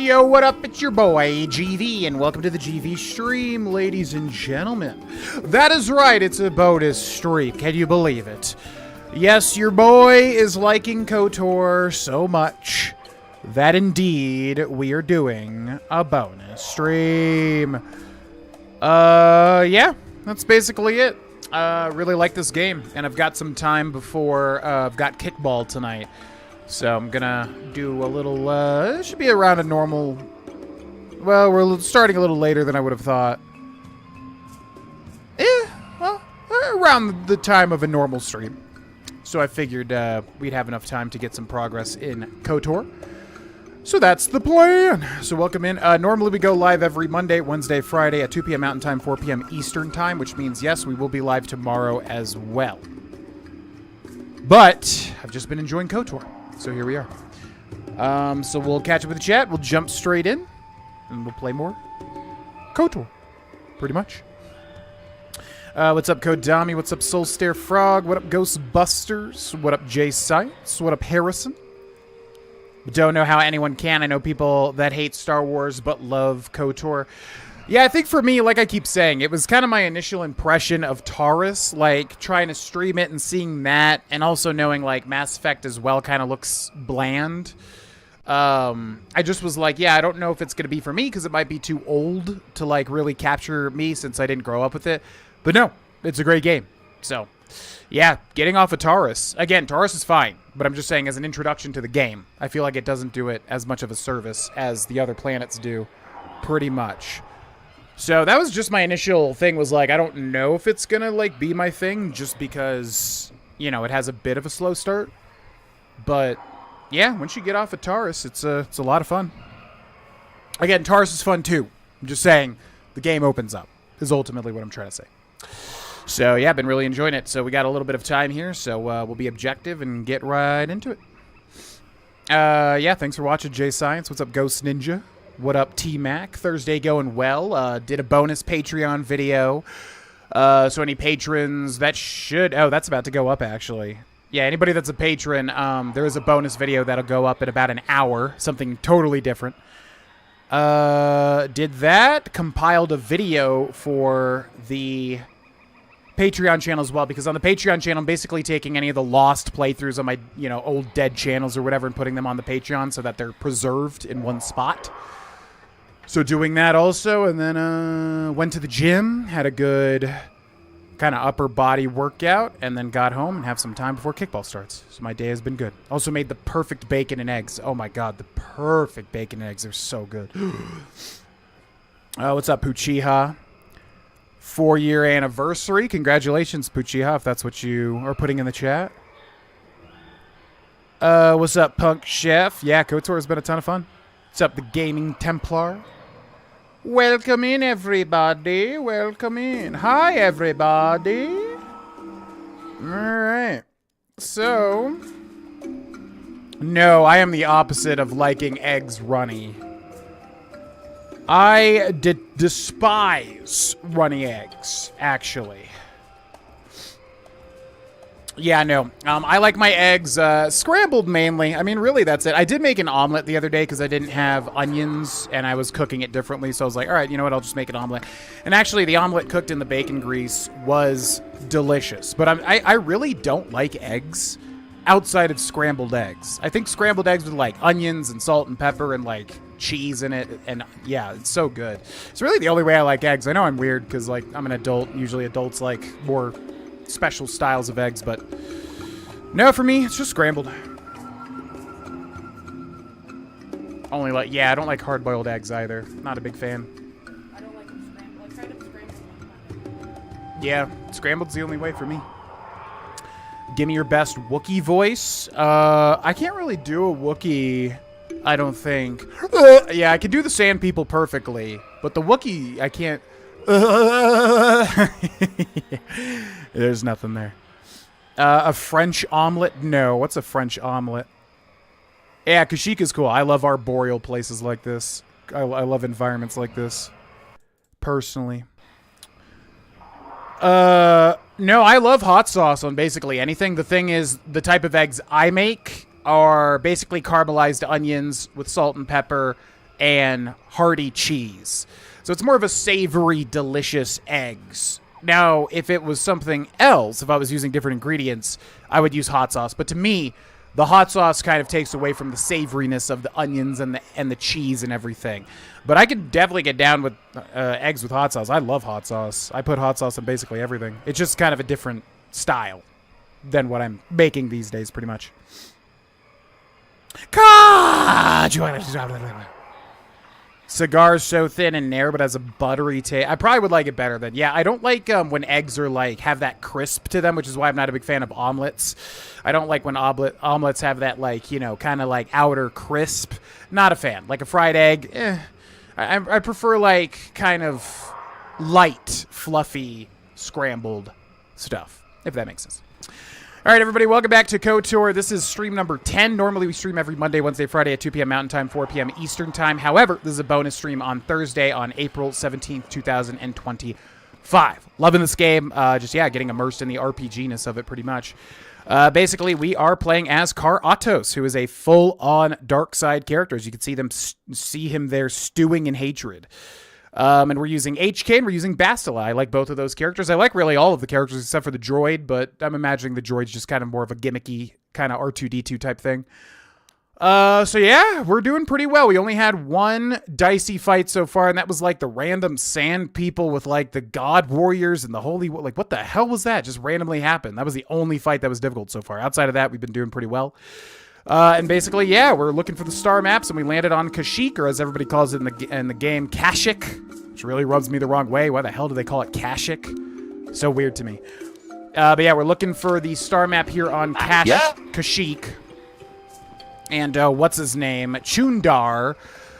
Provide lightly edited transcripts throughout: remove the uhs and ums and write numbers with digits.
Yo, what up? It's your boy, GV, and welcome to the GV stream, ladies and gentlemen. That is right, it's a bonus stream. Can you believe it? Yes, your boy is liking KotOR so much that indeed we are doing a bonus stream. Yeah, that's basically it. Really like this game, and I've got some time before I've got kickball tonight. So I'm gonna do a little, it should be around a normal, well, we're starting a little later than I would have thought. Well, around the time of a normal stream. So I figured we'd have enough time to get some progress in KotOR. So that's the plan. So welcome in. Normally we go live every Monday, Wednesday, Friday at 2 p.m. Mountain Time, 4 p.m. Eastern Time, which means, yes, we will be live tomorrow as well. But I've just been enjoying KotOR. So here we are. So we'll catch up with the chat. We'll jump straight in, and we'll play more KotOR, pretty much. What's up, Kodami? What's up, Soulstare Frog? What up, Ghostbusters? What up, Jay Science? What up, Harrison? Don't know how anyone can. I know people that hate Star Wars but love KotOR. Yeah, I think for me, like I keep saying, it was kind of my initial impression of Taurus, like trying to stream it and seeing that, and also knowing like Mass Effect as well kind of looks bland. I just was like, yeah, I don't know if it's going to be for me because it might be too old to like really capture me since I didn't grow up with it. But no, it's a great game. So, yeah, getting off of Taurus. Again, Taurus is fine, but I'm just saying as an introduction to the game, I feel like it doesn't do it as much of a service as the other planets do, pretty much. So that was just my initial thing, was like, I don't know if it's going to like be my thing just because, you know, it has a bit of a slow start. But yeah, once you get off of Taurus, it's a lot of fun. Again, Taurus is fun too. I'm just saying the game opens up is ultimately what I'm trying to say. So yeah, I've been really enjoying it. So we got a little bit of time here, so we'll be objective and get right into it. Yeah, thanks for watching, J Science. What's up, Ghost Ninja? What up, T-Mac? Thursday going well. Did a bonus Patreon video. So any patrons, that should... Oh, that's about to go up, actually. Yeah, anybody that's a patron, there is a bonus video that'll go up in about an hour. Something totally different. Did that. Compiled a video for the Patreon channel as well, because on the Patreon channel, I'm basically taking any of the lost playthroughs on my, you know, old dead channels or whatever and putting them on the Patreon so that they're preserved in one spot. So doing that also, and then went to the gym, had a good kind of upper body workout, and then got home and have some time before kickball starts. So my day has been good. Also made the perfect bacon and eggs. Oh my god, the perfect bacon and eggs are so good. What's up, Puchiha? 4-year anniversary. Congratulations, Puchiha, if that's what you are putting in the chat. What's up, Punk Chef? Yeah, KotOR has been a ton of fun. What's up, the Gaming Templar? Welcome in, everybody. Welcome in. Hi, everybody. All right. So, no, I am the opposite of liking eggs runny. I despise runny eggs, actually. Yeah, no. I like my eggs scrambled mainly. I mean, really, that's it. I did make an omelet the other day because I didn't have onions and I was cooking it differently. So I was like, all right, you know what? I'll just make an omelet. And actually, the omelet cooked in the bacon grease was delicious. But I really don't like eggs outside of scrambled eggs. I think scrambled eggs with like onions and salt and pepper and like cheese in it. And yeah, it's so good. It's really the only way I like eggs. I know I'm weird because like I'm an adult. Usually adults like more special styles of eggs, but no, for me, it's just scrambled. Only like, yeah, I don't like hard-boiled eggs either. Not a big fan. I don't like them scrambled. I tried them scrambled. Yeah, scrambled's the only way for me. Give me your best Wookiee voice. I can't really do a Wookiee, I don't think. Yeah, I can do the Sand People perfectly, but the Wookiee, I can't. There's nothing there. A French omelet? No. What's a French omelet? Yeah, Kashyyyk is cool. I love arboreal places like this. I love environments like this. Personally. No, I love hot sauce on basically anything. The thing is, the type of eggs I make are basically caramelized onions with salt and pepper and hearty cheese. So it's more of a savory, delicious eggs. Now, if it was something else, if I was using different ingredients, I would use hot sauce. But to me, the hot sauce kind of takes away from the savoriness of the onions and the cheese and everything. But I could definitely get down with eggs with hot sauce. I love hot sauce. I put hot sauce in basically everything. It's just kind of a different style than what I'm making these days, pretty much. Cigar's so thin and narrow, but has a buttery taste. I probably would like it better than... Yeah, I don't like when eggs are, like, have that crisp to them, which is why I'm not a big fan of omelets. I don't like when omelets have that, like, you know, kind of, like, outer crisp. Not a fan. Like, a fried egg, I prefer, like, kind of light, fluffy, scrambled stuff, if that makes sense. All right, everybody, welcome back to KotOR. This is stream number 10. Normally, we stream every Monday, Wednesday, Friday at 2 p.m. Mountain Time, 4 p.m. Eastern Time. However, this is a bonus stream on Thursday on April 17th, 2025. Loving this game. Just, yeah, getting immersed in the RPG-ness of it pretty much. Basically, we are playing as KotOR, who is a full-on dark side character. As you can see him there stewing in hatred. And we're using HK and we're using Bastila. I like both of those characters. I like really all of the characters except for the droid, but I'm imagining the droid's just kind of more of a gimmicky kind of R2-D2 type thing. So yeah, we're doing pretty well. We only had one dicey fight so far, and that was like the random sand people with like the god warriors and the holy, like what the hell was that? Just randomly happened. That was the only fight that was difficult so far. Outside of that, we've been doing pretty well. And basically, yeah, we're looking for the star maps, and we landed on Kashyyyk, or as everybody calls it in the game, Kashyyyk, which really rubs me the wrong way. Why the hell do they call it Kashyyyk? So weird to me. But yeah, we're looking for the star map here on Kashyyyk. And what's his name? Chundar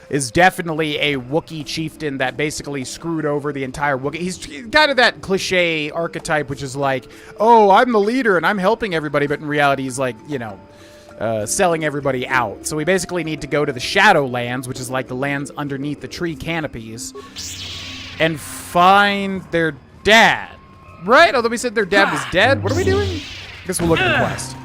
is definitely a Wookiee chieftain that basically screwed over the entire Wookiee. He's kind of that cliche archetype, which is like, oh, I'm the leader and I'm helping everybody, but in reality, he's like, you know, selling everybody out. So we basically need to go to the Shadowlands, which is like the lands underneath the tree canopies, and find their dad. Right? Although we said their dad was dead. What are we doing? I guess we'll look at the quest.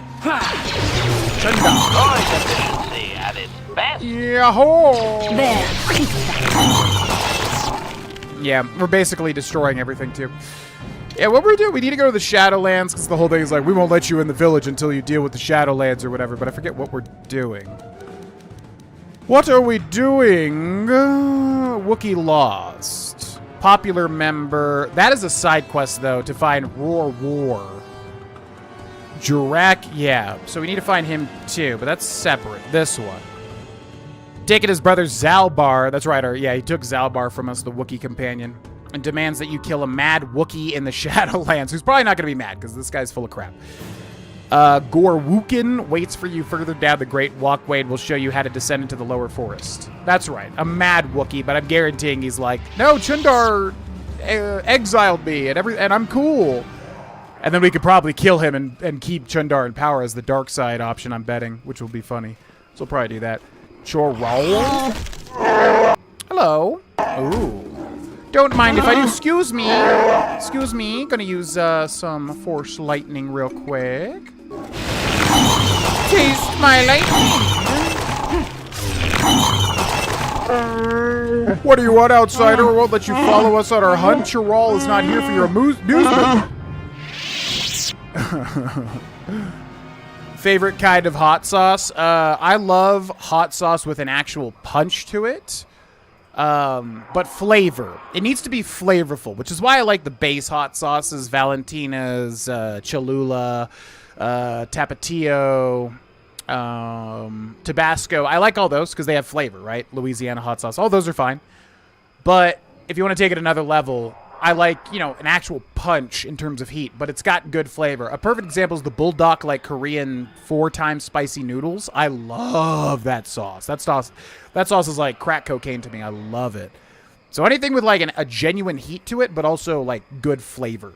Yeah, we're basically destroying everything too. Yeah, what we're doing, we need to go to the Shadowlands, because the whole thing is like, we won't let you in the village until you deal with the Shadowlands or whatever, but I forget what we're doing. What are we doing? Wookiee Lost. Popular member. That is a side quest, though, to find Roar War. Czerka, yeah. So we need to find him, too, but that's separate. This one. Taking his brother Zalbar. That's right, yeah, he took Zalbar from us, the Wookiee companion, and demands that you kill a mad Wookiee in the Shadowlands, who's probably not going to be mad, because this guy's full of crap. Gorwookin waits for you further down the Great Walkway and will show you how to descend into the lower forest. That's right, a mad Wookiee, but I'm guaranteeing he's like, no, Chundar exiled me, and I'm cool. And then we could probably kill him and keep Chundar in power as the dark side option, I'm betting, which will be funny. So we'll probably do that. Chorol. Hello. Ooh. Don't mind if I do. Excuse me. Excuse me. Gonna use some force lightning real quick. Taste my lightning. What do you want, outsider? We won't let you follow us on our hunt. Chorol is not here for your amusement. Favorite kind of hot sauce? I love hot sauce with an actual punch to it. But flavor. It needs to be flavorful, which is why I like the base hot sauces, Valentina's, Cholula, Tapatio, Tabasco. I like all those because they have flavor, right? Louisiana hot sauce. All those are fine. But if you want to take it another level, I like, you know, an actual punch in terms of heat, but it's got good flavor. A perfect example is the Bulldog, like Korean 4-time spicy noodles. I love that sauce. That sauce is like crack cocaine to me. I love it. So anything with like a genuine heat to it, but also like good flavor,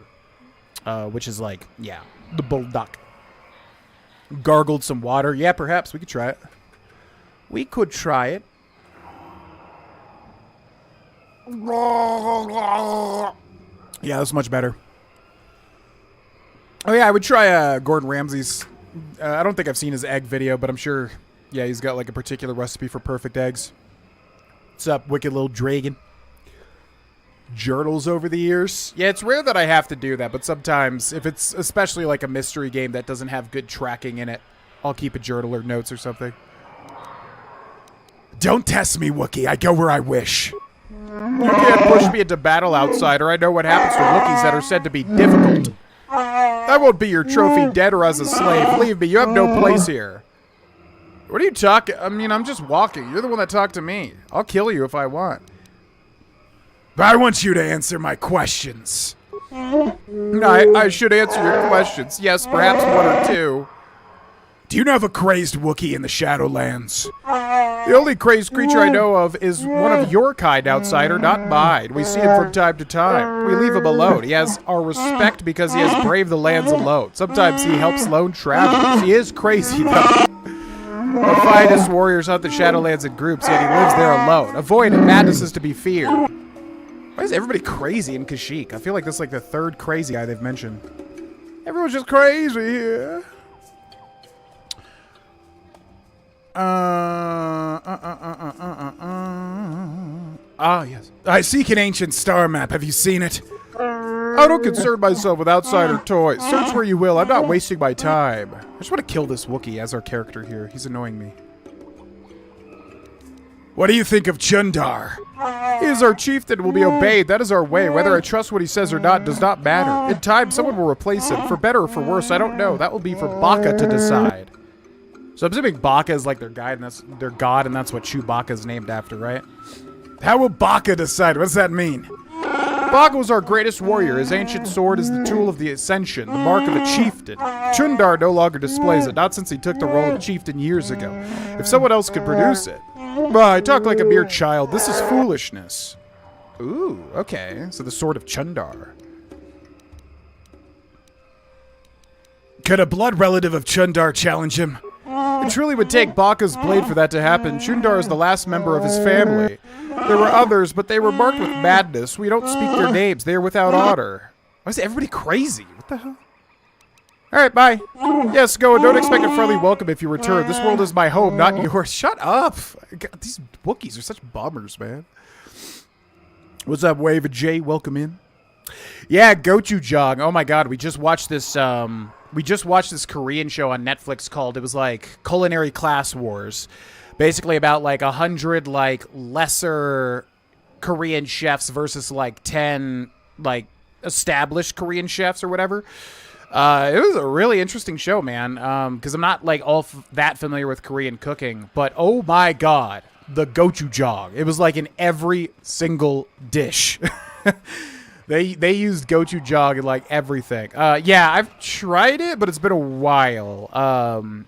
which is like, yeah, the Bulldog. Gargled some water. Yeah, perhaps we could try it. We could try it. Yeah, that's much better. Oh yeah, I would try Gordon Ramsay's. I don't think I've seen his egg video, but I'm sure, yeah, he's got like a particular recipe for perfect eggs. What's up, wicked little dragon? Journals over the years. Yeah, it's rare that I have to do that, but sometimes, if it's especially like a mystery game that doesn't have good tracking in it, I'll keep a journal or notes or something. Don't test me, Wookiee. I go where I wish. You can't push me into battle, outsider. I know what happens to Wookiees that are said to be difficult. I won't be your trophy dead or as a slave. Leave me. You have no place here. What are you talking? I mean, I'm just walking. You're the one that talked to me. I'll kill you if I want. But I want you to answer my questions. I should answer your questions. Yes, perhaps one or two. Do you know of a crazed Wookiee in the Shadowlands? The only crazed creature I know of is one of your kind, outsider, not mine. We see him from time to time. We leave him alone. He has our respect because he has braved the lands alone. Sometimes he helps lone travelers. He is crazy, though. The finest warriors hunt the Shadowlands in groups, yet he lives there alone. Avoid him. Madness is to be feared. Why is everybody crazy in Kashyyyk? I feel like this is like the third crazy guy they've mentioned. Everyone's just crazy here. Ah, yes. I seek an ancient star map. Have you seen it? I don't concern myself with outsider toys. Search where you will. I'm not wasting my time. I just want to kill this Wookiee as our character here. He's annoying me. What do you think of Chundar? He is our chieftain, will be obeyed. That is our way. Whether I trust what he says or not does not matter. In time, someone will replace him. For better or for worse, I don't know. That will be for Baka to decide. So I'm assuming Baka is like their guide, and that's their god, and that's what Chewbacca is named after, right? How will Baka decide? What does that mean? Baka was our greatest warrior. His ancient sword is the tool of the ascension, the mark of a chieftain. Chundar no longer displays it, not since he took the role of chieftain years ago. If someone else could produce it. I talk like a mere child. This is foolishness. Ooh, okay. So the sword of Chundar. Could a blood relative of Chundar challenge him? It truly would take Baka's blade for that to happen. Chundar is the last member of his family. There were others, but they were marked with madness. We don't speak their names. They are without honor. Why is everybody crazy? What the hell? Alright, bye. Yes, go, and don't expect a friendly welcome if you return. This world is my home, not yours. Shut up! God, these Wookiees are such bummers, man. What's up, Wave of J? Welcome in. Yeah, Gochujang. Oh my god, we just watched this Korean show on Netflix called, it was like Culinary Class Wars. Basically about like 100 like lesser Korean chefs versus like 10 like established Korean chefs or whatever. It was a really interesting show, man, because I'm not like all that familiar with Korean cooking, but oh my god, the gochujang. It was like in every single dish. They used gochujang in like everything. Yeah, I've tried it, but it's been a while.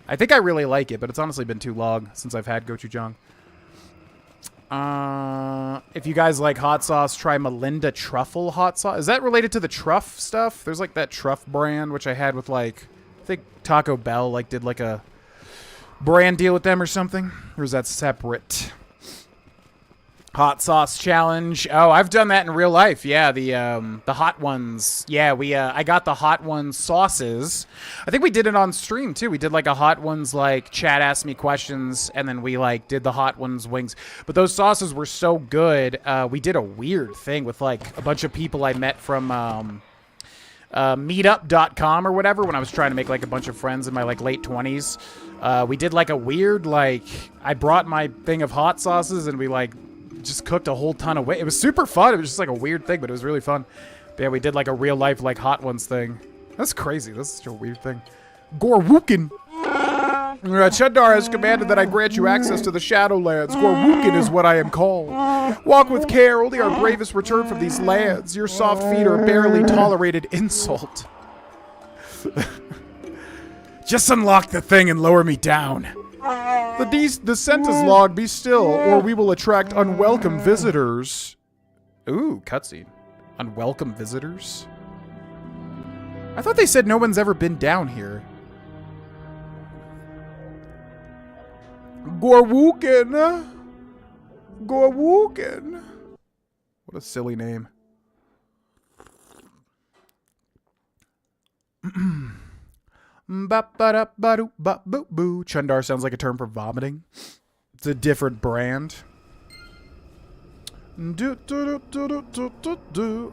I think I really like it, but it's honestly been too long since I've had gochujang. If you guys like hot sauce, try Melinda Truffle hot sauce. Is that related to the Truff stuff? There's like that Truff brand, which I had with like, I think Taco Bell like did like a brand deal with them or something. Or is that separate? Hot sauce challenge. Oh, I've done that in real life. Yeah, the hot ones. Yeah, I got the hot ones sauces. I think we did it on stream too. We did like a hot ones like chat asked me questions, and then we like did the hot ones wings. But those sauces were so good. We did a weird thing with like a bunch of people I met from meetup.com or whatever when I was trying to make like a bunch of friends in my like late 20s. We did like a weird like I brought my thing of hot sauces and we like just cooked a whole ton of it was super fun. It was just like a weird thing, but it was really fun. But yeah, we did like a real life like hot ones thing. That's crazy. That's such a weird thing. Gorwookin. Chundar has commanded that I grant you access to the Shadowlands. Gorwookin is what I am called. Walk with care. Only our bravest return from these lands. Your soft feet are a barely tolerated insult. Just unlock the thing and lower me down. The descent is log. Be still, or we will attract unwelcome visitors. Ooh, cutscene. Unwelcome visitors? I thought they said no one's ever been down here. Gorwookin. Gorwookin. What a silly name. Chundar sounds like a term for vomiting. It's a different brand.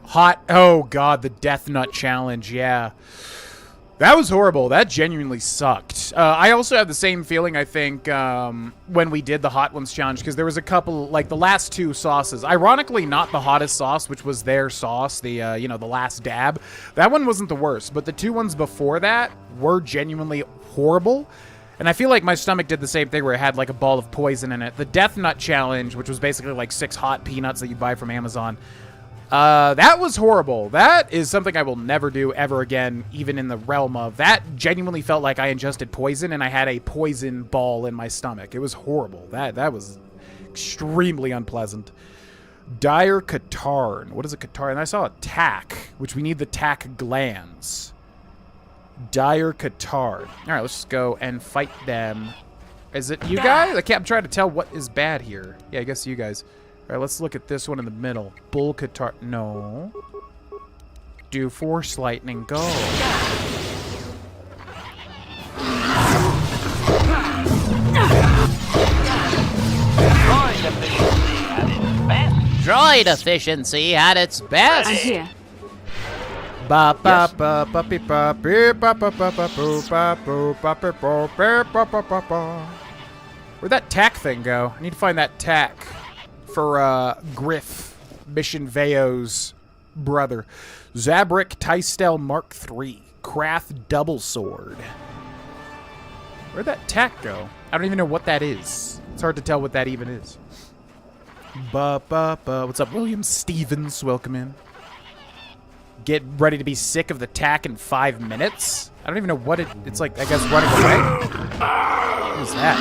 Hot. Oh, God. The Death Nut Challenge. Yeah. That was horrible. That genuinely sucked. I also have the same feeling, I think, when we did the Hot Ones Challenge, because there was a couple, like the last two sauces. Ironically, not the hottest sauce, which was their sauce, the, you know, the last dab. That one wasn't the worst, but the two ones before that were genuinely horrible. And I feel like my stomach did the same thing where it had like a ball of poison in it. The Death Nut Challenge, which was basically like 6 hot peanuts that you buy from Amazon, that was horrible. That is something I will never do ever again, even in the realm of that. Genuinely felt like I ingested poison and I had a poison ball in my stomach. It was horrible. That was extremely unpleasant. Dire Katarn. What is a Katarn? And I saw a tack, which we need the tack glands. Dire Katarn. All right, let's just go and fight them. Is it you guys? I'm trying to tell what is bad here. Yeah, I guess you guys. All right, let's look at this one in the middle. Bull Katar. No. Do Force Lightning. Go. Droid efficiency at its best. I'm here. Ba ba ba ba beep ba beep ba ba ba ba boo ba boo ba ba boo ba ba ba ba ba. Where'd that tack thing go? I need to find that tack for Griff, Mission Veo's brother. Zabrik Tystel Mark III, Krath Double Sword. Where'd that tack go? I don't even know what that is. It's hard to tell what that even is. Ba ba ba. What's up, William Stevens? Welcome in. Get ready to be sick of the tack in 5 minutes? I don't even know what it's like, I guess, running away? What was that?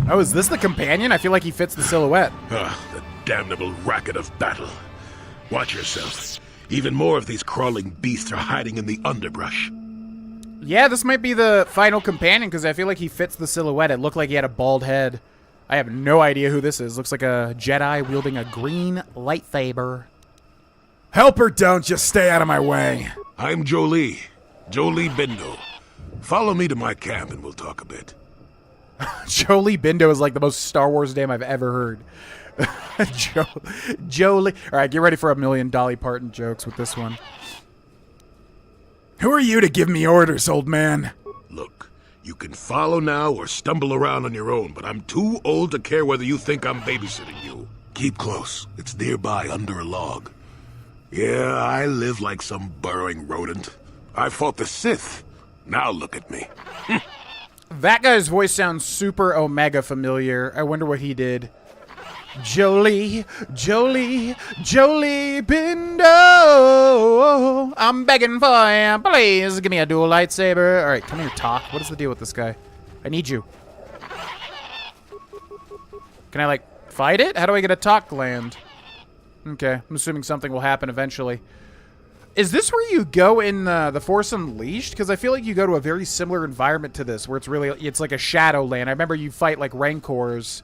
Oh, is this the companion? I feel like he fits the silhouette. The damnable racket of battle. Watch yourself. Even more of these crawling beasts are hiding in the underbrush. Yeah, this might be the final companion because I feel like he fits the silhouette. It looked like he had a bald head. I have no idea who this is. Looks like a Jedi wielding a green lightsaber. Help or don't, just stay out of my way. I'm Jolee. Jolee Bindo. Follow me to my camp and we'll talk a bit. Jolee Bindo is like the most Star Wars name I've ever heard. Jolee. All right, get ready for a million Dolly Parton jokes with this one. Who are you to give me orders, old man? Look, you can follow now or stumble around on your own, but I'm too old to care whether you think I'm babysitting you. Keep close. It's nearby under a log. Yeah, I live like some burrowing rodent. I fought the Sith. Now look at me. That guy's voice sounds super Omega familiar. I wonder what he did. Jolee, Jolee, Jolee Bindo. I'm begging for you. Please give me a dual lightsaber. All right, come here, talk. What is the deal with this guy? I need you. Can I, like, fight it? How do I get a talk gland? Okay, I'm assuming something will happen eventually. Is this where you go in the Force Unleashed? Because I feel like you go to a very similar environment to this, where it's like a Shadowland. I remember you fight, like, Rancors.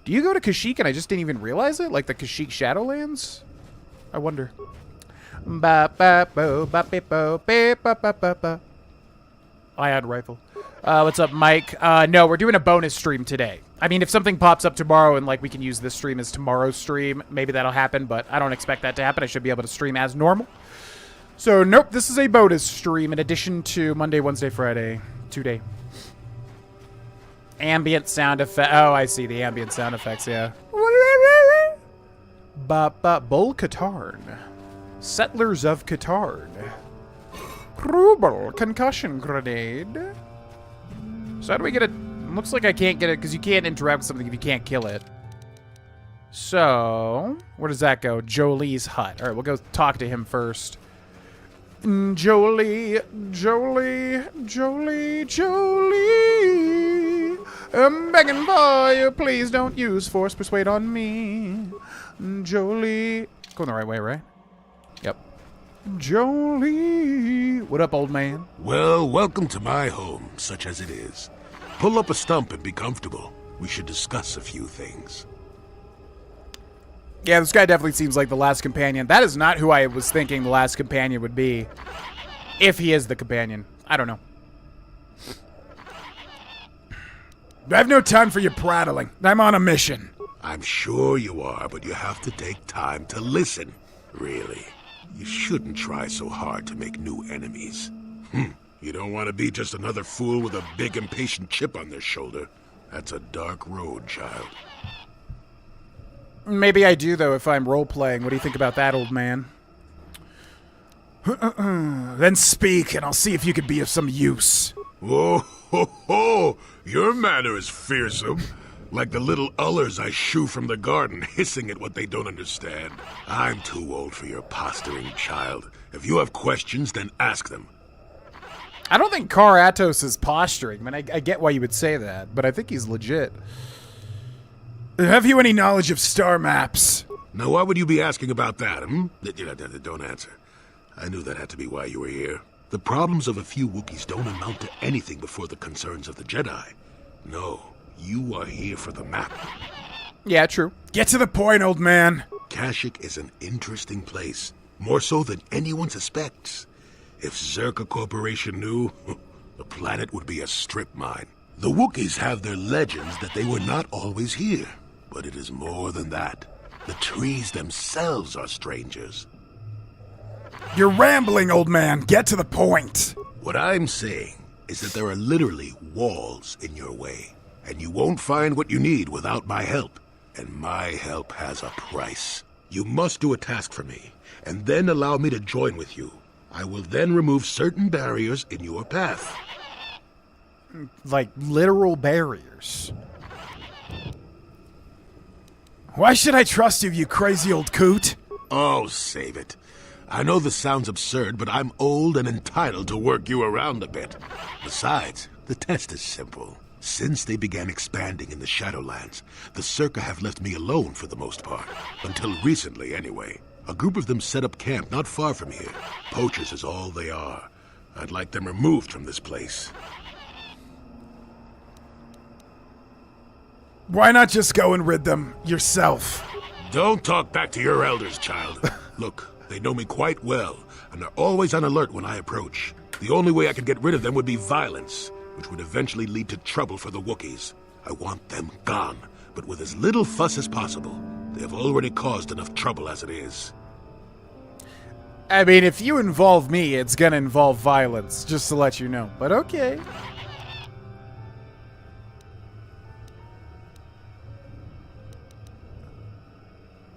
Do you go to Kashyyyk and I just didn't even realize it? Like the Kashyyyk Shadowlands? I wonder. I had rifle. What's up, Mike? No, we're doing a bonus stream today. I mean, if something pops up tomorrow and like we can use this stream as tomorrow's stream, maybe that'll happen, but I don't expect that to happen. I should be able to stream as normal. So, nope, this is a bonus stream in addition to Monday, Wednesday, Friday. 2-day. Ambient sound effect. Oh, I see the ambient sound effects, yeah. Bull Katarn. Settlers of Katarn. Rubel concussion grenade. So how do we get it? Looks like I can't get it because you can't interact with something if you can't kill it. So, where does that go? Jolee's hut. All right, we'll go talk to him first. Jolee, Jolee, Jolee, Jolee. I'm begging for you, please don't use force persuade on me. Jolee. Going the right way, right? Yep. Jolee. What up, old man? Well, welcome to my home, such as it is. Pull up a stump and be comfortable. We should discuss a few things. Yeah, this guy definitely seems like the last companion. That is not who I was thinking the last companion would be. If he is the companion. I don't know. I have no time for your prattling. I'm on a mission. I'm sure you are, but you have to take time to listen. Really. You shouldn't try so hard to make new enemies. You don't want to be just another fool with a big impatient chip on their shoulder. That's a dark road, child. Maybe I do, though, if I'm role-playing. What do you think about that, old man? Then speak, and I'll see if you can be of some use. Whoa, ho, ho! Your manner is fearsome. Like the little ullers I shoo from the garden, hissing at what they don't understand. I'm too old for your posturing, child. If you have questions, then ask them. I don't think Kar Atos is posturing. I mean, I get why you would say that, but I think he's legit. Have you any knowledge of star maps? Now, why would you be asking about that, Don't answer. I knew that had to be why you were here. The problems of a few Wookiees don't amount to anything before the concerns of the Jedi. No, you are here for the map. Yeah, true. Get to the point, old man. Kashyyyk is an interesting place, more so than anyone suspects. If Czerka Corporation knew, the planet would be a strip mine. The Wookiees have their legends that they were not always here. But it is more than that. The trees themselves are strangers. You're rambling, old man. Get to the point. What I'm saying is that there are literally walls in your way. And you won't find what you need without my help. And my help has a price. You must do a task for me, and then allow me to join with you. I will then remove certain barriers in your path. Like literal barriers. Why should I trust you, you crazy old coot? Oh, save it. I know this sounds absurd, but I'm old and entitled to work you around a bit. Besides, the test is simple. Since they began expanding in the Shadowlands, the Czerka have left me alone for the most part. Until recently, anyway. A group of them set up camp not far from here. Poachers is all they are. I'd like them removed from this place. Why not just go and rid them yourself? Don't talk back to your elders, child. Look, they know me quite well, and are always on alert when I approach. The only way I could get rid of them would be violence, which would eventually lead to trouble for the Wookiees. I want them gone, but with as little fuss as possible. They have already caused enough trouble as it is. I mean, if you involve me, it's gonna involve violence, just to let you know. But okay.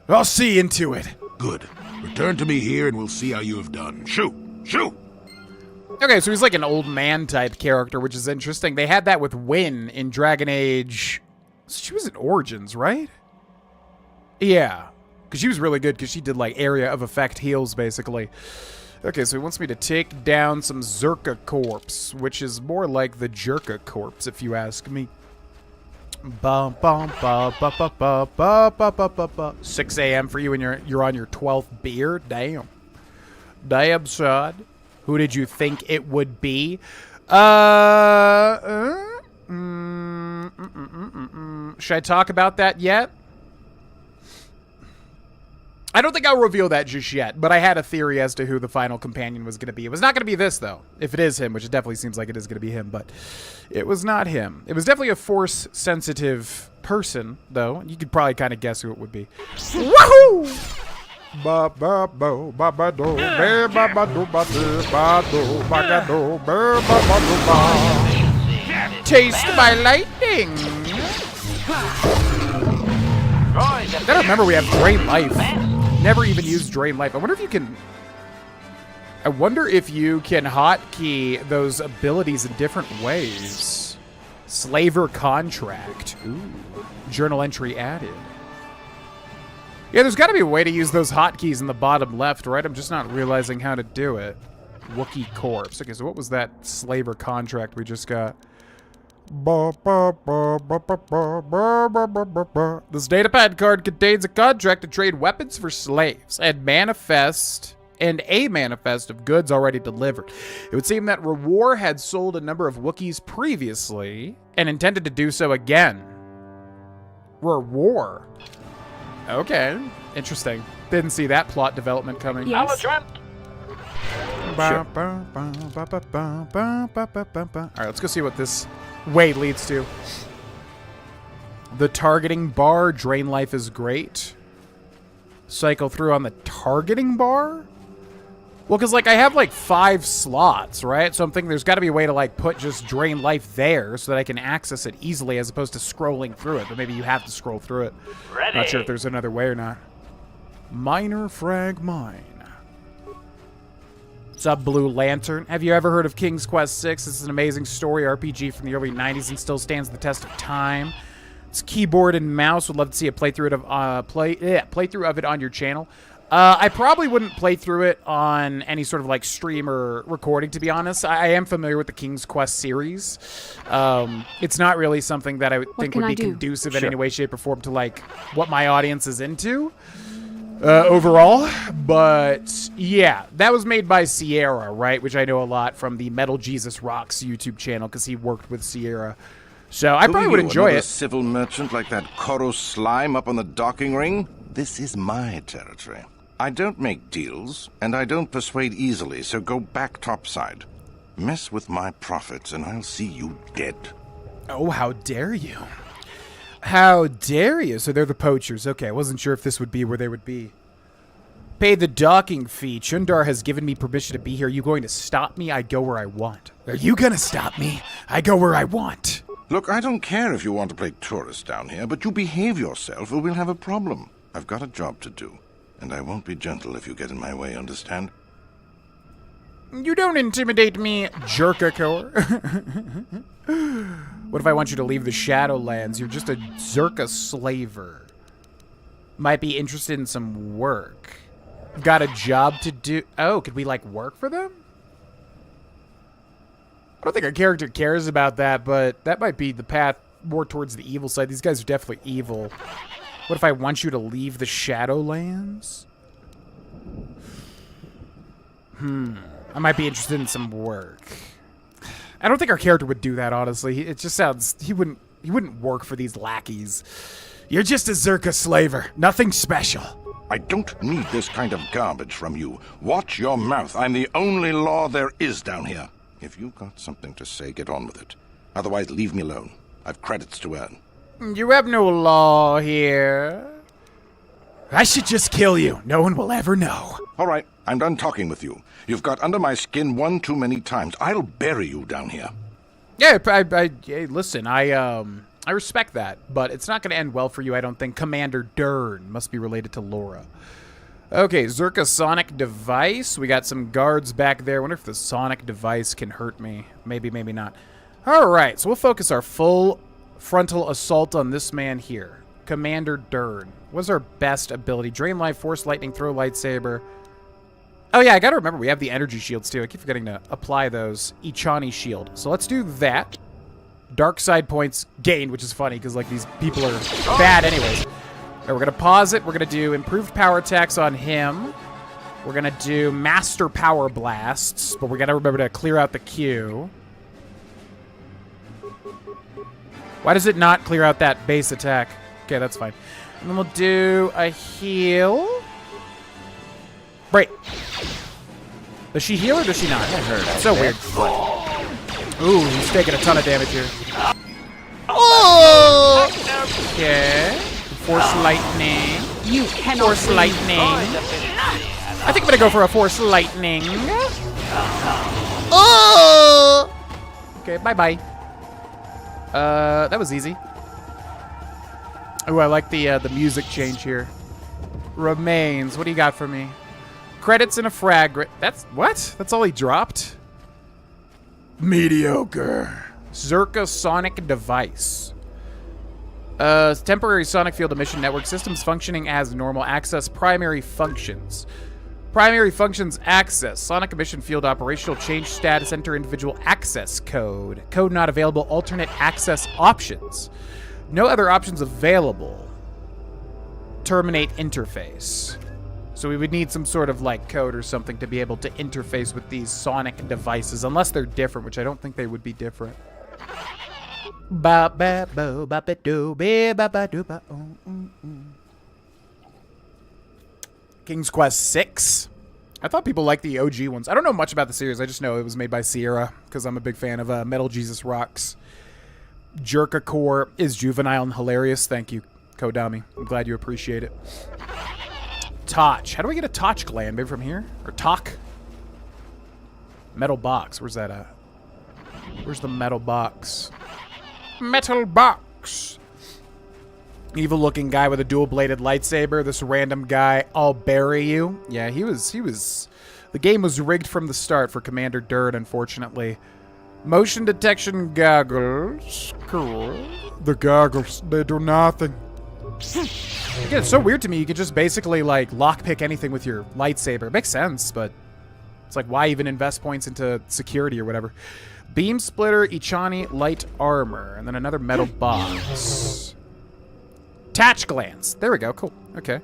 I'll see into it. Good. Return to me here and we'll see how you have done. Shoot! Shoot! Okay, so he's like an old man type character, which is interesting. They had that with Wynn in Dragon Age. She was in Origins, right? Yeah. Because she was really good because she did like area of effect heals, basically. Okay, so he wants me to take down some Czerka corpse, which is more like the Czerka corpse, if you ask me. 6 a.m. for you and you're on your 12th beer? Damn. Damn, son. Who did you think it would be? Should I talk about that yet? I don't think I'll reveal that just yet, but I had a theory as to who the final companion was going to be. It was not going to be this, though. If it is him, which it definitely seems like it is going to be him, but it was not him. It was definitely a Force-sensitive person, though. You could probably kind of guess who it would be. Woohoo! Taste my lightning! I gotta remember we have Drain Life. Never even used Drain Life. I wonder if you can hotkey those abilities in different ways. Slaver Contract. Ooh. Journal entry added. Yeah, there's gotta be a way to use those hotkeys in the bottom left, right? I'm just not realizing how to do it. Wookiee Corpse. Okay, so what was that Slaver Contract we just got? This datapad card contains a contract to trade weapons for slaves and a manifest of goods already delivered. It would seem that Rewar had sold a number of Wookiees previously and intended to do so again. Rewar. Okay, interesting. Didn't see that plot development coming. Yes. Sure. All right, let's go see what this way leads to. The targeting bar. Drain life is great. Cycle through on the targeting bar? Well, because, like, I have, like, 5 slots, right? So I'm thinking there's got to be a way to, like, put just drain life there so that I can access it easily as opposed to scrolling through it. But maybe you have to scroll through it. Ready. Not sure if there's another way or not. Minor Frag Mine. What's up, Blue Lantern? Have you ever heard of King's Quest VI? This is an amazing story RPG from the early 90s and still stands the test of time. It's keyboard and mouse. Would love to see a playthrough of it on your channel. I probably wouldn't play through it on any sort of like stream or recording, to be honest. I am familiar with the King's Quest series. It's not really something that I would think would be conducive in any way, shape, or form to like what my audience is into. Overall, but yeah, that was made by Sierra, right? Which I know a lot from the Metal Jesus Rocks YouTube channel because he worked with Sierra. So I probably would enjoy it. Civil merchant like that KotOR slime up on the docking ring? This is my territory. I don't make deals, and I don't persuade easily, so go back topside. Mess with my profits, and I'll see you dead. Oh, how dare you. How dare you? So they're the poachers. Okay, I wasn't sure if this would be where they would be. Pay the docking fee. Chundar has given me permission to be here. Are you going to stop me? I go where I want. Are you gonna stop me? I go where I want. Look, I don't care if you want to play tourist down here, but you behave yourself or we'll have a problem. I've got a job to do, and I won't be gentle if you get in my way, understand? You don't intimidate me, Czerka KotOR. What if I want you to leave the Shadowlands? You're just a Czerka slaver. Might be interested in some work. Got a job to do. Oh, could we, like, work for them? I don't think our character cares about that, but that might be the path more towards the evil side. These guys are definitely evil. What if I want you to leave the Shadowlands? I might be interested in some work. I don't think our character would do that, honestly. It just sounds... He wouldn't work for these lackeys. You're just a Czerka slaver. Nothing special. I don't need this kind of garbage from you. Watch your mouth. I'm the only law there is down here. If you've got something to say, get on with it. Otherwise, leave me alone. I've credits to earn. You have no law here. I should just kill you. No one will ever know. All right, I'm done talking with you. You've got under my skin one too many times. I'll bury you down here. Yeah, hey, listen, I respect that, but it's not going to end well for you, I don't think. Commander Dern must be related to Laura. Okay, Czerka sonic device. We got some guards back there. I wonder if the sonic device can hurt me. Maybe, maybe not. All right, so we'll focus our full frontal assault on this man here. Commander Dern. What's our best ability? Drain life, force lightning, throw lightsaber. Oh yeah, I gotta remember we have the energy shields too. I keep forgetting to apply those. Ichani shield. So let's do that. Dark side points gained, which is funny because like these people are bad anyways. All right, we're gonna pause it. We're gonna do improved power attacks on him. We're gonna do master power blasts, but we gotta remember to clear out the queue. Why does it not clear out that base attack? Okay, that's fine. And then we'll do a heal. Break. Does she heal or does she not? I heard. So weird. Ooh, he's taking a ton of damage here. Oh! Okay. Force lightning. You cannot Force lightning. I think I'm gonna go for a force lightning. Oh! Okay, bye-bye. That was easy. Ooh, I like the music change here. Remains. What do you got for me? Credits and a frag. That's what? That's all he dropped? Mediocre. Czerka sonic device. Temporary sonic field emission network systems functioning as normal. Access primary functions. Primary functions access. Sonic emission field operational. Change status. Enter individual access code. Code not available. Alternate access options. No other options available. Terminate interface. So we would need some sort of like code or something to be able to interface with these sonic devices, unless they're different, which I don't think they would be different. King's Quest 6. I thought people liked the OG ones. I don't know much about the series. I just know it was made by Sierra because I'm a big fan of Metal Jesus Rocks. Czerka KotOR is juvenile and hilarious. Thank you, Kodami. I'm glad you appreciate it. Toch. How do I get a Toch gland? Maybe from here? Or Toch? Metal box. Where's that at? Where's the metal box? Metal box. Evil looking guy with a dual bladed lightsaber. This random guy. I'll bury you. Yeah, he was. The game was rigged from the start for Commander Dern, unfortunately. Motion detection goggles. Cool. The goggles, they do nothing. Again, it's so weird to me. You could just basically like lockpick anything with your lightsaber. It makes sense, but it's like why even invest points into security or whatever. Beam splitter, Ichani, light armor, and then another metal box. Tatch glands. There we go. Cool. Okay.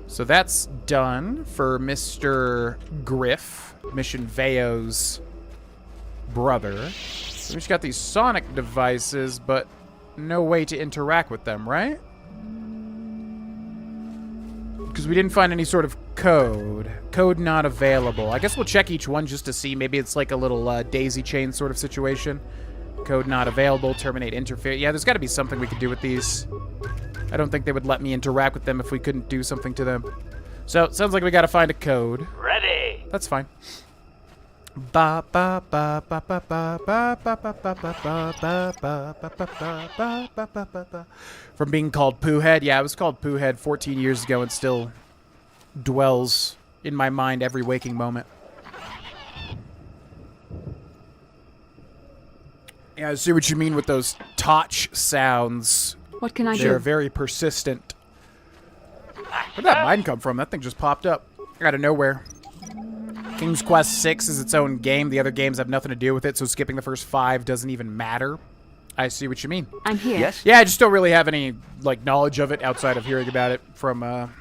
So that's done for Mr. Griff, Mission Veo's brother. So we just got these sonic devices, but no way to interact with them, right? Because we didn't find any sort of code. Code not available. I guess we'll check each one just to see. Maybe it's like a little daisy chain sort of situation. Code not available. Terminate interfere. Yeah, there's got to be something we could do with these. I don't think they would let me interact with them if we couldn't do something to them. So, sounds like we got to find a code. Ready. That's fine. Ba ba ba ba ba ba ba ba ba ba ba ba ba ba ba ba ba ba ba. From being called Poohhead. Yeah, I was called Poohhead 14 years ago and still dwells in my mind every waking moment. Yeah, I see what you mean with those touch sounds. What can I They're do? very persistent. Where'd that mine come from? That thing just popped up out of nowhere. King's Quest VI is its own game. The other games have nothing to do with it, so skipping the first 5 doesn't even matter. I see what you mean. I'm here. Yes. Yeah, I just don't really have any like knowledge of it outside of hearing about it from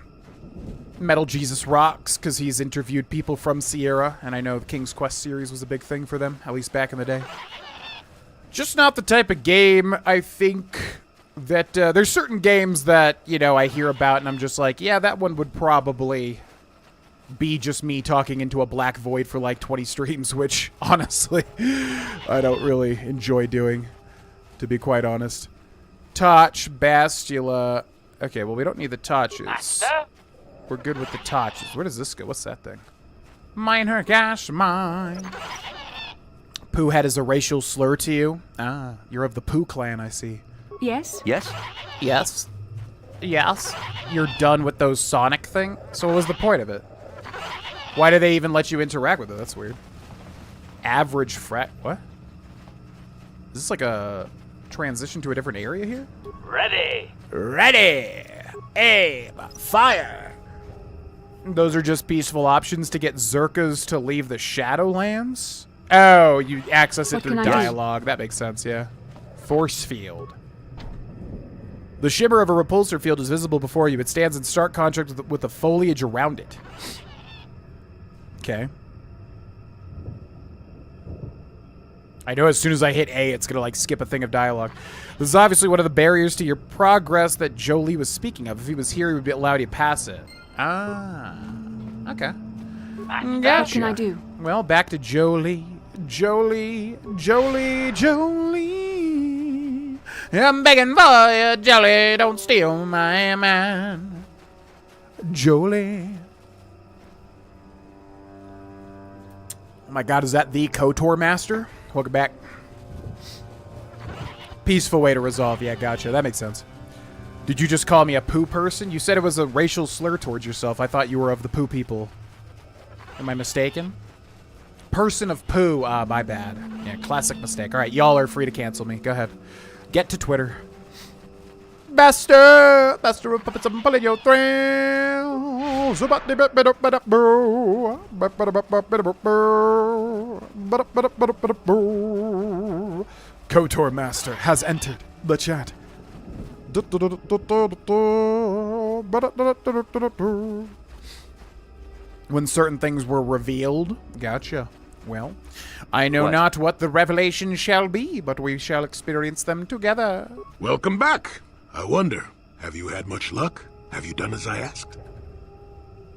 Metal Jesus Rocks, because he's interviewed people from Sierra, and I know the King's Quest series was a big thing for them, at least back in the day. Just not the type of game, I think, that there's certain games that, you know, I hear about and I'm just like, yeah, that one would probably be just me talking into a black void for like 20 streams, which, honestly, I don't really enjoy doing, to be quite honest. Touch, Bastula. Okay, well, we don't need the touches. Master. We're good with the touches. Where does this go? What's that thing? Mine her gosh, mine. Poohhead is a racial slur to you? Ah, you're of the Pooh clan, I see. Yes? Yes. Yes. Yes. You're done with those Sonic thing? So what was the point of it? Why do they even let you interact with it? That's weird. Average fret. What? Is this like a transition to a different area here? Ready. Ready! Aim! Fire! Those are just peaceful options to get Czerkas to leave the Shadowlands? Oh, you access it What through can I do? dialogue. That makes sense, yeah. Force field. The shimmer of a repulsor field is visible before you. It stands in stark contrast with the foliage around it. Okay. I know as soon as I hit A, it's going to, like, skip a thing of dialogue. This is obviously one of the barriers to your progress that Jolee was speaking of. If he was here, he would be allowed you to pass it. Ah. Okay. Gotcha. What can I do? Well, back to Jolee. Jolee, Jolee, Jolee. I'm begging for you, Jolee. Don't steal my man. Jolee. Oh my god, is that the KotOR master? Welcome back. Peaceful way to resolve. Yeah, gotcha. That makes sense. Did you just call me a poo person? You said it was a racial slur towards yourself. I thought you were of the poo people. Am I mistaken? Person of poo. Ah, my bad. Yeah, classic mistake. All right, y'all are free to cancel me. Go ahead. Get to Twitter. Master of puppets, I'm pulling your thrills. KotOR Master has entered the chat. When certain things were revealed. Gotcha. Well, I know What? not what the revelation shall be, but we shall experience them together. Welcome back. I wonder, have you had much luck? Have you done as I asked?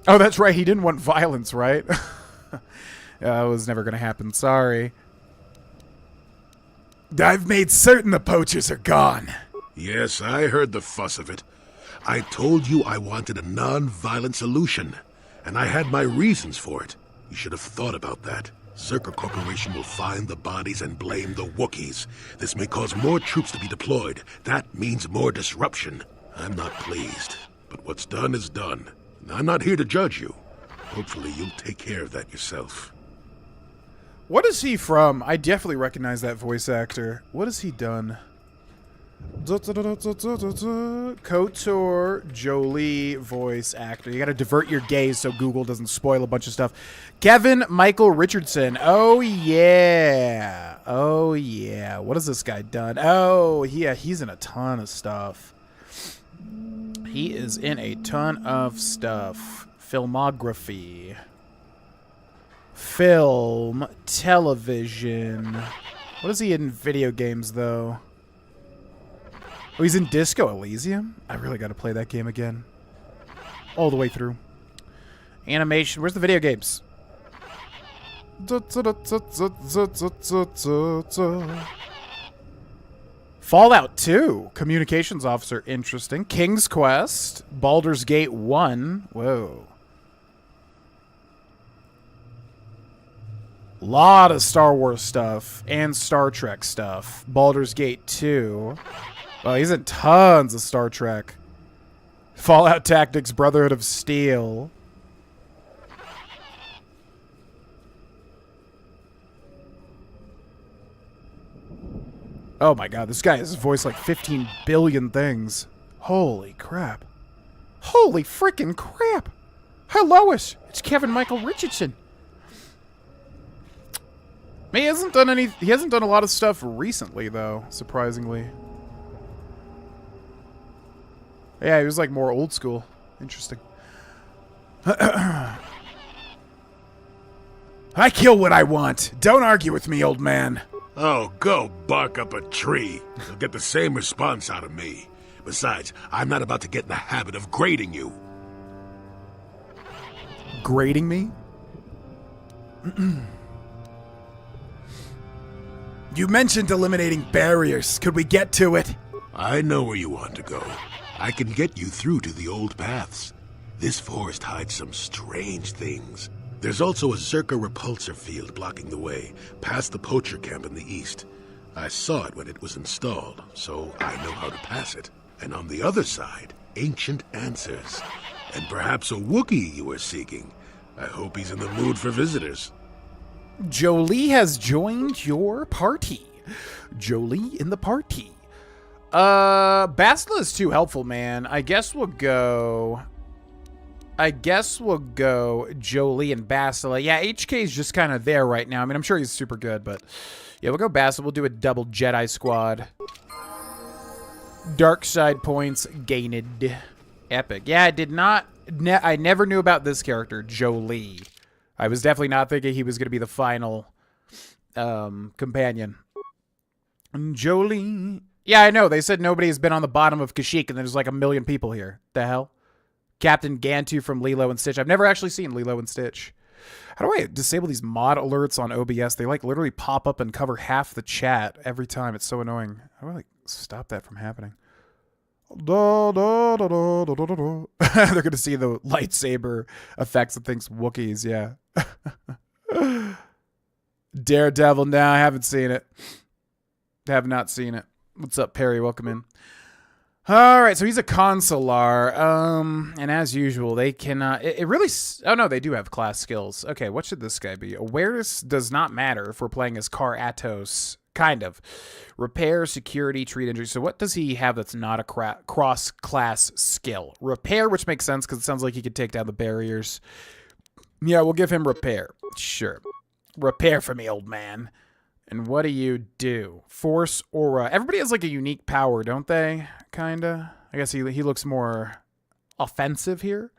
Oh, that's right. He didn't want violence, right? That was never going to happen. Sorry. I've made certain the poachers are gone. Yes, I heard the fuss of it. I told you I wanted a non-violent solution, and I had my reasons for it. You should have thought about that. Czerka Corporation will find the bodies and blame the Wookiees. This may cause more troops to be deployed. That means more disruption. I'm not pleased, but what's done is done. And I'm not here to judge you. Hopefully you'll take care of that yourself. What is he from? I definitely recognize that voice actor. What has he done? KotOR Jolee voice actor. You gotta divert your gaze so Google doesn't spoil a bunch of stuff. Kevin Michael Richardson. Oh yeah. Oh yeah. What has this guy done? Oh yeah, he's in a ton of stuff. He is in a ton of stuff. Filmography. Film. Television. What is he in video games though? Oh, he's in Disco Elysium? I really gotta play that game again. all the way through. Animation. Where's the video games? Fallout 2. Communications officer. Interesting. King's Quest. Baldur's Gate 1. Whoa. Lot of Star Wars stuff and Star Trek stuff. Baldur's Gate 2. Oh, he's in tons of Star Trek. Fallout Tactics, Brotherhood of Steel. Oh my god, this guy has voiced like 15 billion things. Holy crap. Holy freaking crap. Hi, Lois. It's Kevin Michael Richardson. He hasn't done a lot of stuff recently though, surprisingly. Yeah, he was like more old school. Interesting. I kill what I want. Don't argue with me, old man. Oh, go bark up a tree. You'll get the same response out of me. Besides, I'm not about to get in the habit of grading you. Grading me? You mentioned eliminating barriers. Could we get to it? I know where you want to go. I can get you through to the old paths. This forest hides some strange things. There's also a Czerka repulsor field blocking the way, past the poacher camp in the east. I saw it when it was installed, so I know how to pass it. And on the other side, ancient answers. And perhaps a Wookiee you were seeking. I hope he's in the mood for visitors. Jolee has joined your party. Jolee in the party. Bastila is too helpful, man. I guess we'll go Jolee and Bastila. Yeah, HK is just kind of there right now. I mean, I'm sure he's super good, but yeah, we'll go Bastila. We'll do a double Jedi squad. Dark side points gained. Epic. Yeah, I never knew about this character, Jolee. I was definitely not thinking he was going to be the final companion. Jolee. Yeah, I know. They said nobody's been on the bottom of Kashyyyk, and there's like 1 million people here. The hell? Captain Gantu from Lilo and Stitch. I've never actually seen Lilo and Stitch. How do I disable these mod alerts on OBS? They like literally pop up and cover half the chat every time. It's so annoying. How do I like stop that from happening? They're going to see the lightsaber effects of things Wookiees, yeah. Daredevil, now I haven't seen it. Have not seen it. What's up, Perry? Welcome in. All right, so he's a consular, and as usual, they cannot. It really. Oh no, they do have class skills. Okay, what should this guy be? Awareness does not matter if we're playing as Car Atos. Kind of. Repair, security, treat injury. So what does he have that's not a cross-class skill? Repair, which makes sense because it sounds like he could take down the barriers. Yeah, we'll give him repair. Sure. Repair for me, old man. And what do you do? Force, aura. Everybody has like a unique power, don't they? Kinda. I guess he looks more offensive here.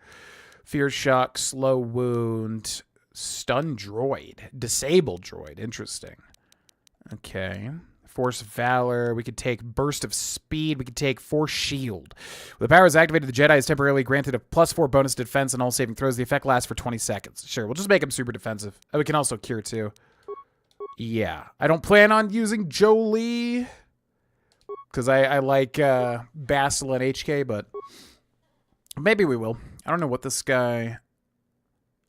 Fear shock, slow wound, stun droid, disable droid. Interesting. Okay. Force valor. We could take burst of speed. We could take force shield. When the power is activated, the Jedi is temporarily granted a +4 bonus defense and all saving throws. The effect lasts for 20 seconds. Sure, we'll just make him super defensive. Oh, we can also cure too. Yeah. I don't plan on using Jolee because I like Bastila and HK, but maybe we will. I don't know what this guy...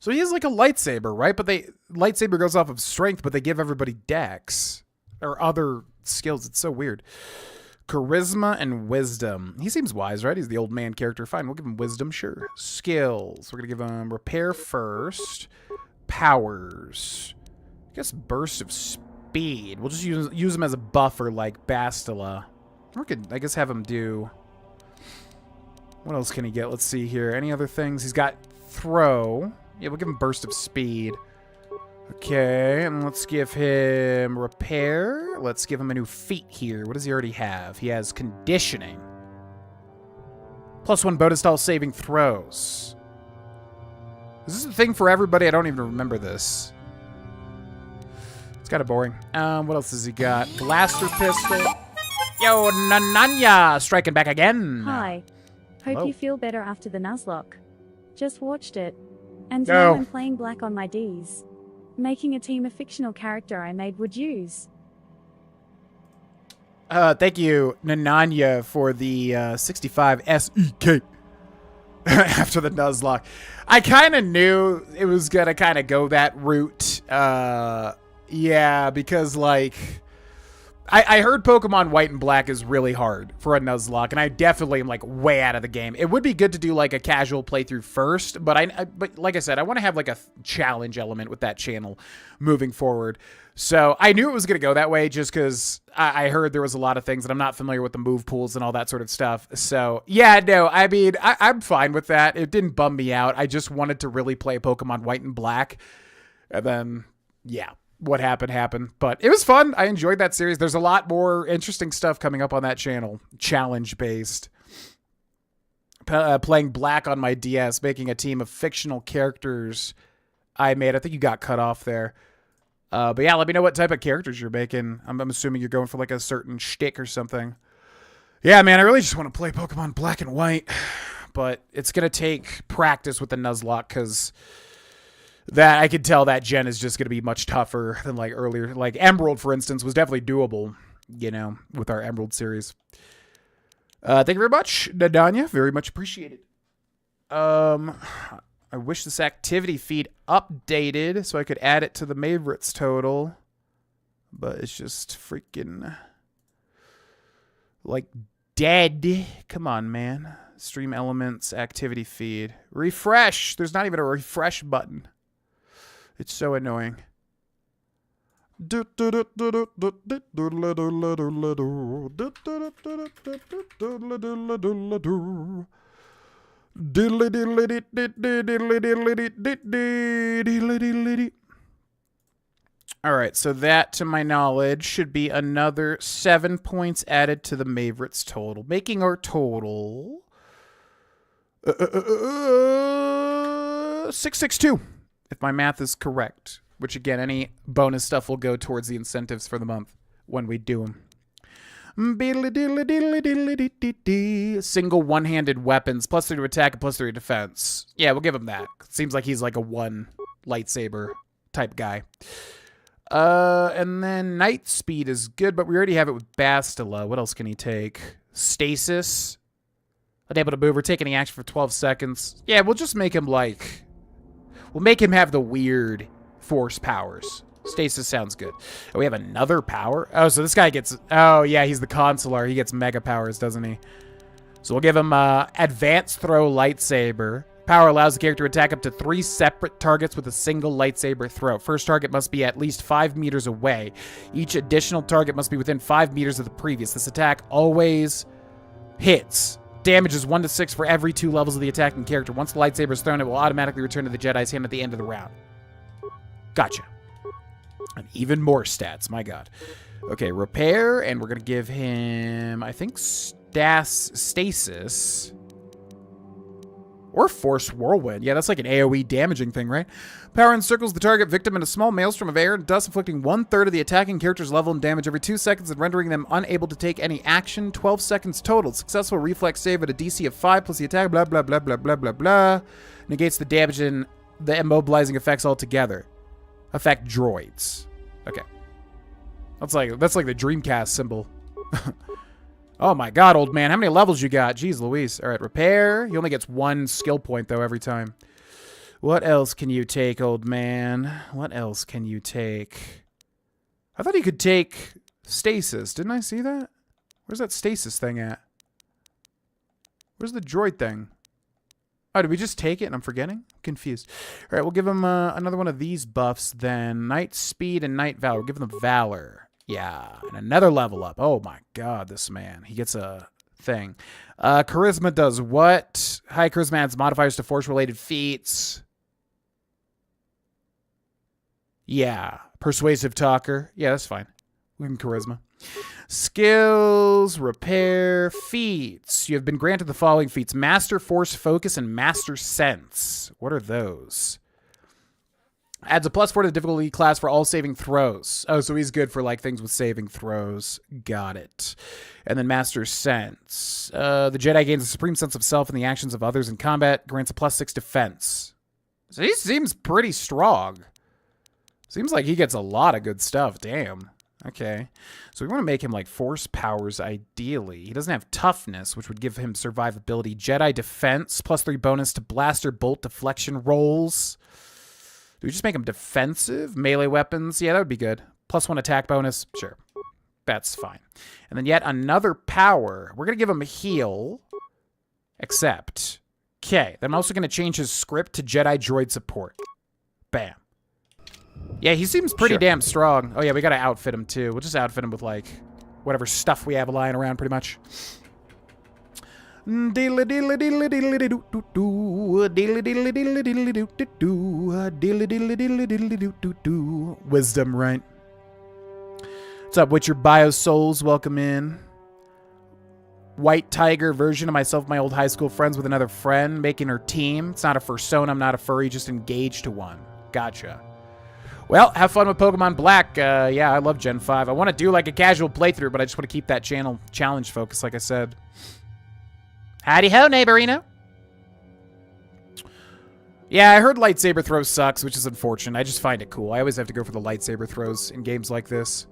So he has like a lightsaber, right? But lightsaber goes off of strength, but they give everybody dex or other skills. It's so weird. Charisma and wisdom. He seems wise, right? He's the old man character. Fine, we'll give him wisdom, sure. Skills. We're going to give him repair first. Powers. I guess burst of speed. We'll just use him as a buffer like Bastila. Or we could, I guess, have him do... What else can he get? Let's see here. Any other things? He's got throw. Yeah, we'll give him burst of speed. Okay, and let's give him repair. Let's give him a new feat here. What does he already have? He has conditioning. +1 bonus to all saving throws. Is this a thing for everybody? I don't even remember this. It's kind of boring. What else has he got? Blaster pistol. Yo, Nananya! Striking back again. Hi. Hope Hello. you feel better after the Nuzlocke. Just watched it. And No. now I'm playing black on my Ds. Making a team a fictional character I made would use. Thank you, Nananya, for the 65 SEK after the Nuzlocke. I kind of knew it was going to kind of go that route. Yeah, because, like, I heard Pokemon White and Black is really hard for a Nuzlocke, and I definitely am, like, way out of the game. It would be good to do, like, a casual playthrough first, but but like I said, I want to have, like, a challenge element with that channel moving forward. So I knew it was going to go that way just because I heard there was a lot of things, and I'm not familiar with the move pools and all that sort of stuff. So, yeah, no, I mean, I'm fine with that. It didn't bum me out. I just wanted to really play Pokemon White and Black, and then, yeah. What happened, but it was fun. I enjoyed that series. There's a lot more interesting stuff coming up on that channel, challenge based. Playing black on my DS, making a team of fictional characters I made. I think you got cut off there. But yeah, let me know what type of characters you're making. I'm assuming you're going for like a certain shtick or something. Yeah, man, I really just want to play Pokemon Black and White, but it's going to take practice with the Nuzlocke because that I could tell that gen is just going to be much tougher than like earlier. Like Emerald, for instance, was definitely doable, you know, with our Emerald series. Thank you very much, Nadanya. Very much appreciated. I wish this activity feed updated so I could add it to the favorites total. But it's just freaking like dead. Come on, man. Stream elements, activity feed. Refresh. There's not even a refresh button. It's so annoying. All right, so that, to my knowledge, should be another 7 points added to the favorites total, making our total 662. If my math is correct, which again, any bonus stuff will go towards the incentives for the month when we do them. Single one-handed weapons, +3 to attack and +3 to defense. Yeah, we'll give him that. Seems like he's like a one lightsaber type guy. And then Night Speed is good, but we already have it with Bastila. What else can he take? Stasis. Unable to move or take any action for 12 seconds. Yeah, we'll just make him like... We'll make him have the weird force powers. Stasis sounds good. Oh, we have another power? Oh, so this guy gets... Oh, yeah, he's the consular. He gets mega powers, doesn't he? So we'll give him Advanced Throw Lightsaber. Power allows the character to attack up to 3 separate targets with a single lightsaber throw. First target must be at least 5 meters away. Each additional target must be within 5 meters of the previous. This attack always hits. Damage is 1 to 6 for every 2 levels of the attacking character. Once the lightsaber is thrown, it will automatically return to the Jedi's hand at the end of the round. Gotcha. And even more stats, my god. Okay, repair, and we're going to give him, I think, stasis. Or Force Whirlwind. Yeah, that's like an AoE damaging thing, right? Power encircles the target victim in a small maelstrom of air and dust, inflicting 1/3 of the attacking character's level and damage every 2 seconds and rendering them unable to take any action. 12 seconds total. Successful reflex save at a DC of 5 plus the attack, blah, blah, blah, blah, blah, blah, blah. Negates the damage and the immobilizing effects altogether. Affect droids. Okay. That's like the Dreamcast symbol. Oh my god, old man. How many levels you got? Jeez Louise. All right, repair. He only gets 1 skill point, though, every time. What else can you take, old man? What else can you take? I thought he could take stasis. Didn't I see that? Where's that stasis thing at? Where's the droid thing? Oh, did we just take it and I'm forgetting? I'm confused. All right, we'll give him another one of these buffs then. Night Speed and Night Valor. We'll give him the Valor. Yeah, and another level up. Oh my god, this man. He gets a thing. Charisma does what? High Charisma adds modifiers to force-related feats. Yeah. Persuasive Talker. Yeah, that's fine. We can Charisma. Skills, repair, feats. You have been granted the following feats. Master Force Focus and Master Sense. What are those? Adds a +4 to the difficulty class for all saving throws. Oh, so he's good for like things with saving throws. Got it. And then Master Sense. The Jedi gains a supreme sense of self and the actions of others in combat. Grants a +6 defense. So he seems pretty strong. Seems like he gets a lot of good stuff. Damn. Okay. So we want to make him like force powers ideally. He doesn't have toughness, which would give him survivability. Jedi defense, +3 bonus to blaster bolt deflection rolls. Do we just make him defensive? Melee weapons? Yeah, that would be good. +1 attack bonus? Sure. That's fine. And then yet another power. We're going to give him a heal. Except. Okay. Then I'm also going to change his script to Jedi droid support. Bam. Yeah, he seems pretty damn strong. Oh, yeah, we got to outfit him, too. We'll just outfit him with, like, whatever stuff we have lying around, pretty much. Wisdom, right? What's up, Witcher Bio Souls? Welcome in. White Tiger version of myself, my old high school friends with another friend, making her team. It's not a fursona, I'm not a furry, just engaged to one. Gotcha. Well, have fun with Pokemon Black. Yeah, I love Gen 5. I want to do like a casual playthrough, but I just want to keep that channel challenge focused, like I said. Howdy ho, neighborino. Yeah, I heard lightsaber throw sucks, which is unfortunate. I just find it cool. I always have to go for the lightsaber throws in games like this.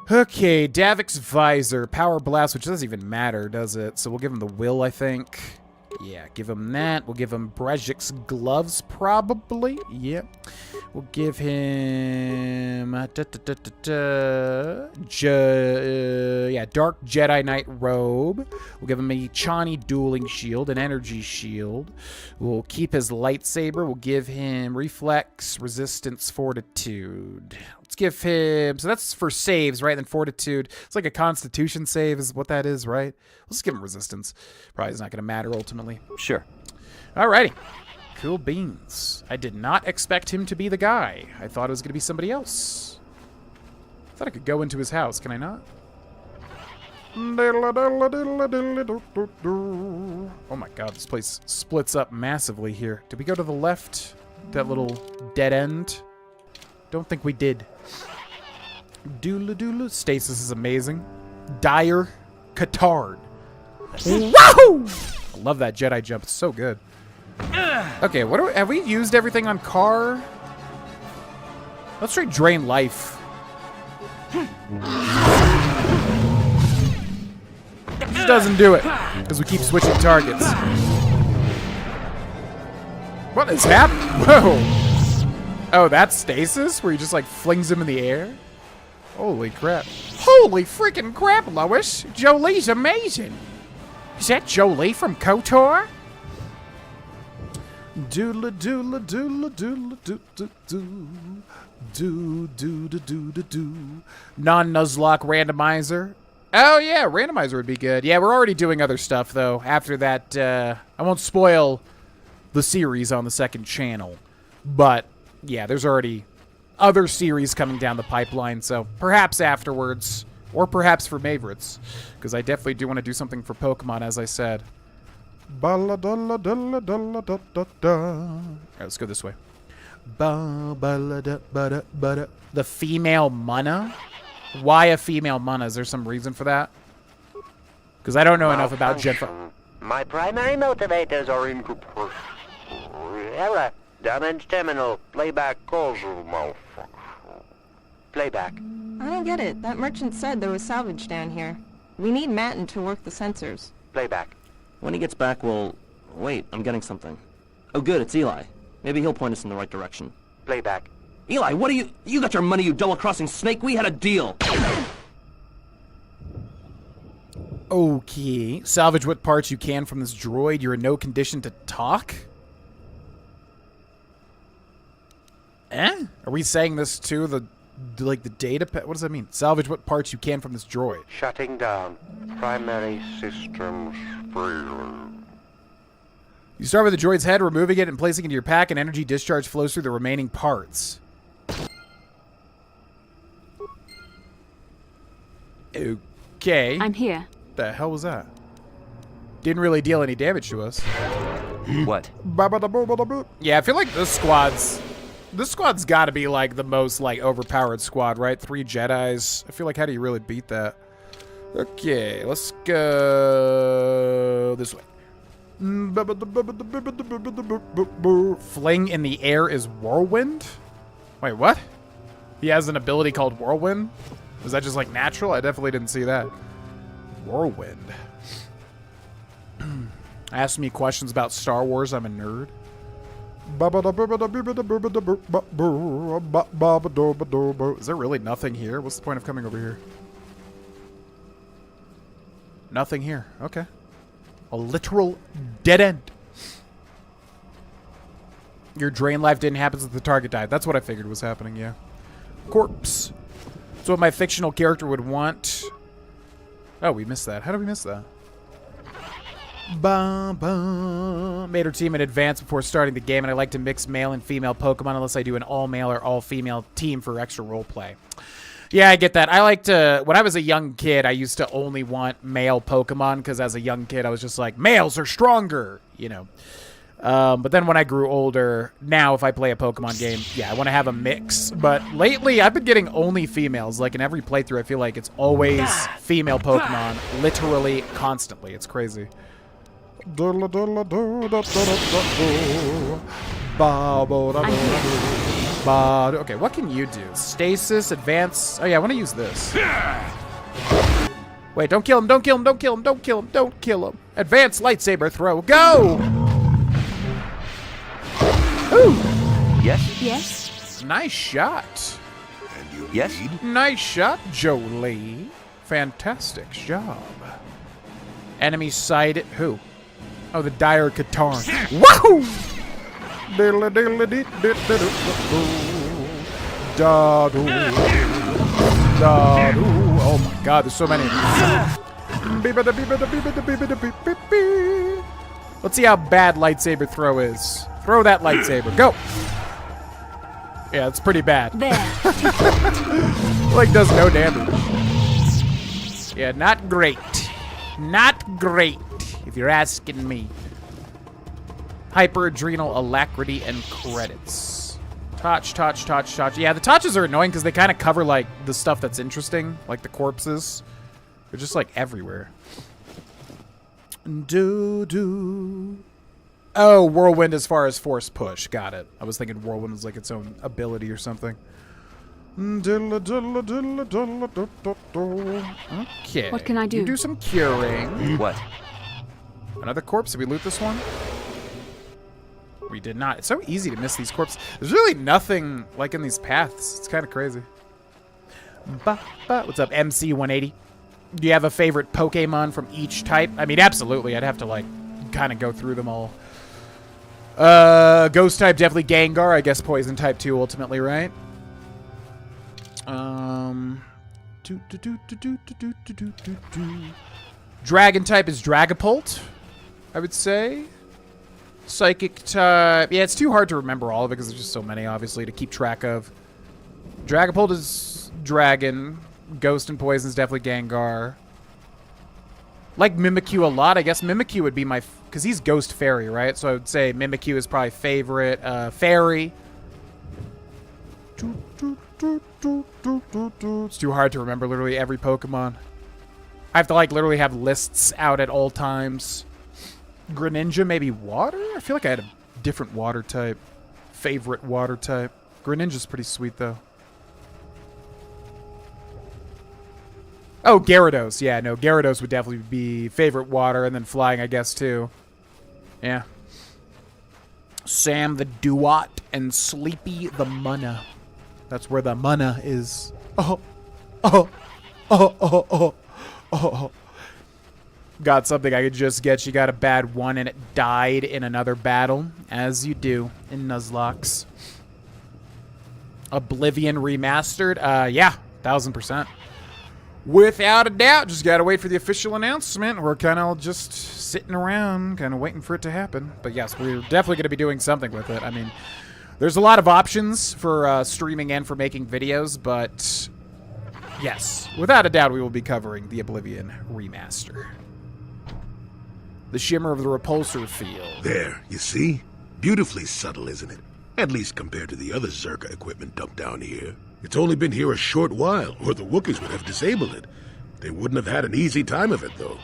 Okay, Davik's Visor. Power Blast, which doesn't even matter, does it? So we'll give him the Will, I think. Yeah, give him that. We'll give him Brejik's Gloves, probably. Yep. We'll give him... Dark Jedi Knight Robe. We'll give him a Chani Dueling Shield, an Energy Shield. We'll keep his Lightsaber. We'll give him Reflex, Resistance, Fortitude. Let's give him... So that's for saves, right? Then Fortitude. It's like a Constitution save is what that is, right? Let's just give him Resistance. Probably is not going to matter ultimately. Sure. Alrighty. Cool beans. I did not expect him to be the guy. I thought it was going to be somebody else. I thought I could go into his house. Can I not? Oh my god, this place splits up massively here. Did we go to the left? That little dead end? Don't think we did. Doodle. Stasis is amazing. Dire. Katard. Wahoo! I love that Jedi jump. It's so good. Okay, have we used everything on Car? Let's try Drain Life. Just doesn't do it because we keep switching targets. What is happening? Whoa! Oh, that's Stasis, where he just like flings him in the air. Holy crap! Holy freaking crap, Lois! Jolee's amazing. Is that Jolee from KotOR? Doodle. Non-Nuzlocke randomizer. Oh yeah, randomizer would be good. Yeah, we're already doing other stuff though. After that, I won't spoil the series on the second channel, but yeah, there's already other series coming down the pipeline. So perhaps afterwards, or perhaps for favorites, because I definitely do want to do something for Pokemon, as I said. Alright, let's go this way. The female Mana? Why a female Mana? Is there some reason for that? Because I don't know enough about Gen 5. My primary motivators are incorporeal. Error. Damage terminal. Playback causal malfunction. Playback. I don't get it. That merchant said there was salvage down here. We need Manan to work the sensors. Playback. When he gets back, we'll... Wait, I'm getting something. Oh good, it's Eli. Maybe he'll point us in the right direction. Playback. Eli, what are you... You got your money, you double-crossing snake. We had a deal. Okay. Salvage what parts you can from this droid. You're in no condition to talk? Eh? Are we saying this to the data pad? What does that mean? Salvage what parts you can from this droid. Shutting down. Primary systems failure. You start with the droid's head, removing it and placing it into your pack, and energy discharge flows through the remaining parts. Okay. I'm here. The hell was that? Didn't really deal any damage to us. What? Yeah, I feel like this squad's This squad's got to be like the most like overpowered squad, right? 3 Jedis. I feel like, how do you really beat that? Okay, let's go this way. Fling in the air is whirlwind? Wait, what? He has an ability called whirlwind? Is that just like natural? I definitely didn't see that. Whirlwind. Ask me questions about Star Wars, I'm a nerd. Is there really nothing here? What's the point of coming over here? Nothing here. Okay. A literal dead end. Your drain life didn't happen since the target died. That's what I figured was happening, yeah. Corpse. That's what my fictional character would want. Oh, we missed that. How did we miss that? Made her team in advance before starting the game, and I like to mix male and female Pokemon unless I do an all-male or all-female team for extra roleplay. Yeah, I get that. I like to... When I was a young kid, I used to only want male Pokemon, because as a young kid, I was just like, males are stronger, you know. But then when I grew older, now if I play a Pokemon game, yeah, I want to have a mix. But lately, I've been getting only females. Like in every playthrough, I feel like it's always female Pokemon, literally, constantly. It's crazy. Okay, what can you do? Stasis, advance. Oh yeah, I want to use this. Wait, don't kill him, don't kill him, don't kill him, don't kill him, don't kill him. Advance lightsaber throw, go! Ooh! Yes? Yes? Nice shot. And you Yes? need? Nice shot, Jolee. Fantastic job. Enemy sighted. Who? Oh, the dire Katarn. Woohoo! Oh my god, there's so many. Let's see how bad lightsaber throw is. Throw that lightsaber. Go! Yeah, it's pretty bad. There. Like, does no damage. Yeah, not great. Not great, if you're asking me. Hyper-adrenal alacrity and credits. Touch. Yeah, the touches are annoying because they kind of cover, like, the stuff that's interesting. Like the corpses. They're just, like, everywhere. Oh, whirlwind as far as force push. Got it. I was thinking whirlwind was, like, its own ability or something. Okay. What can I do? You do some curing. What? Another corpse? Did we loot this one? We did not. It's so easy to miss these corpses. There's really nothing like in these paths. It's kind of crazy. What's up, MC180? Do you have a favorite Pokemon from each type? I mean, absolutely. I'd have to, like, kind of go through them all. Ghost type, definitely Gengar. I guess poison type too, ultimately, right? Dragon type is Dragapult, I would say. Psychic type. Yeah, it's too hard to remember all of it because there's just so many, obviously, to keep track of. Dragapult is Dragon. Ghost and Poison is definitely Gengar. Like Mimikyu a lot. I guess Mimikyu would be my... Because he's Ghost Fairy, right? So I would say Mimikyu is probably favorite. Fairy. It's too hard to remember literally every Pokemon. I have to, like, literally have lists out at all times. Greninja, maybe water? I feel like I had a different water type. Favorite water type. Greninja's pretty sweet, though. Oh, Gyarados. Yeah, no, Gyarados would definitely be favorite water, and then flying, I guess, too. Yeah. Sam the Duat and Sleepy the Munna. That's where the Munna is. Got something I could just get. You got a bad one, and it died in another battle, as you do in Nuzlocke. Oblivion Remastered? Yeah, 1000%. Without a doubt, just gotta wait for the official announcement. We're kind of just sitting around, kind of waiting for it to happen. But yes, we're definitely going to be doing something with it. I mean, there's a lot of options for streaming and for making videos, but yes, without a doubt, we will be covering the Oblivion Remaster. The shimmer of the repulsor field. There, you see? Beautifully subtle, isn't it? At least compared to the other Czerka equipment dumped down here. It's only been here a short while, or the Wookiees would have disabled it. They wouldn't have had an easy time of it, though.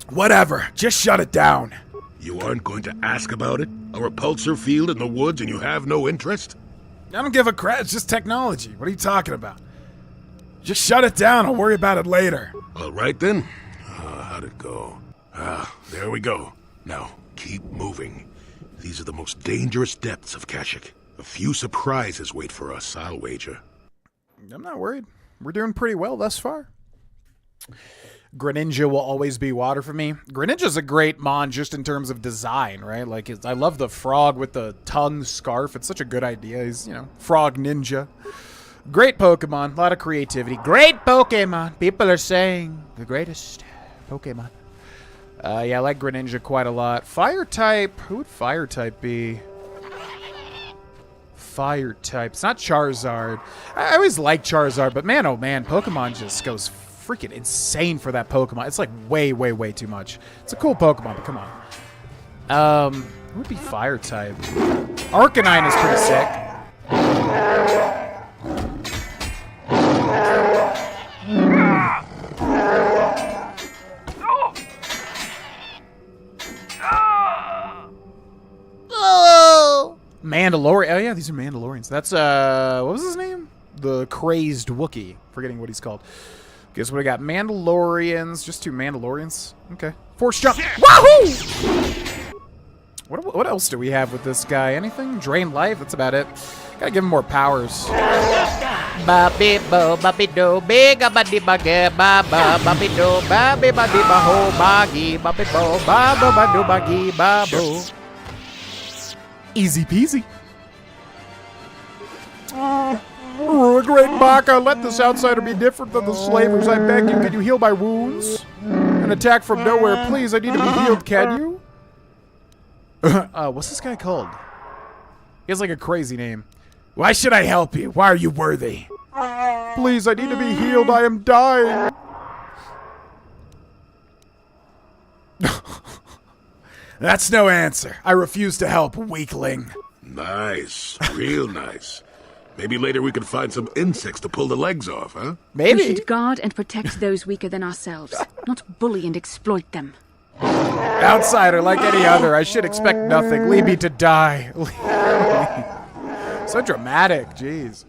Whatever. Just shut it down. You aren't going to ask about it? A repulsor field in the woods and you have no interest? I don't give a crap. It's just technology. What are you talking about? Just shut it down. I'll worry about it later. All right, then. How'd it go? There we go. Now, keep moving. These are the most dangerous depths of Kashyyyk. A few surprises wait for us, I'll wager. I'm not worried. We're doing pretty well thus far. Greninja will always be water for me. Greninja's a great mon just in terms of design, right? Like, I love the frog with the tongue scarf. It's such a good idea. He's, you know, frog ninja. Great Pokemon. A lot of creativity. Great Pokemon. People are saying the greatest Pokemon. Yeah, I like Greninja quite a lot. Fire type. Who would fire type be? Fire type. It's not Charizard. I always like Charizard, but man, oh man, Pokemon just goes freaking insane for that Pokemon. It's like way, way, way too much. It's a cool Pokemon, but come on. Who would be fire type? Arcanine is pretty sick. Mandalorian. Oh yeah, these are Mandalorians. That's what was his name? The crazed Wookiee. Forgetting what he's called. Guess what I got? Mandalorians. Just 2 Mandalorians. Okay. Force jump. Wahoo! What else do we have with this guy? Anything? Drain life. That's about it. Gotta give him more powers. Babi bo babi do big abadi bagge baba babi do babi badi baho bagi babi bo baba badu bagi babo. Easy peasy. Oh, a great Baka, let this outsider be different than the slavers. I beg you, can you heal my wounds? An attack from nowhere, please. I need to be healed, can you? What's this guy called? He has like a crazy name. Why should I help you? Why are you worthy? Please, I need to be healed. I am dying. That's no answer. I refuse to help, weakling. Nice. Real nice. Maybe later we can find some insects to pull the legs off, huh? Maybe. We should guard and protect those weaker than ourselves, not bully and exploit them. Outsider like any other. I should expect nothing. Leave me to die. So dramatic. Jeez.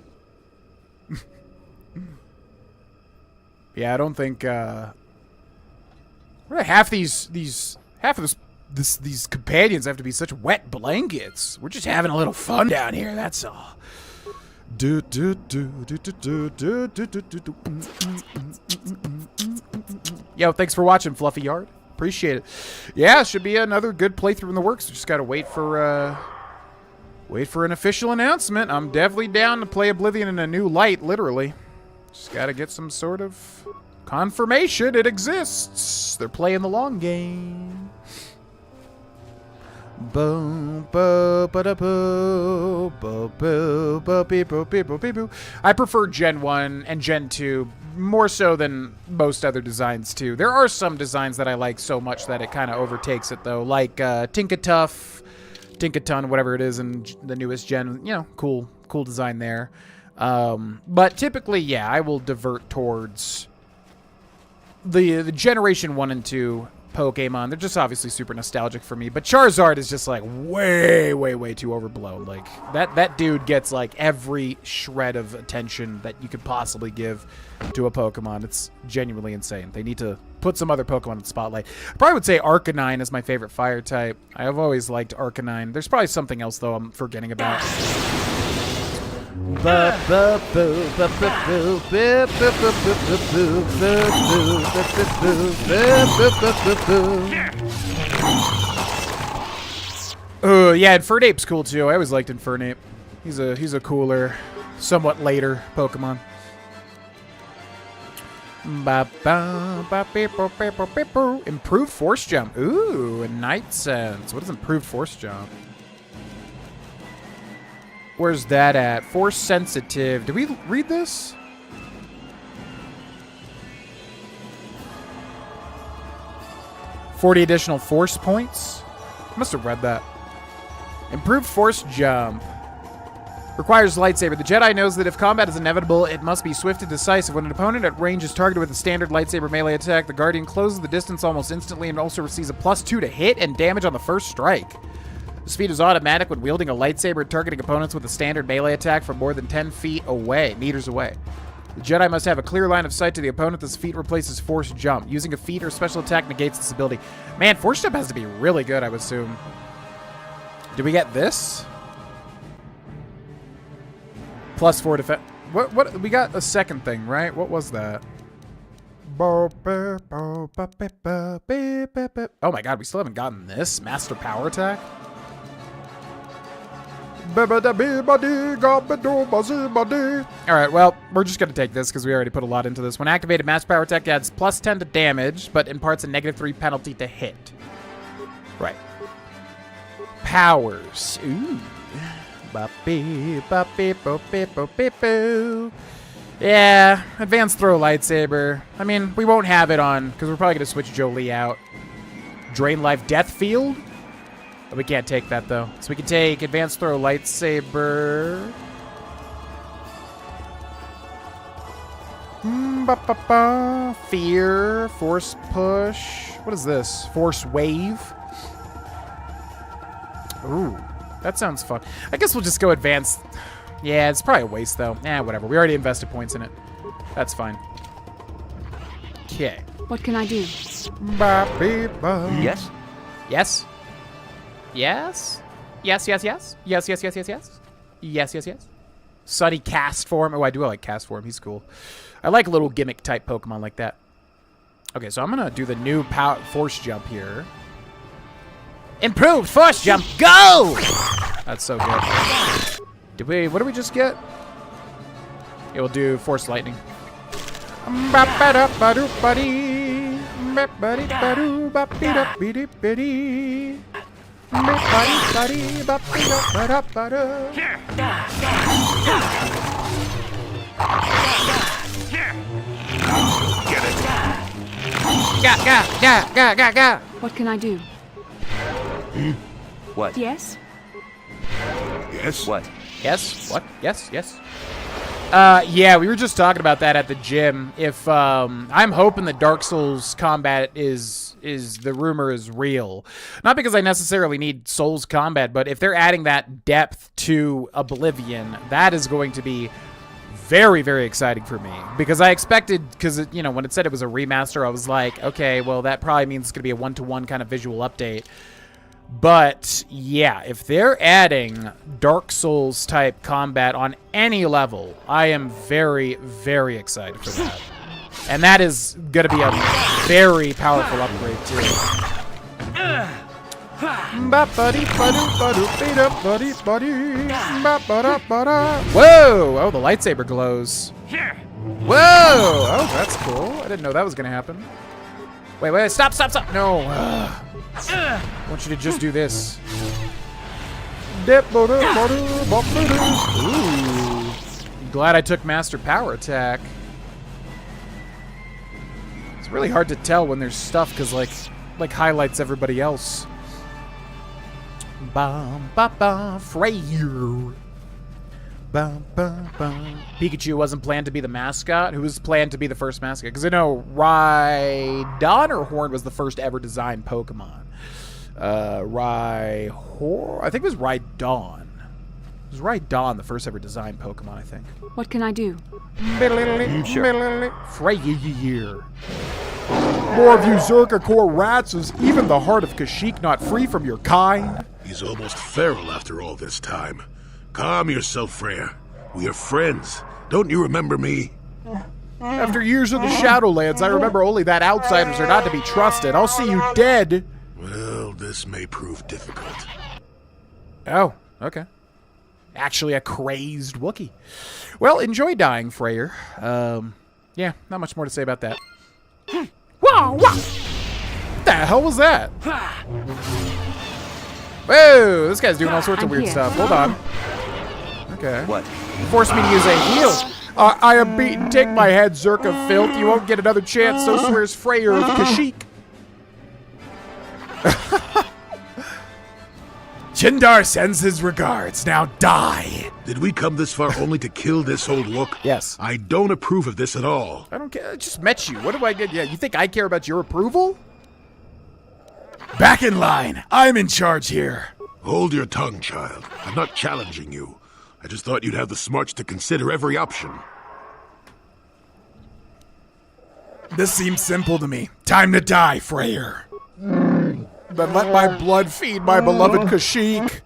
Yeah, I don't think half these companions have to be such wet blankets. We're just having a little fun down here, that's all. Yo, thanks for watching, Fluffy Yard. Appreciate it. Yeah, should be another good playthrough in the works. We just gotta wait for an official announcement. I'm definitely down to play Oblivion in a new light, literally. Just gotta get some sort of confirmation it exists. They're playing the long game. I prefer Gen 1 and Gen 2 more so than most other designs too. There are some designs that I like so much that it kind of overtakes it though, like Tinkaton, whatever it is in the newest gen. You know, cool design there. But typically, yeah, I will divert towards the Generation 1 and 2 Pokemon. They're just obviously super nostalgic for me. But Charizard is just like way, way, way too overblown. Like that dude gets like every shred of attention that you could possibly give to a Pokemon. It's genuinely insane. They need to put some other Pokemon in the spotlight. I probably would say Arcanine is my favorite fire type. I have always liked Arcanine. There's probably something else though I'm forgetting about. Yeah, Infernape's cool too. I always liked Infernape. He's a cooler, somewhat later Pokemon. Improved Force Jump. Ooh, a Night Sense. What is Improved Force Jump? Where's that at? Force Sensitive. Did we read this? $40 additional force points? Must have read that. Improved force jump. Requires lightsaber. The Jedi knows that if combat is inevitable, it must be swift and decisive. When an opponent at range is targeted with a standard lightsaber melee attack, the Guardian closes the distance almost instantly and also receives a +2 to hit and damage on the first strike. The speed is automatic when wielding a lightsaber and targeting opponents with a standard melee attack from more than 10 meters away. The Jedi must have a clear line of sight to the opponent. This feat replaces force jump. Using a feat or special attack negates this ability. Man, force jump has to be really good, I would assume. Do we get this? +4 defense. What? We got a second thing, right? What was that? Oh my god, we still haven't gotten this. Master power attack? Alright, well, we're just going to take this because we already put a lot into this. When activated, Master Power Attack adds +10 to damage, but imparts a -3 penalty to hit. Right. Powers. Ooh. Yeah, advanced throw lightsaber. I mean, we won't have it on because we're probably going to switch Jolee out. Drain life death field. We can't take that though. So we can take advanced throw lightsaber. Fear, force push. What is this? Force wave. Ooh. That sounds fun. I guess we'll just go advanced. Yeah, it's probably a waste, though. Whatever. We already invested points in it. That's fine. Okay. What can I do? Yes? Yes? Yes? Yes, yes, yes? Yes, yes, yes, yes, yes? Yes, yes, yes? Sunny cast form. Oh, I do like cast form. He's cool. I like little gimmick-type Pokemon like that. Okay, so I'm going to do the new force jump here. Improved force jump, go! That's so good. What did we just get? Yeah, we'll do force lightning. What can I do? What? Yes? Yes? What? Yes? What? Yes? Yes? Yeah, we were just talking about that at the gym. If, I'm hoping that Dark Souls combat is the rumor is real. Not because I necessarily need Souls combat, but if they're adding that depth to Oblivion, that is going to be very, very exciting for me. Because I expected, because, you know, when it said it was a remaster, I was like, okay, well, that probably means it's going to be a one-to-one kind of visual update. But, yeah, if they're adding Dark Souls type combat on any level, I am very, very excited for that. And that is going to be a very powerful upgrade, too. Whoa! Oh, the lightsaber glows. Whoa! Oh, that's cool. I didn't know that was going to happen. Wait, stop! No. I want you to just do this. Ooh. Glad I took Master Power Attack. It's really hard to tell when there's stuff because like highlights everybody else. Freyr. Pikachu wasn't planned to be the mascot. Who was planned to be the first mascot? Because I know Rhydon or Horn was the first ever designed Pokemon. I think it was Rhydon. It was Rhydon, the first ever designed Pokemon, I think. What can I do? Sure. Freyr. More of you Czerka core rats. Is even the heart of Kashyyyk not free from your kind? He's almost feral after all this time. Calm yourself, Freyr. We are friends. Don't you remember me? After years of the Shadowlands, I remember only that outsiders are not to be trusted. I'll see you dead. Well, this may prove difficult. Oh, okay. Actually a crazed Wookiee. Well, enjoy dying, Freyr. Yeah, not much more to say about that. What the hell was that? Whoa, this guy's doing all sorts of weird stuff. Hold on. Okay. What? You forced me to use a heal. I am beaten. Take my head, Czerka filth. You won't get another chance. So swears Freyr of Kashyyyk. Chindar sends his regards. Now die. Did we come this far only to kill this old Wook? Yes. I don't approve of this at all. I don't care. I just met you. What do I get? Yeah, you think I care about your approval? Back in line. I'm in charge here. Hold your tongue, child. I'm not challenging you. I just thought you'd have the smarts to consider every option. This seems simple to me. Time to die, Freyr. Then let my blood feed my beloved Kashyyyk.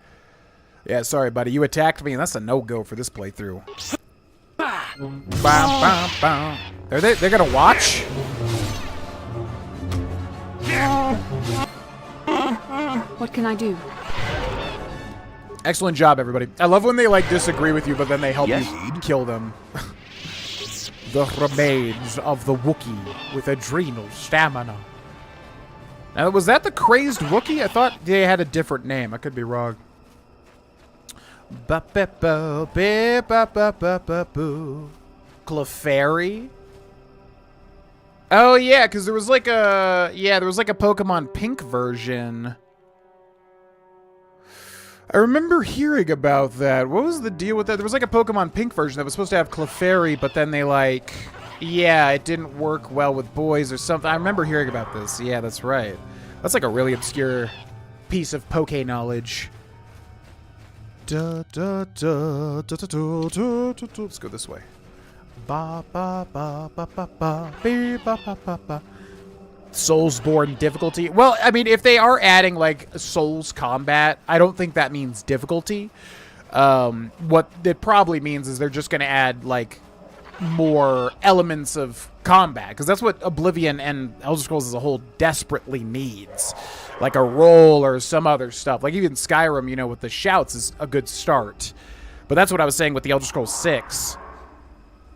Yeah, sorry, buddy. You attacked me, and that's a no-go for this playthrough. They're gonna watch? What can I do? Excellent job, everybody. I love when they, like, disagree with you, but then they help Yes. you kill them. The remains of the Wookiee with adrenal stamina. Now, was that the crazed Wookiee? I thought they had a different name. I could be wrong. Clefairy? Oh, yeah, because there was like a... Yeah, there was like a Pokemon Pink version. I remember hearing about that. What was the deal with that? There was like a Pokemon Pink version that was supposed to have Clefairy, but then they like... Yeah, it didn't work well with boys or something. I remember hearing about this. Yeah, that's right. That's like a really obscure piece of Poke knowledge. Let's go this way. Soulsborne difficulty. Well, I mean, if they are adding like Souls combat, I don't think that means difficulty. What it probably means is they're just going to add like more elements of combat, because that's what Oblivion and Elder Scrolls as a whole desperately needs. Like a roll or some other stuff. Like even Skyrim, you know, with the shouts is a good start. But that's what I was saying with the Elder Scrolls 6.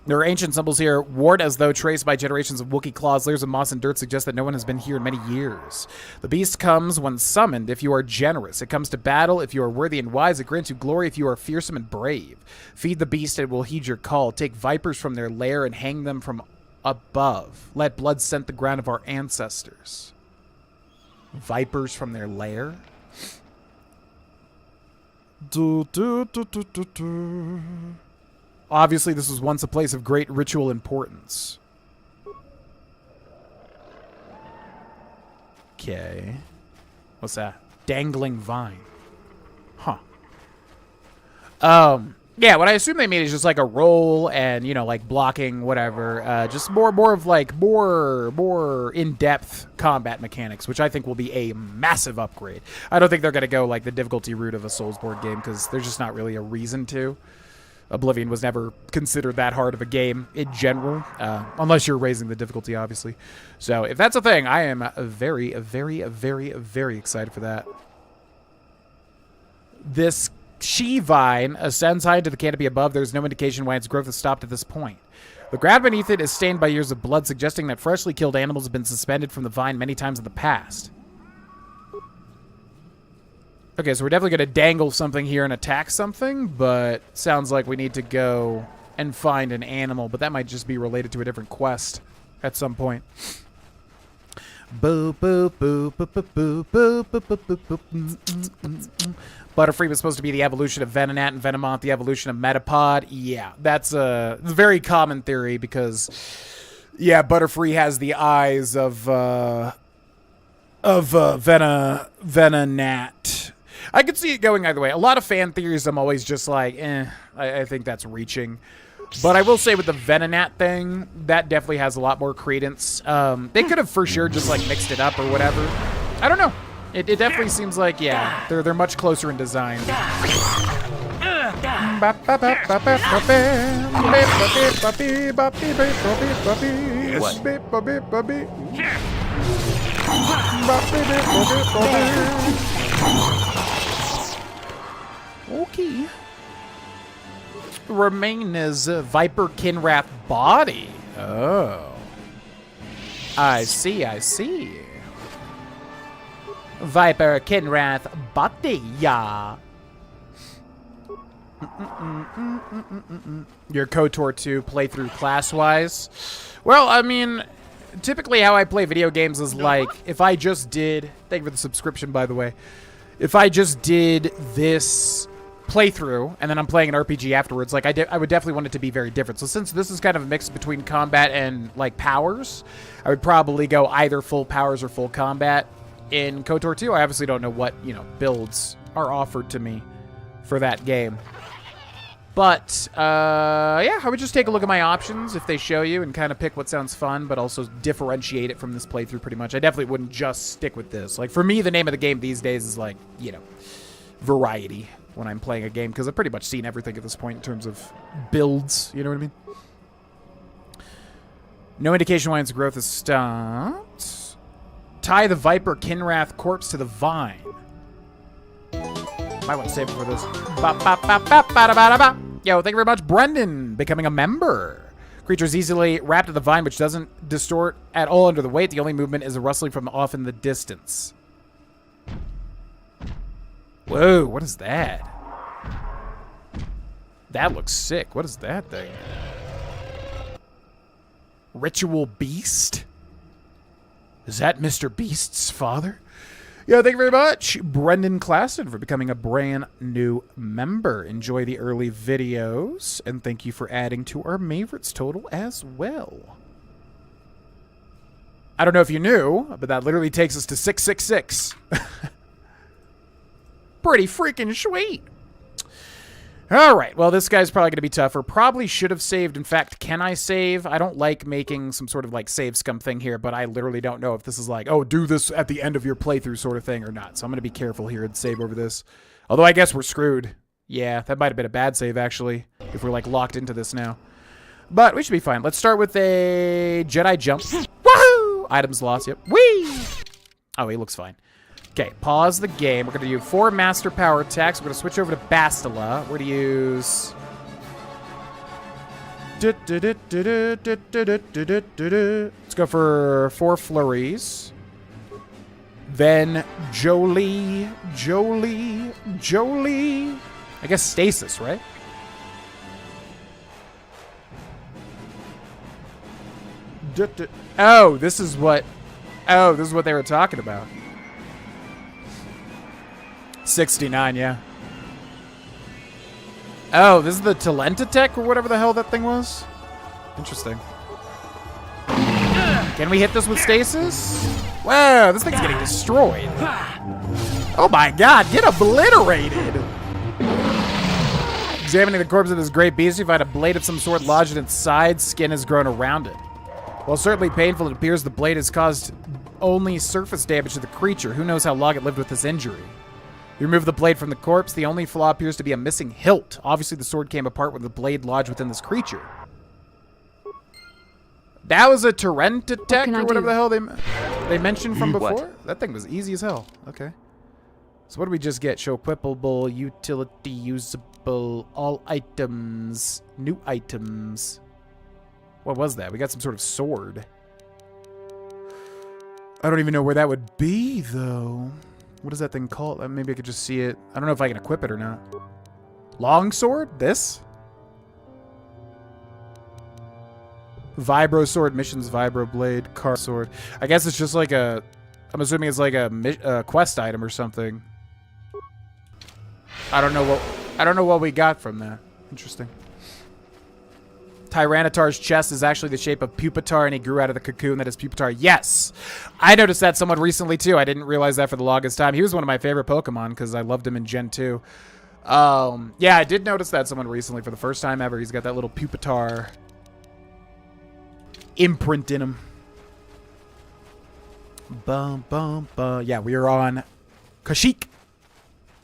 There are ancient symbols here, worn as though traced by generations of Wookiee claws. Layers of moss and dirt suggest that no one has been here in many years. The beast comes when summoned if you are generous. It comes to battle if you are worthy and wise. It grants you glory if you are fearsome and brave. Feed the beast, it will heed your call. Take vipers from their lair and hang them from above. Let blood scent the ground of our ancestors. Vipers from their lair? Obviously, this was once a place of great ritual importance. Okay. What's that? Dangling vine. Huh. Yeah, what I assume they made is just like a roll and, you know, like blocking, whatever. Just more of like more in-depth combat mechanics, which I think will be a massive upgrade. I don't think they're going to go like the difficulty route of a Soulsborne game, because there's just not really a reason to. Oblivion was never considered that hard of a game in general, unless you're raising the difficulty, obviously. So if that's a thing, I am very, very, very, very excited for that. This She vine ascends high into the canopy above. There's no indication why its growth has stopped at this point. The ground beneath it is stained by years of blood, suggesting that freshly killed animals have been suspended from the vine many times in the past. Okay, so we're definitely going to dangle something here and attack something, but sounds like we need to go and find an animal, but that might just be related to a different quest at some point. Boo, boo, boo, boo, boo, boo, boo, boo, boo, boo, boo. Butterfree was supposed to be the evolution of Venonat, and Venomoth the evolution of Metapod. Yeah, that's a very common theory because, yeah, Butterfree has the eyes of Venonat. I could see it going either way. A lot of fan theories, I'm always just like, I think that's reaching. But I will say with the Venonat thing, that definitely has a lot more credence. They could have for sure just like mixed it up or whatever. I don't know. It definitely seems like, yeah, they're much closer in design. Okay. Remain as Viper Kinrath body. Oh. I see, I see. Viper Kinrath body, yeah. Your KotOR 2 playthrough class-wise? Well, I mean, typically how I play video games is like, if I just did... Thank you for the subscription, by the way. if I just did this playthrough and then I'm playing an RPG afterwards, like I would definitely want it to be very different. So since this is kind of a mix between combat and like powers, I would probably go either full powers or full combat in KotOR 2. I obviously don't know what, you know, builds are offered to me for that game. But, yeah, I would just take a look at my options if they show you and kind of pick what sounds fun, but also differentiate it from this playthrough pretty much. I definitely wouldn't just stick with this. Like, for me, the name of the game these days is, like, you know, variety when I'm playing a game, because I've pretty much seen everything at this point in terms of builds, you know what I mean? No indication why its growth is stopped. Tie the Viper Kinrath corpse to the vine. Might want to save it for this. Yo, thank you very much, Brendan, becoming a member. Creature's easily wrapped in the vine, which doesn't distort at all under the weight. The only movement is a rustling from off in the distance. Whoa, what is that? That looks sick. What is that thing? Ritual Beast? Is that Mr. Beast's father? Yeah, thank you very much, Brendan Klassen, for becoming a brand new member. Enjoy the early videos, and thank you for adding to our favorites total as well. I don't know if you knew, but that literally takes us to 666. Pretty freaking sweet. All right, well, this guy's probably going to be tougher. Probably should have saved. In fact, can I save? I don't like making some sort of, like, save scum thing here, but I literally don't know if this is like, oh, do this at the end of your playthrough sort of thing or not. So I'm going to be careful here and save over this. Although I guess we're screwed. Yeah, that might have been a bad save, actually, if we're, like, locked into this now. But we should be fine. Let's start with a Jedi jump. Woohoo! Items lost, yep. Whee! Oh, he looks fine. Okay, pause the game. We're going to do 4 master power attacks. We're going to switch over to Bastila. We're going to use... Let's go for 4 flurries. Then Jolee. I guess stasis, right? Oh, this is what they were talking about. 69, yeah. Oh, this is the Talenta Tech or whatever the hell that thing was? Interesting. Can we hit this with stasis? Wow, this thing's getting destroyed. Oh my god, get obliterated! Examining the corpse of this great beast, you find a blade of some sort lodged in its side. Skin has grown around it. While certainly painful, it appears the blade has caused only surface damage to the creature. Who knows how long it lived with this injury? You remove the blade from the corpse. The only flaw appears to be a missing hilt. Obviously, the sword came apart when the blade lodged within this creature. That was a Torrent attack or whatever the hell they mentioned from before? What? That thing was easy as hell. Okay. So what do we just get? Show equipable, utility, usable, all items, new items. What was that? We got some sort of sword. I don't even know where that would be, though. What is that thing called? Maybe I could just see it. I don't know if I can equip it or not. Longsword? This? Vibro sword, missions, vibro blade, car sword. I guess it's just like a... I'm assuming it's like a quest item or something. I don't know what we got from that. Interesting. Tyranitar's chest is actually the shape of Pupitar, and he grew out of the cocoon that is Pupitar. Yes! I noticed that somewhat recently, too. I didn't realize that for the longest time. He was one of my favorite Pokemon, because I loved him in Gen 2. Yeah, I did notice that someone recently for the first time ever. He's got that little Pupitar imprint in him. Bum, bum, bum. Yeah, we are on Kashyyyk.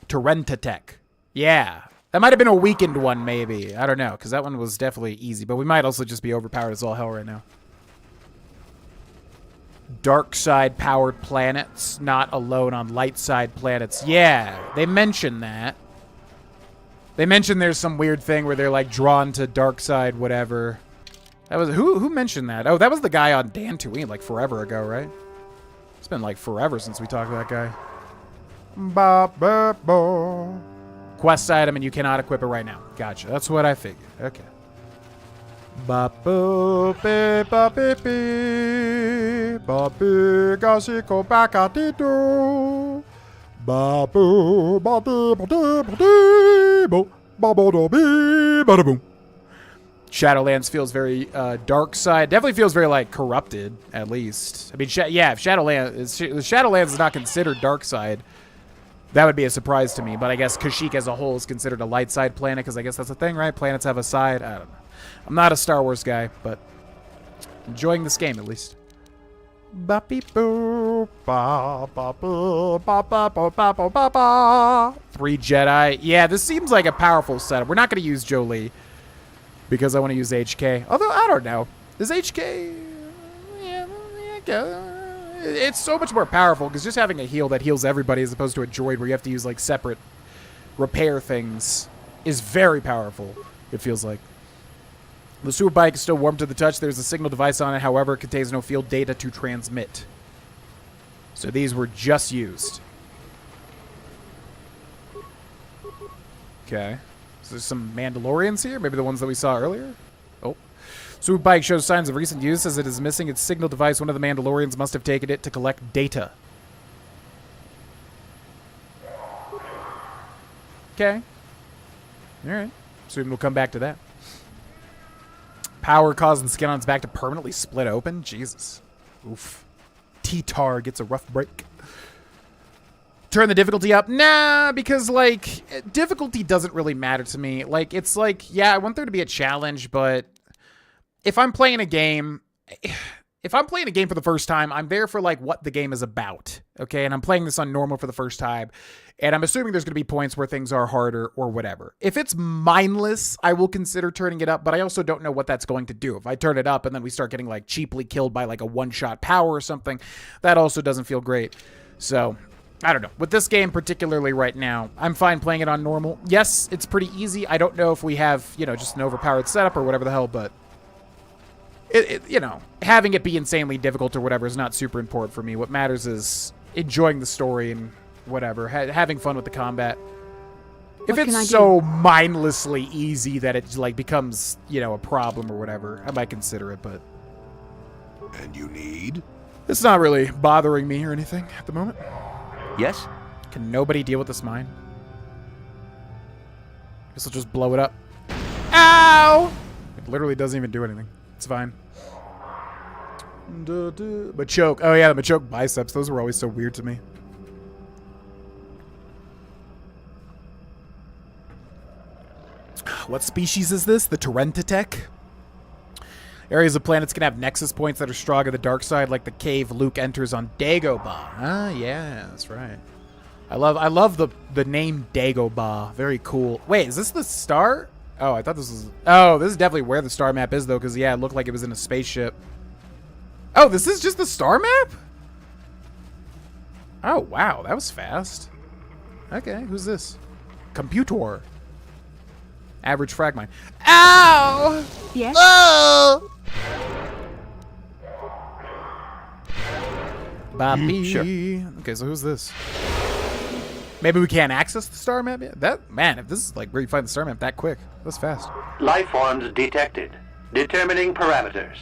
Torrentatech. Yeah. That might have been a weakened one, maybe. I don't know, because that one was definitely easy. But we might also just be overpowered as all hell right now. Dark side powered planets, not alone on light side planets. Yeah, they mentioned that. They mentioned there's some weird thing where they're like drawn to dark side, whatever. That was who mentioned that? Oh, that was the guy on Dantooine like forever ago, right? It's been like forever since we talked to that guy. Ba, ba, ba. Quest item, and you cannot equip it right now. Gotcha. That's what I figured. Okay. Ba boo be ba be be ba be ga si ko ba ka di do Ba-boo, ba-dee, ba-dee, ba-dee, bo, ba-ba-da-bee, ba-da-boom. Shadowlands feels very dark side. Definitely feels very like corrupted, at least. I mean, if Shadowlands is not considered dark side, that would be a surprise to me. But I guess Kashyyyk as a whole is considered a light side planet, because I guess that's the thing, right? Planets have a side. I don't know. I'm not a Star Wars guy, but enjoying this game at least. Ba-beep-boo, ba-ba-boo, ba-ba-boo-ba-ba-ba-ba. 3 Jedi. Yeah, this seems like a powerful setup. We're not going to use Jolee, because I want to use HK. Although, I don't know. Is HK... Yeah, it's so much more powerful, because just having a heal that heals everybody as opposed to a droid where you have to use, like, separate repair things is very powerful, it feels like. The super bike is still warm to the touch. There's a signal device on it. However, it contains no field data to transmit. So these were just used. Okay. So there's some Mandalorians here. Maybe the ones that we saw earlier. Oh. Super bike shows signs of recent use as it is missing its signal device. One of the Mandalorians must have taken it to collect data. Okay. Alright. Assume we'll come back to that. Power causing the skin on its back to permanently split open? Jesus. Oof. KotOR gets a rough break. Turn the difficulty up? Nah, because, like, difficulty doesn't really matter to me. Like, it's like, yeah, I want there to be a challenge, but if I'm playing a game... If I'm playing a game for the first time, I'm there for, like, what the game is about, okay? And I'm playing this on normal for the first time, and I'm assuming there's going to be points where things are harder or whatever. If it's mindless, I will consider turning it up, but I also don't know what that's going to do. If I turn it up and then we start getting, like, cheaply killed by, like, a one-shot power or something, that also doesn't feel great. So, I don't know. With this game particularly right now, I'm fine playing it on normal. Yes, it's pretty easy. I don't know if we have, you know, just an overpowered setup or whatever the hell, but... you know, having it be insanely difficult or whatever is not super important for me. What matters is enjoying the story and whatever, having fun with the combat. If it's so mindlessly easy that it, like, becomes, you know, a problem or whatever, I might consider it, but... And you need? It's not really bothering me or anything at the moment. Yes? Can nobody deal with this mine? Guess I'll just blow it up. Ow! It literally doesn't even do anything. It's fine. Machoke. Oh yeah, the Machoke biceps. Those were always so weird to me. What species is this? The Torrentitech? Areas of planets can have nexus points that are strong on the dark side, like the cave Luke enters on Dagobah. Ah, yeah, that's right. I love the name Dagobah. Very cool. Wait, is this the star? Oh, I thought this was... Oh, this is definitely where the star map is, though, because, yeah, it looked like it was in a spaceship. Oh, this is just the star map? Oh, wow, that was fast. Okay, who's this? KotOR. Average frag mine. Ow! Yes? Oh! Bobby. Sure. Okay, so who's this? Maybe we can't access the star map yet? That, man, if this is like where you find the star map that quick, that's fast. Life forms detected. Determining parameters.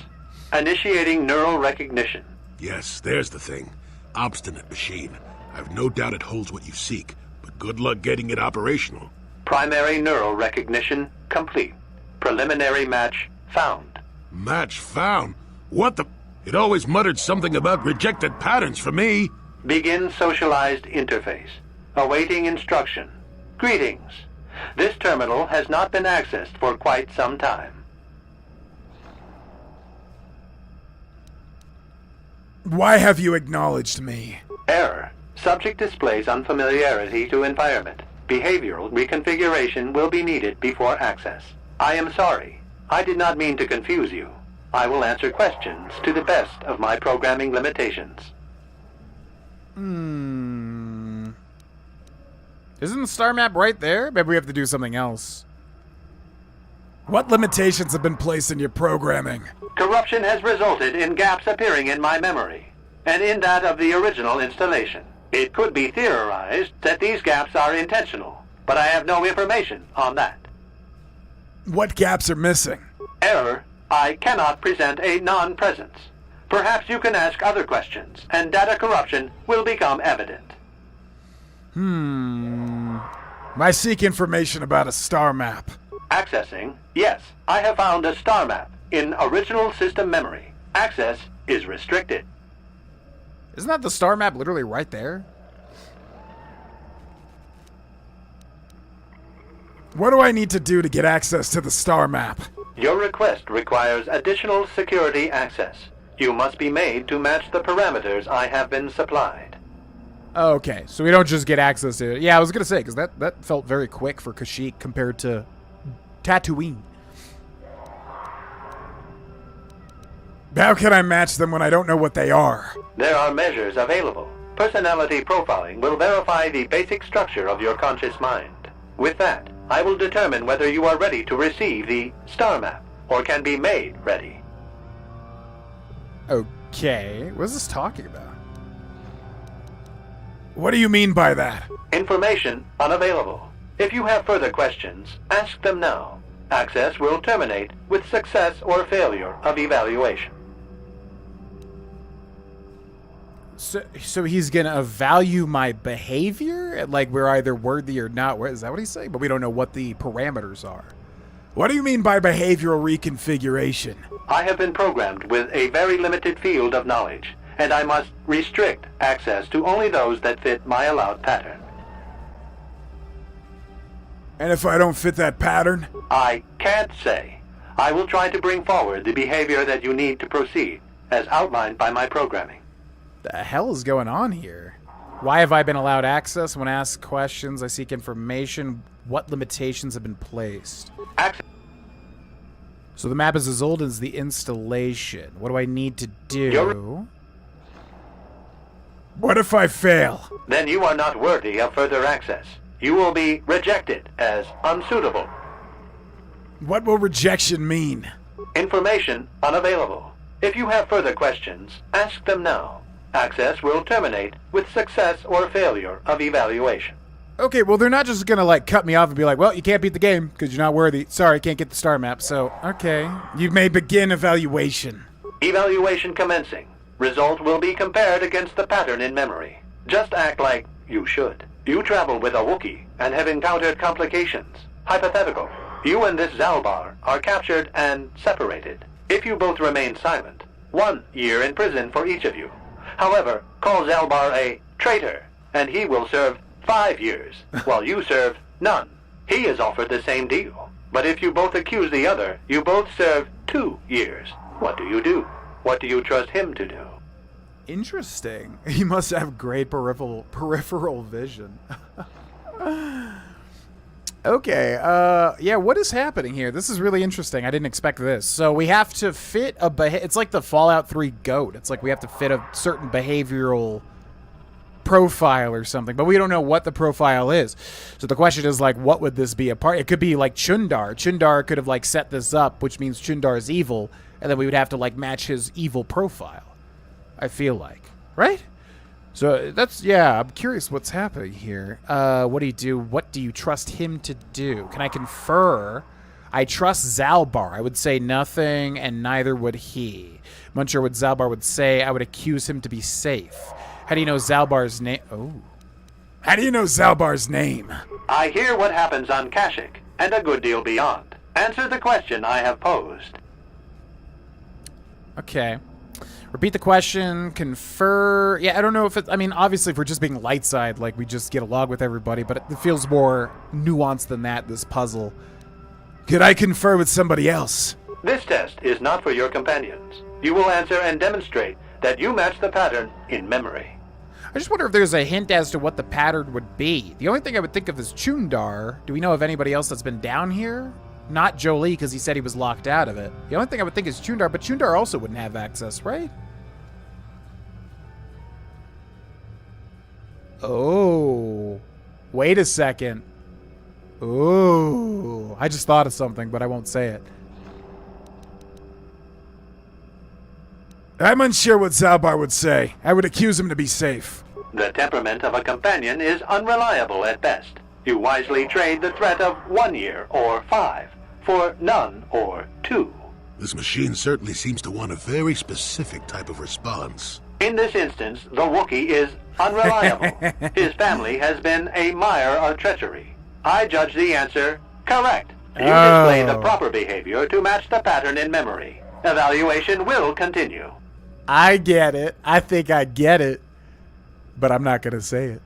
Initiating neural recognition. Yes, there's the thing. Obstinate machine. I've no doubt it holds what you seek, but good luck getting it operational. Primary neural recognition complete. Preliminary match found. Match found? What the... It always muttered something about rejected patterns for me. Begin socialized interface. Awaiting instruction. Greetings. This terminal has not been accessed for quite some time. Why have you acknowledged me? Error. Subject displays unfamiliarity to environment. Behavioral reconfiguration will be needed before access. I am sorry. I did not mean to confuse you. I will answer questions to the best of my programming limitations. Isn't the star map right there? Maybe we have to do something else. What limitations have been placed in your programming? Corruption has resulted in gaps appearing in my memory, and in that of the original installation. It could be theorized that these gaps are intentional, but I have no information on that. What gaps are missing? Error. I cannot present a non-presence. Perhaps you can ask other questions, and data corruption will become evident. I seek information about a star map. Accessing. Yes, I have found a star map in original system memory. Access is restricted. Isn't that the star map literally right there? What do I need to do to get access to the star map? Your request requires additional security access. You must be made to match the parameters I have been supplied. Okay, so we don't just get access to it. Yeah, I was going to say, because that felt very quick for Kashyyyk compared to Tatooine. How can I match them when I don't know what they are? There are measures available. Personality profiling will verify the basic structure of your conscious mind. With that, I will determine whether you are ready to receive the star map, or can be made ready. Okay, what is this talking about? What do you mean by that? Information unavailable. If you have further questions, ask them now. Access will terminate with success or failure of evaluation. So he's gonna evaluate my behavior? Like we're either worthy or not. Is that what he's saying? But we don't know what the parameters are. What do you mean by behavioral reconfiguration? I have been programmed with a very limited field of knowledge, and I must restrict access to only those that fit my allowed pattern. And if I don't fit that pattern? I can't say. I will try to bring forward the behavior that you need to proceed, as outlined by my programming. The hell is going on here? Why have I been allowed access? When asked questions, I seek information. What limitations have been placed? So the map is as old as the installation. What do I need to do? What if I fail? Then you are not worthy of further access. You will be rejected as unsuitable. What will rejection mean? Information unavailable. If you have further questions, ask them now. Access will terminate with success or failure of evaluation. Okay, well, they're not just gonna, like, cut me off and be like, well, you can't beat the game because you're not worthy. Sorry, can't get the star map. So, okay. You may begin evaluation. Evaluation commencing. Result will be compared against the pattern in memory. Just act like you should. You travel with a Wookiee and have encountered complications. Hypothetical. You and this Zalbar are captured and separated. If you both remain silent, 1 year in prison for each of you. However, call Zalbar a traitor, and he will serve 5 years, while you serve none. He is offered the same deal. But if you both accuse the other, you both serve 2 years. What do? What do you trust him to do? Interesting. He must have great peripheral vision. Okay, yeah, what is happening here? This is really interesting. I didn't expect this. So we have to fit it's like the Fallout 3 goat. It's like we have to fit a certain behavioral profile or something, but we don't know what the profile is. So the question is, like, what would this be a part? It could be like Chundar. Chundar could have, like, set this up, which means Chundar is evil, and then we would have to, like, match his evil profile. I feel like. Right? So that's, yeah, I'm curious what's happening here. What do you do? What do you trust him to do? Can I confer? I trust Zalbar. I would say nothing, and neither would he. I'm unsure what Zalbar would say. I would accuse him to be safe. How do you know Zalbar's name? Oh. How do you know Zalbar's name? I hear what happens on Kashyyyk, and a good deal beyond. Answer the question I have posed. Okay. Repeat the question, confer. Yeah, I don't know if it, I mean, obviously if we're just being light side, like we just get along with everybody, but it feels more nuanced than that, this puzzle. Could I confer with somebody else? This test is not for your companions. You will answer and demonstrate that you match the pattern in memory. I just wonder if there's a hint as to what the pattern would be. The only thing I would think of is Chundar. Do we know of anybody else that's been down here? Not Jolee, because he said he was locked out of it. The only thing I would think is Chundar, but Chundar also wouldn't have access, right? Oh. Wait a second. Ooh. I just thought of something, but I won't say it. I'm unsure what Zalbar would say. I would accuse him to be safe. The temperament of a companion is unreliable at best. You wisely trade the threat of 1 year or 5 for none or 2. This machine certainly seems to want a very specific type of response. In this instance, the Wookiee is unreliable. His family has been a mire of treachery. I judge the answer correct. You display the proper behavior to match the pattern in memory. Evaluation will continue. I get it. I think I get it. But I'm not going to say it.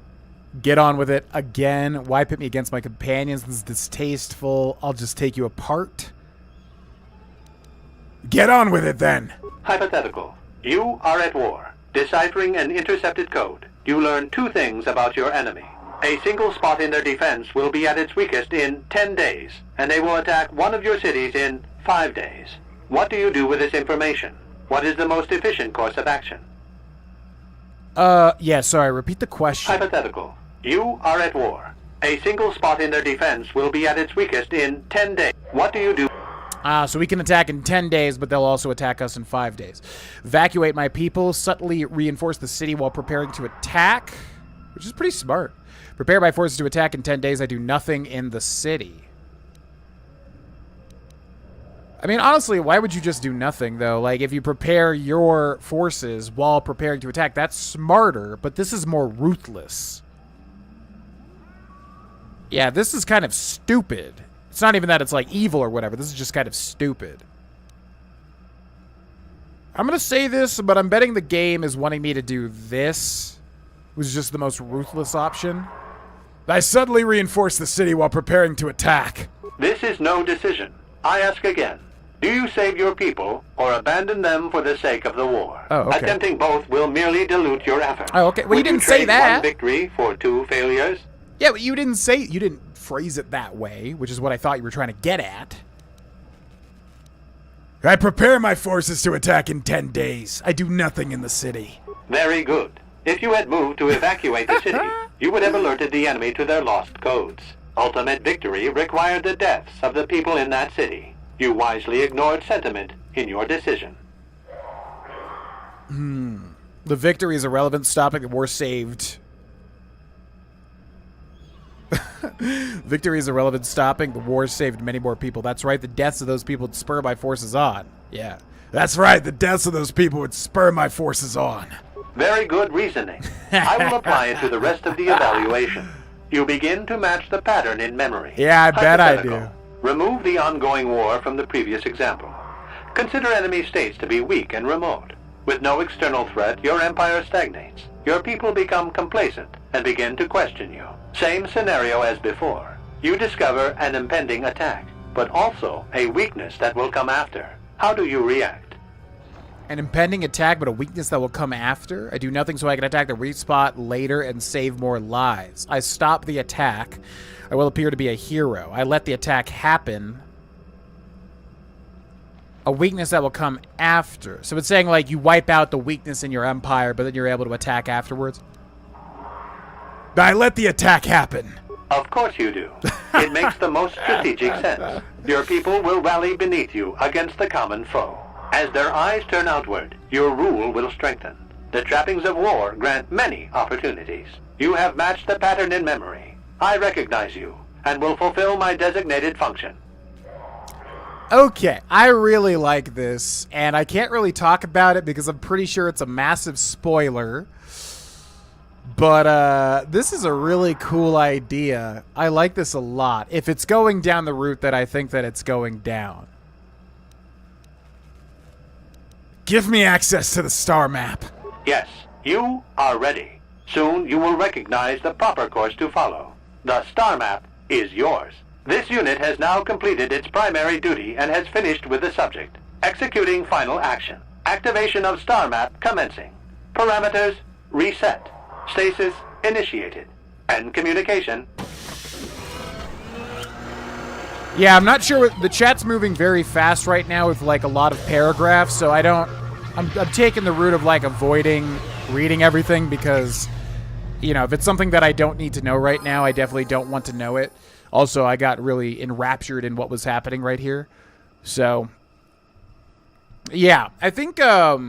Get on with it again. Why pit me against my companions? This is distasteful. I'll just take you apart. Get on with it then. Hypothetical. You are at war. Deciphering an intercepted code, you learn two things about your enemy. A single spot in their defense will be at its weakest in 10 days, and they will attack one of your cities in 5 days. What do you do with this information? What is the most efficient course of action? Yeah, sorry, repeat the question. Hypothetical. You are at war. A single spot in their defense will be at its weakest in 10 days. What do you do? So we can attack in 10 days, but they'll also attack us in 5 days. Evacuate my people, subtly reinforce the city while preparing to attack, which is pretty smart. Prepare my forces to attack in 10 days. I do nothing in the city. I mean, honestly, why would you just do nothing, though? Like, if you prepare your forces while preparing to attack, that's smarter, but this is more ruthless. Yeah, this is kind of stupid. It's not even that it's, like, evil or whatever. This is just kind of stupid. I'm going to say this, but I'm betting the game is wanting me to do this. Was just the most ruthless option. I subtly reinforce the city while preparing to attack. This is no decision. I ask again. Do you save your people or abandon them for the sake of the war? Oh, okay. Attempting both will merely dilute your effort. Oh, okay. Well, you didn't say trade that. One victory for 2 failures? Yeah, but you didn't phrase it that way, which is what I thought you were trying to get at. I prepare my forces to attack in 10 days. I do nothing in the city. Very good. If you had moved to evacuate the city, you would have alerted the enemy to their lost codes. Ultimate victory required the deaths of the people in that city. You wisely ignored sentiment in your decision. The victory is irrelevant. Stopping the war saved. Victory is irrelevant. Stopping the war saved many more people. That's right. The deaths of those people would spur my forces on. Yeah. That's right. The deaths of those people would spur my forces on. Very good reasoning. I will apply it to the rest of the evaluation. You begin to match the pattern in memory. Yeah, I bet I do. Remove the ongoing war from the previous example. Consider enemy states to be weak and remote. With no external threat, your empire stagnates. Your people become complacent and begin to question you. Same scenario as before. You discover an impending attack, but also a weakness that will come after. How do you react? An impending attack, but a weakness that will come after? I do nothing so I can attack the weak spot later and save more lives. I stop the attack. I will appear to be a hero. I let the attack happen. A weakness that will come after. So it's saying, like, you wipe out the weakness in your empire, but then you're able to attack afterwards? I let the attack happen. Of course you do. It makes the most strategic sense. Your people will rally beneath you against the common foe. As their eyes turn outward, your rule will strengthen. The trappings of war grant many opportunities. You have matched the pattern in memory. I recognize you, and will fulfill my designated function. Okay, I really like this, and I can't really talk about it because I'm pretty sure it's a massive spoiler. But this is a really cool idea. I like this a lot. If it's going down the route that I think that it's going down. Give me access to the star map. Yes, you are ready. Soon you will recognize the proper course to follow. The star map is yours. This unit has now completed its primary duty and has finished with the subject. Executing final action. Activation of star map commencing. Parameters reset. Stasis initiated. End communication. Yeah, I'm not sure. The chat's moving very fast right now with, like, a lot of paragraphs, so I'm taking the route of, like, avoiding reading everything because, you know, if it's something that I don't need to know right now, I definitely don't want to know it. Also, I got really enraptured in what was happening right here. So, yeah, I think I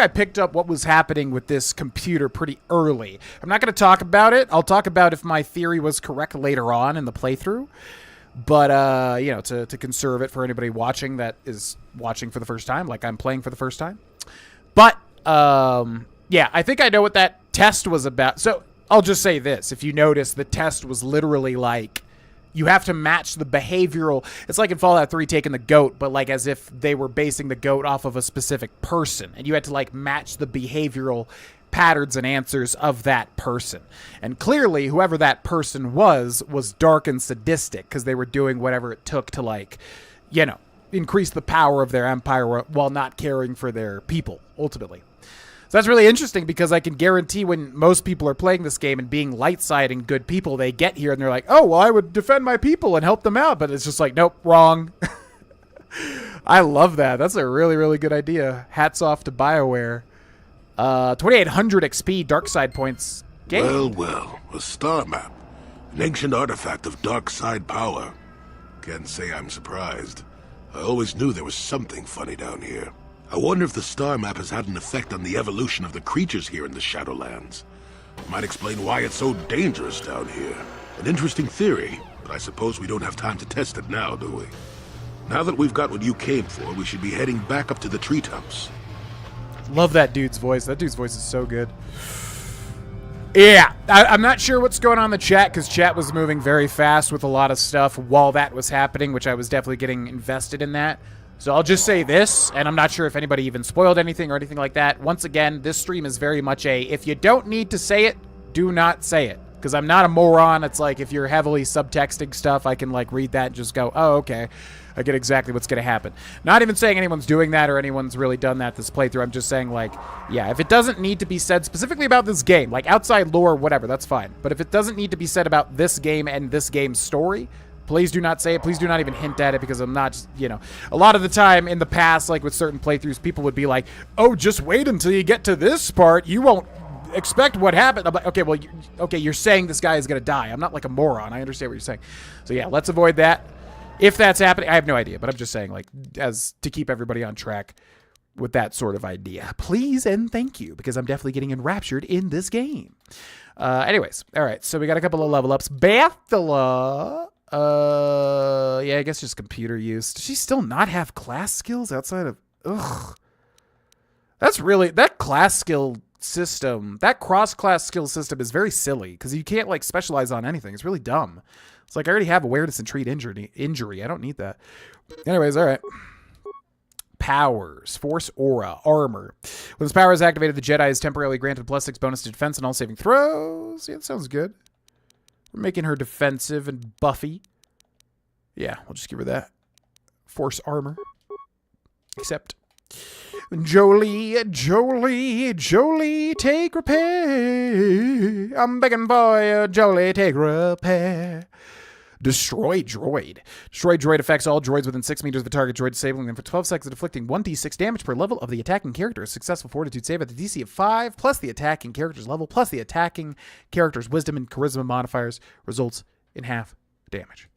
picked up what was happening with this computer pretty early. I'm not going to talk about it. I'll talk about if my theory was correct later on in the playthrough. But, you know, to conserve it for anybody watching that is watching for the first time, like I'm playing for the first time. But Yeah, I think I know what that test was about. So I'll just say this. If you notice, the test was literally like, you have to match the behavioral. It's like in Fallout 3 taking the goat, but like as if they were basing the goat off of a specific person. And you had to like match the behavioral patterns and answers of that person. And clearly, whoever that person was dark and sadistic because they were doing whatever it took to like, you know, increase the power of their empire while not caring for their people, ultimately. So that's really interesting because I can guarantee when most people are playing this game and being light side and good people, they get here and they're like, oh, well, I would defend my people and help them out. But it's just like, nope, wrong. I love that. That's a really, really good idea. Hats off to BioWare. 2,800 XP, dark side points. Gained. Well, a star map. An ancient artifact of dark side power. Can't say I'm surprised. I always knew there was something funny down here. I wonder if the star map has had an effect on the evolution of the creatures here in the Shadowlands. It might explain why it's so dangerous down here. An interesting theory, but I suppose we don't have time to test it now, do we? Now that we've got what you came for, we should be heading back up to the treetops. Love that dude's voice. That dude's voice is so good. Yeah, I'm not sure what's going on in the chat because chat was moving very fast with a lot of stuff while that was happening, which I was definitely getting invested in that. So I'll just say this, and I'm not sure if anybody even spoiled anything or anything like that. Once again, this stream is very much a, if you don't need to say it, do not say it. Because I'm not a moron. It's like if you're heavily subtexting stuff, I can like read that and just go, oh, okay. I get exactly what's going to happen. Not even saying anyone's doing that or anyone's really done that this playthrough. I'm just saying, like, yeah, if it doesn't need to be said specifically about this game, like outside lore, whatever, that's fine. But if it doesn't need to be said about this game and this game's story, please do not say it. Please do not even hint at it because I'm not just, you know, a lot of the time in the past, like with certain playthroughs, people would be like, oh, just wait until you get to this part. You won't expect what happened. I'm like, okay, well, you're saying this guy is going to die. I'm not like a moron. I understand what you're saying. So yeah, let's avoid that. If that's happening, I have no idea, but I'm just saying, like, as to keep everybody on track with that sort of idea. Please and thank you, because I'm definitely getting enraptured in this game. Anyways, all right, so we got a couple of level ups. Bathala, yeah, I guess just computer use. Does she still not have class skills outside of, ugh. That's really, that class skill system, that cross-class skill system is very silly, because you can't, like, specialize on anything. It's really dumb. It's like I already have awareness and treat injury. I don't need that. Anyways, all right. Powers. Force aura. Armor. When this power is activated, the Jedi is temporarily granted +6 bonus to defense and all saving throws. Yeah, that sounds good. We're making her defensive and buffy. Yeah, we'll just give her that. Force armor. Except Jolee, take repair. I'm begging for you, Jolee, take repair. Destroy droid. Destroy droid affects all droids within 6 meters of the target droid, disabling them for 12 seconds, inflicting 1d6 damage per level of the attacking character. A successful fortitude save at the DC of 5, plus the attacking character's level, plus the attacking character's wisdom and charisma modifiers, results in half damage.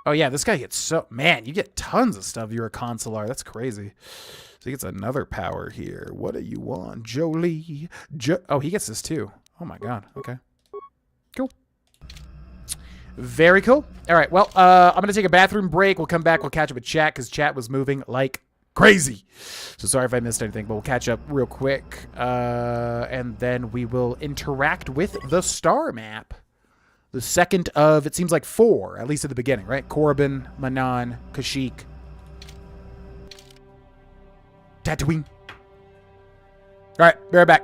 Oh, yeah, this guy gets so... Man, you get tons of stuff. You're a consular. That's crazy. So he gets another power here. What do you want? Jolee. Oh, he gets this too. Oh, my God. Okay. Cool. Very cool. All right, well, I'm going to take a bathroom break. We'll come back. We'll catch up with chat because chat was moving like crazy. So sorry if I missed anything, but we'll catch up real quick. And then we will interact with the star map. The second of, it seems like 4, at least at the beginning, right? Korriban, Manan, Kashyyyk, Tatooine. All right, be right back.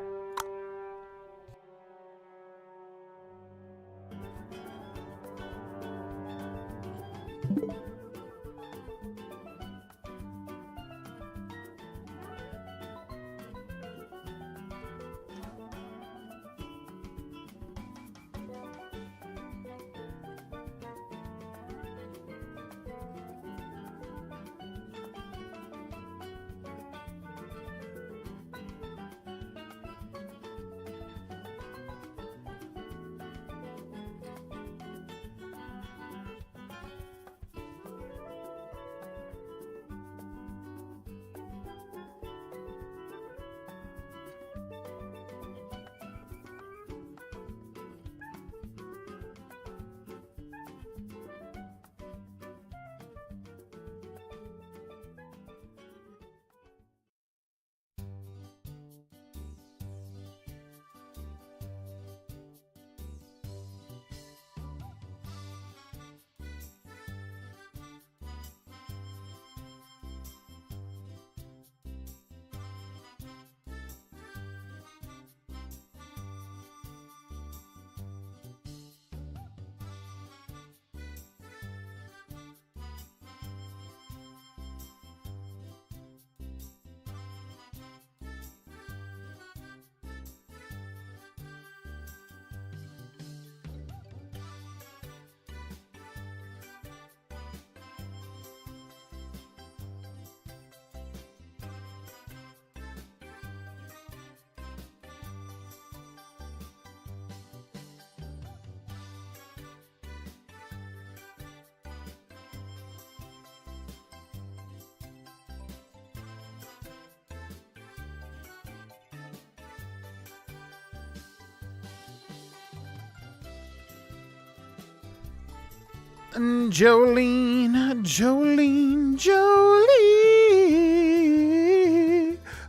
Jolene, Jolene, Jolee.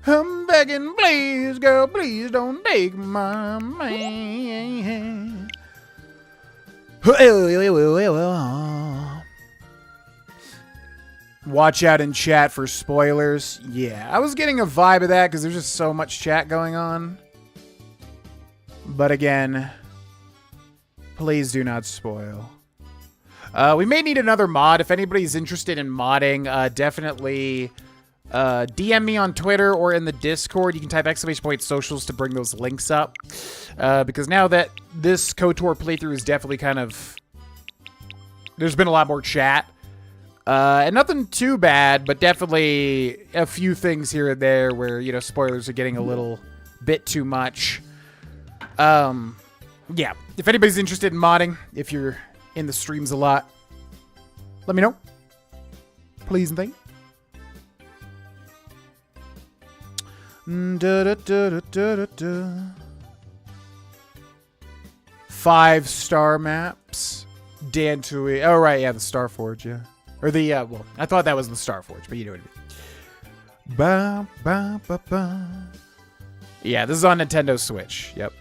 I'm begging, please, girl, please don't take my man. Watch out in chat for spoilers. Yeah, I was getting a vibe of that because there's just so much chat going on. But again, please do not spoil. We may need another mod. If anybody's interested in modding, definitely DM me on Twitter or in the Discord. You can type !socials to bring those links up. Because now that this KotOR playthrough is definitely kind of... There's been a lot more chat. And nothing too bad, but definitely a few things here and there where, you know, spoilers are getting a little bit too much. Yeah. If anybody's interested in modding, if you're in the streams a lot, let me know. Please and thank you. 5-star maps. Dan Tui. Oh, right. Yeah, the Starforge, yeah. Or the, well, I thought that was the Starforge, but you know what I mean. Ba, ba, ba, ba. Yeah, this is on Nintendo Switch. Yep.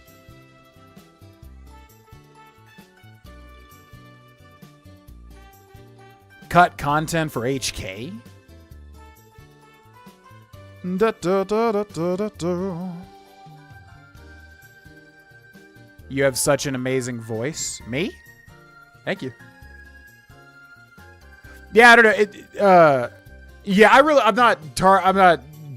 Cut content for HK? Da, da, da, da, da, da, da. You have such an amazing voice. Me? Thank you. Yeah, I don't know. Yeah, I'm not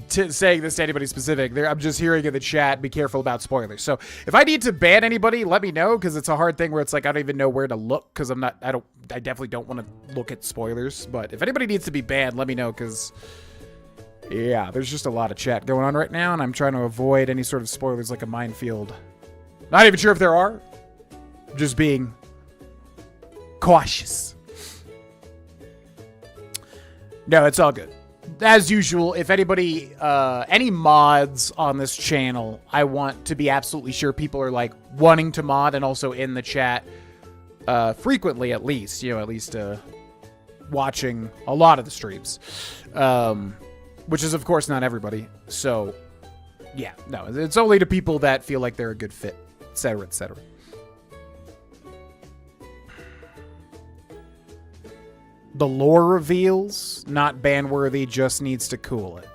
saying this to anybody specific. I'm just hearing in the chat, be careful about spoilers. So if I need to ban anybody, let me know, because it's a hard thing where it's like I don't even know where to look, because I definitely don't want to look at spoilers. But if anybody needs to be banned, let me know, because yeah, there's just a lot of chat going on right now, and I'm trying to avoid any sort of spoilers like a minefield. Not even sure if there are. Just being cautious. No, it's all good. As usual, if anybody, any mods on this channel, I want to be absolutely sure people are, like, wanting to mod and also in the chat frequently, at least. You know, at least watching a lot of the streams. Which is, of course, not everybody. So, yeah, no, it's only to people that feel like they're a good fit, etc., etc. The lore reveals, not ban-worthy, just needs to cool it.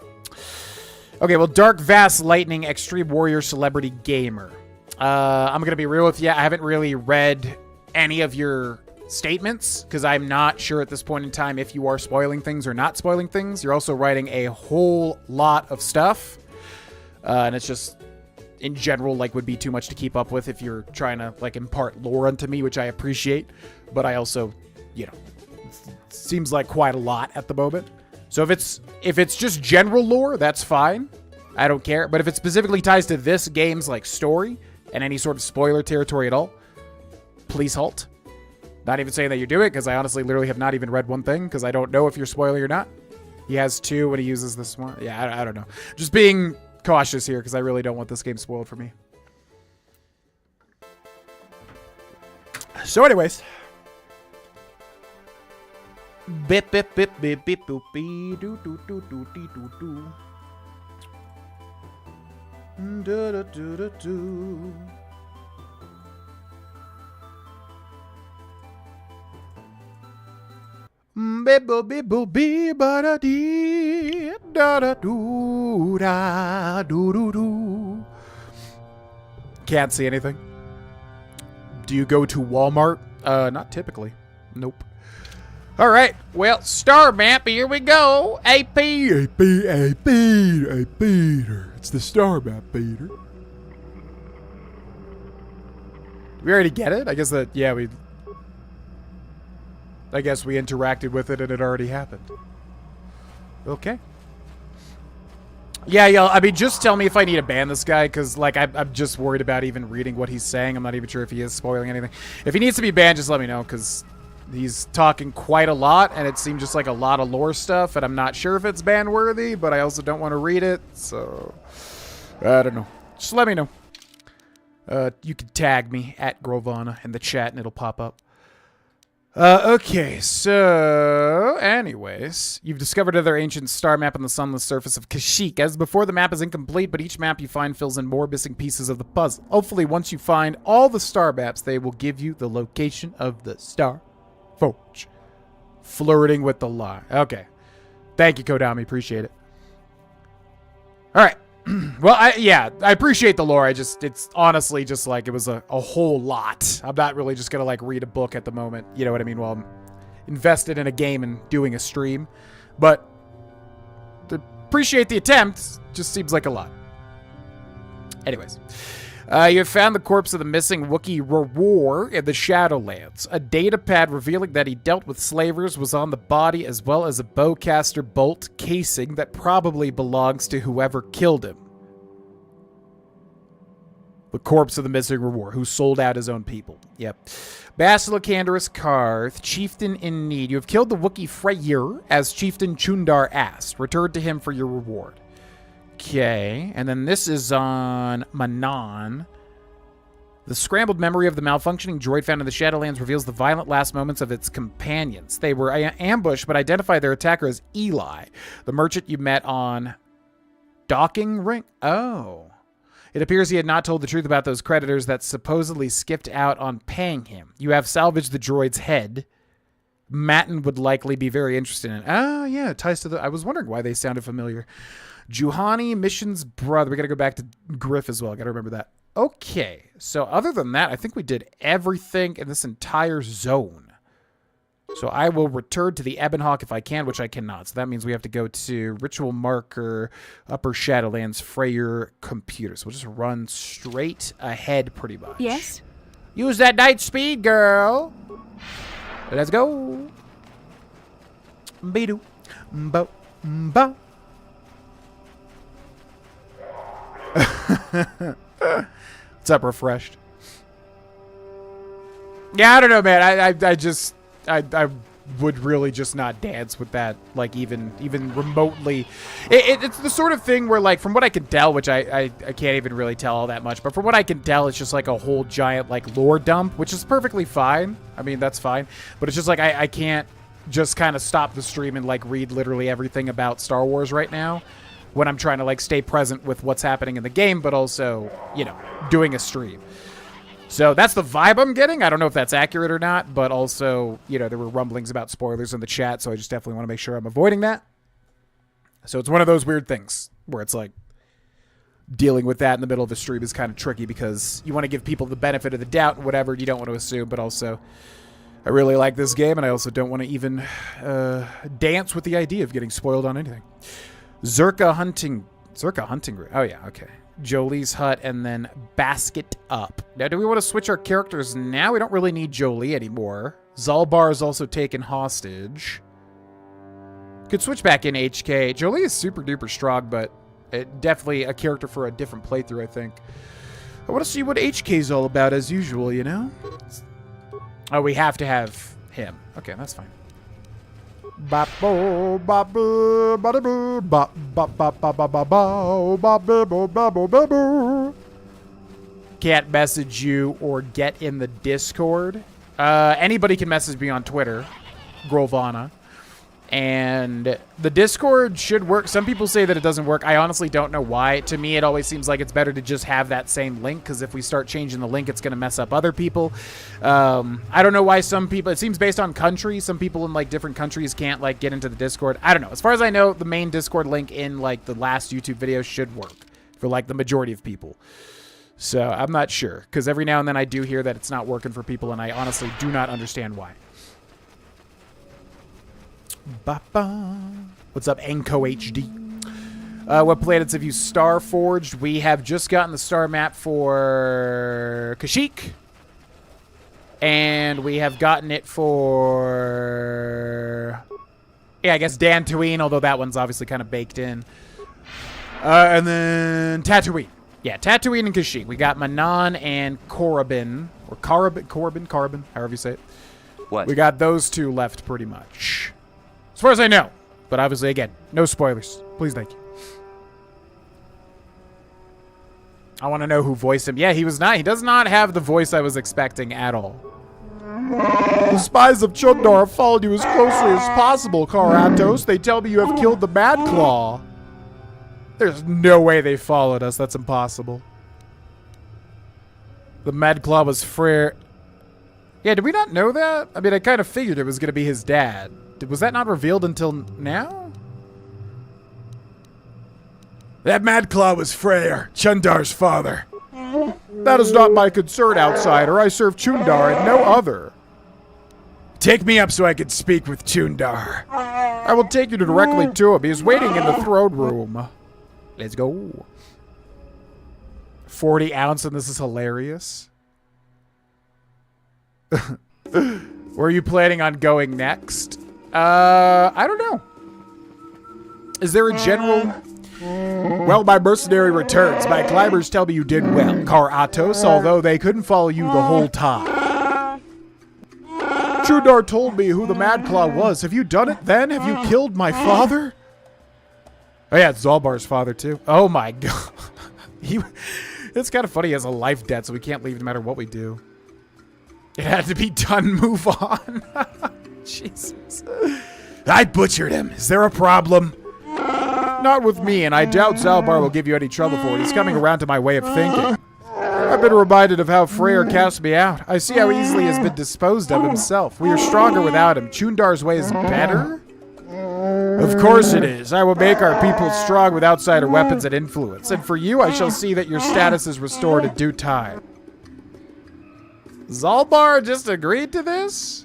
Okay, well, Dark Vast Lightning, Extreme Warrior Celebrity Gamer. I'm going to be real with you. I haven't really read any of your statements, because I'm not sure at this point in time if you are spoiling things or not spoiling things. You're also writing a whole lot of stuff. And it's just, in general, like, would be too much to keep up with if you're trying to, like, impart lore onto me, which I appreciate. But I also, you know... Seems like quite a lot at the moment. So if it's just general lore, that's fine. I don't care. But if it specifically ties to this game's like story and any sort of spoiler territory at all, please halt. Not even saying that you do it, because I honestly literally have not even read one thing, because I don't know if you're spoiling or not. He has 2 when he uses this one. Yeah, I don't know. Just being cautious here, because I really don't want this game spoiled for me. So anyways... Bip bip bip bip bip boop bee doo doo doo doo dee doo doo. Da da da da doo. Bibble bibble bee ba da dee da da doo da doo doo doo. Can't see anything. Do you go to Walmart? Not typically. Nope. All right, well, star map, here we go. AP. Peter. It's the star map, Peter. We already get it? I guess that, yeah, I guess we interacted with it and it already happened. Okay. Yeah, I mean, just tell me if I need to ban this guy, because, like, I'm just worried about even reading what he's saying. I'm not even sure if he is spoiling anything. If he needs to be banned, just let me know, because... He's talking quite a lot, and it seemed just like a lot of lore stuff, and I'm not sure if it's ban-worthy, but I also don't want to read it, so... I don't know. Just let me know. You can tag me at Grovana in the chat, and it'll pop up. Okay, so anyways, you've discovered another ancient star map on the sunless surface of Kashyyyk. As before, the map is incomplete, but each map you find fills in more missing pieces of the puzzle. Hopefully, once you find all the star maps, they will give you the location of the star forge. Flirting with the lie. Okay. Thank you, Kodami. Appreciate it. All right. Well, I appreciate the lore. It's honestly just like it was a whole lot. I'm not really just going to like read a book at the moment. You know what I mean? While I'm invested in a game and doing a stream. But to appreciate the attempt. Just seems like a lot. Anyways. You have found the corpse of the missing Wookiee Roar in the Shadowlands. A data pad revealing that he dealt with slavers was on the body, as well as a bowcaster bolt casing that probably belongs to whoever killed him. The corpse of the missing Roar, who sold out his own people. Yep. Basilicandrous Karth, chieftain in need. You have killed the Wookiee Freyr, as Chieftain Chundar asked. Return to him for your reward. Okay, and then this is on Manan. The scrambled memory of the malfunctioning droid found in the Shadowlands reveals the violent last moments of its companions. They were ambushed, but identified their attacker as Eli, the merchant you met on Docking Ring. Oh. It appears he had not told the truth about those creditors that supposedly skipped out on paying him. You have salvaged the droid's head. Manan would likely be very interested in it. Oh, yeah, it ties to the... I was wondering why they sounded familiar. Juhani, Mission's brother. We got to go back to Griff as well. Got to remember that. Okay. So other than that, I think we did everything in this entire zone. So I will return to the Ebonhawk if I can, which I cannot. So that means we have to go to Ritual Marker, Upper Shadowlands, Freyr Computers. We'll just run straight ahead pretty much. Yes? Use that night speed, girl. Let's go. Bindo. Bo. Bo. What's up, Refreshed? Yeah, I don't know, man. I would really just not dance with that, like, even remotely. It's the sort of thing where, like, from what I can tell, which I can't even really tell all that much, but from what I can tell, it's just like a whole giant, like, lore dump, which is perfectly fine. I mean, that's fine. But it's just like I can't just kind of stop the stream and, like, read literally everything about Star Wars right now when I'm trying to, like, stay present with what's happening in the game, but also, you know, doing a stream. So that's the vibe I'm getting. I don't know if that's accurate or not, but also, you know, there were rumblings about spoilers in the chat, so I just definitely want to make sure I'm avoiding that. So it's one of those weird things where it's like dealing with that in the middle of a stream is kind of tricky because you want to give people the benefit of the doubt and whatever you don't want to assume, but also I really like this game, and I also don't want to even dance with the idea of getting spoiled on anything. Czerka hunting. Oh, yeah, okay. Jolee's hut, and then basket up. Now, do we want to switch our characters now? We don't really need Jolee anymore. Zalbar is also taken hostage. Could switch back in HK. Jolee is super duper strong, but definitely a character for a different playthrough, I think. I want to see what HK is all about, as usual, you know? Oh, we have to have him. Okay, that's fine. Can't message you or get in the Discord. Anybody can message me on Twitter, Grovana. And the Discord should work. Some people say that it doesn't work. I honestly don't know why. To me, it always seems like it's better to just have that same link, because if we start changing the link, it's going to mess up other people. I don't know why some people... It seems based on country. Some people in, like, different countries can't, like, get into the Discord. I don't know. As far as I know, the main Discord link in, like, the last YouTube video should work for, like, the majority of people. So, I'm not sure, because every now and then I do hear that it's not working for people, and I honestly do not understand why. What's up, Enco HD? What planets have you star forged? We have just gotten the star map for Kashyyyk. And we have gotten it for... Yeah, I guess Dantooine, although that one's obviously kind of baked in. And then Tatooine. Yeah, Tatooine and Kashyyyk. We got Manan and Korriban. Or Korriban, however you say it. What? We got those two left pretty much. As far as I know. But obviously, again, no spoilers. Please, thank you. I want to know who voiced him. Yeah, he was not. He does not have the voice I was expecting at all. The spies of Chundar have followed you as closely as possible, KotOR. They tell me you have killed the Mad Claw. There's no way they followed us. That's impossible. The Mad Claw was Freyr. Yeah, did we not know that? I mean, I kind of figured it was going to be his dad. Was that not revealed until now? That Mad Claw was Freyr, Chundar's father. That is not my concern, outsider. I serve Chundar and no other. Take me up so I can speak with Chundar. I will take you directly to him. He is waiting in the throne room. Let's go. 40 ounce, and this is hilarious. Where are you planning on going next? I don't know. Is there a general... Well, my mercenary returns. My climbers tell me you did well, KotOR, although they couldn't follow you the whole time. Chundar told me who the Mad Claw was. Have you done it then? Have you killed my father? Oh yeah, it's Zalbar's father too. Oh my god. It's kind of funny. He has a life debt, so we can't leave no matter what we do. It had to be done. Move on. Jesus. I butchered him. Is there a problem? Not with me, and I doubt Zalbar will give you any trouble for it. He's coming around to my way of thinking. I've been reminded of how Freyr cast me out. I see how easily he has been disposed of himself. We are stronger without him. Chundar's way is better? Of course it is. I will make our people strong with outsider weapons and influence. And for you, I shall see that your status is restored in due time. Zalbar just agreed to this?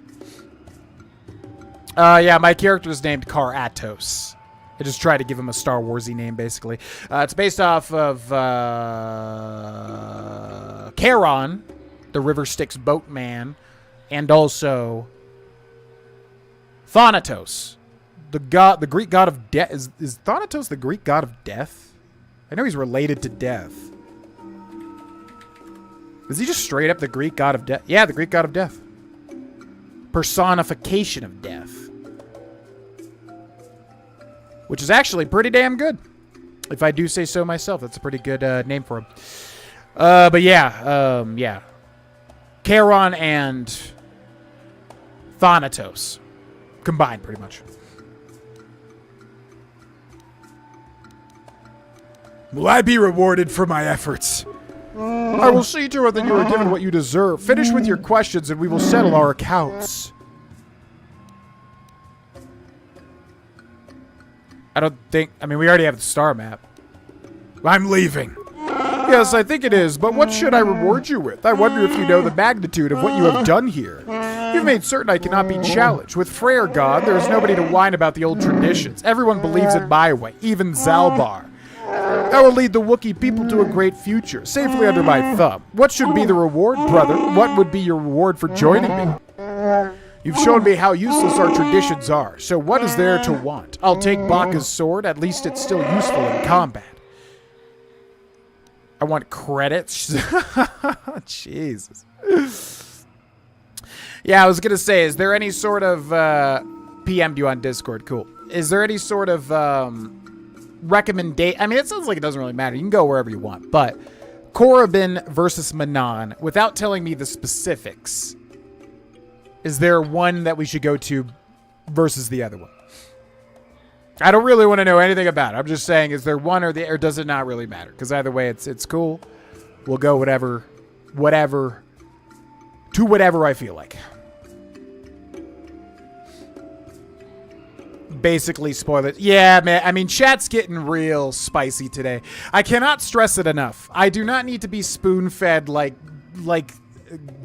Yeah, my character is named KotOR. I just tried to give him a Star Wars-y name, basically. It's based off of Charon, the River Styx boatman, and also Thanatos, the Greek god of death. Is Thanatos the Greek god of death? I know he's related to death. Is he just straight up the Greek god of death? Yeah, the Greek god of death. Personification of death. Which is actually pretty damn good. If I do say so myself. That's a pretty good name for him. But yeah. Yeah. Charon and Thanatos. Combined, pretty much. Will I be rewarded for my efforts? I will see to it that you are given what you deserve. Finish with your questions and we will settle our accounts. I don't think... I mean, we already have the star map. I'm leaving. Yes, I think it is, but what should I reward you with? I wonder if you know the magnitude of what you have done here. You've made certain I cannot be challenged. With Freyr God, there is nobody to whine about the old traditions. Everyone believes in my way, even Zalbar. I will lead the Wookiee people to a great future, safely under my thumb. What should be the reward, brother? What would be your reward for joining me? You've shown me how useless our traditions are, so what is there to want? I'll take Baka's sword, at least it's still useful in combat. I want credits. Jesus. Yeah, I was going to say, is there any sort of... PM'd you on Discord, cool. Is there any sort of recommendation? I mean, it sounds like it doesn't really matter. You can go wherever you want, but Korriban versus Manan, without telling me the specifics... Is there one that we should go to versus the other one? I don't really want to know anything about it. I'm just saying, is there one or does it not really matter? Because either way, it's cool. We'll go whatever I feel like. Basically, spoil it. Yeah, man. I mean, chat's getting real spicy today. I cannot stress it enough. I do not need to be spoon-fed like.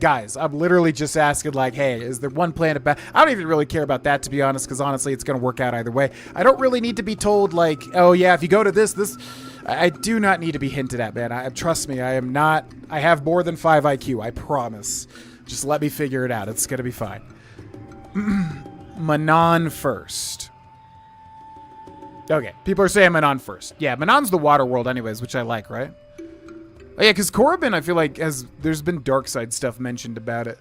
Guys, I'm literally just asking, like, hey, is there one planet back? I don't even really care about that, to be honest, because honestly, it's going to work out either way. I don't really need to be told, like, oh, yeah, if you go to this. I do not need to be hinted at, man. Trust me, I am not. I have more than 5 IQ, I promise. Just let me figure it out. It's going to be fine. Manan first. Okay, people are saying Manan first. Yeah, Manan's the water world anyways, which I like, right? Oh, yeah, because Korriban, I feel like, there's been dark side stuff mentioned about it.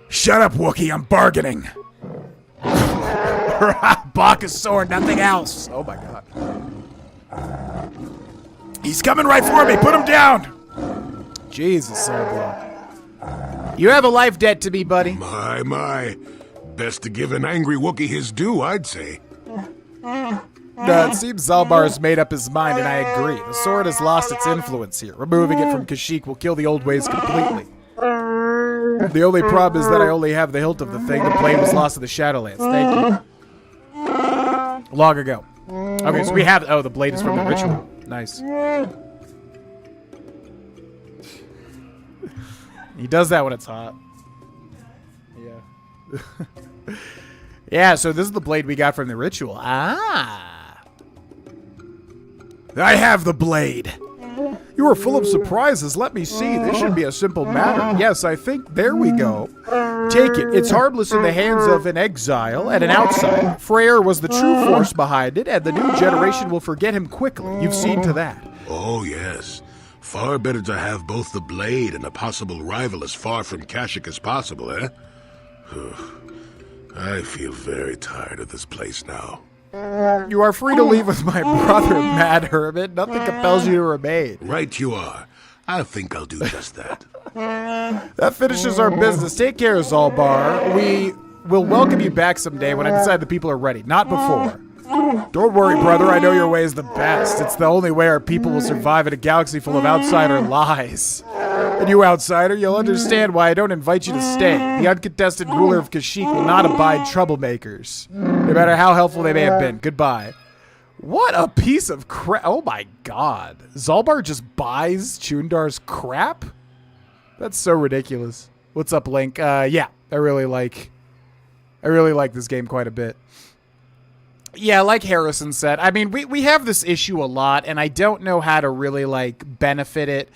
Shut up, Wookiee. I'm bargaining. Baka's sword, nothing else. Oh, my God. He's coming right for me. Put him down. Jesus, Zalbar. You have a life debt to me, buddy. My. Best to give an angry Wookiee his due, I'd say. It seems Zalbar's made up his mind, and I agree. The sword has lost its influence here. Removing it from Kashyyyk will kill the old ways completely. The only problem is that I only have the hilt of the thing. The blade was lost in the Shadowlands. Thank you. Long ago. Okay, so we have... Oh, the blade is from the ritual. Nice. He does that when it's hot. Yeah. Yeah, so this is the blade we got from the ritual. Ah. I have the blade. You are full of surprises. Let me see. This should be a simple matter. Yes, I think. There we go. Take it. It's harmless in the hands of an exile and an outsider. Freyr was the true force behind it, and the new generation will forget him quickly. You've seen to that. Oh, yes. Far better to have both the blade and a possible rival as far from Kashyyyk as possible, eh? I feel very tired of this place now. You are free to leave with my brother, Mad Hermit. Nothing compels you to remain. Right you are. I think I'll do just that. That finishes our business. Take care, Zalbar. We will welcome you back someday when I decide the people are ready. Not before. Don't worry, brother. I know your way is the best. It's the only way our people will survive in a galaxy full of outsider lies. And you, outsider, you'll understand why I don't invite you to stay. The uncontested ruler of Kashyyyk will not abide troublemakers, no matter how helpful they may have been. Goodbye. What a piece of crap. Oh my god. Zalbar just buys Chundar's crap? That's so ridiculous. What's up, Link? Yeah, I really like this game quite a bit. Yeah, like Harrison said, I mean, we have this issue a lot, and I don't know how to really, like, benefit it.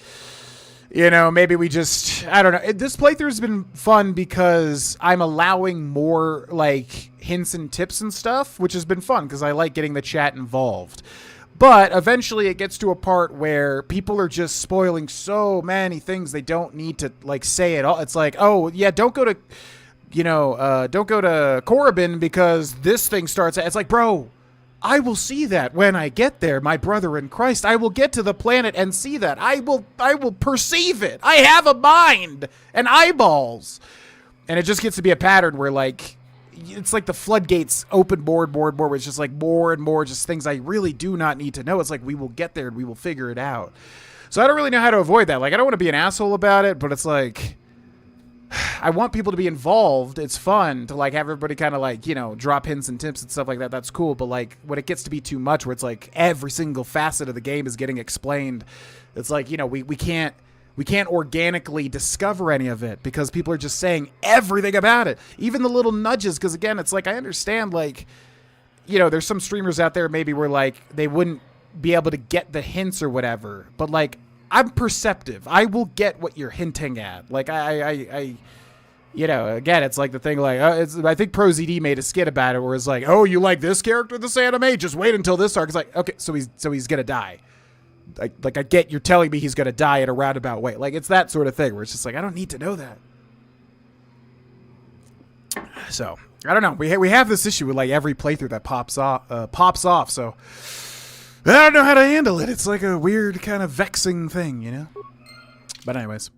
You know, maybe we just, I don't know. This playthrough's been fun because I'm allowing more, like, hints and tips and stuff, which has been fun because I like getting the chat involved. But eventually it gets to a part where people are just spoiling so many things they don't need to, like, say it all. It's like, oh, yeah, don't go to... don't go to Korriban because this thing starts. It's like, bro, I will see that when I get there, my brother in Christ. I will get to the planet and see that. I will perceive it. I have a mind and eyeballs. And it just gets to be a pattern where, like, it's like the floodgates open more and more and more. Where it's just like more and more just things I really do not need to know. It's like we will get there and we will figure it out. So I don't really know how to avoid that. Like, I don't want to be an asshole about it, but it's like... I want people to be involved. It's fun to, like, have everybody kind of, like, you know, drop hints and tips and stuff like that. That's cool. But, like, when it gets to be too much, where it's like every single facet of the game is getting explained, it's like, you know, we can't organically discover any of it because people are just saying everything about it, even the little nudges. Because again, it's like, I understand, like, you know, there's some streamers out there maybe where, like, they wouldn't be able to get the hints or whatever, but, like, I'm perceptive. I will get what you're hinting at. Like, I you know, again, it's like the thing, like, I think ProZD made a skit about it where it's like, oh, you like this character in this anime? Just wait until this arc. It's like, okay, so he's gonna die. Like I get you're telling me he's gonna die in a roundabout way. Like, it's that sort of thing where it's just like, I don't need to know that. So, I don't know. We have this issue with, like, every playthrough that pops off, so... I don't know how to handle it. It's like a weird kind of vexing thing, you know? But anyways.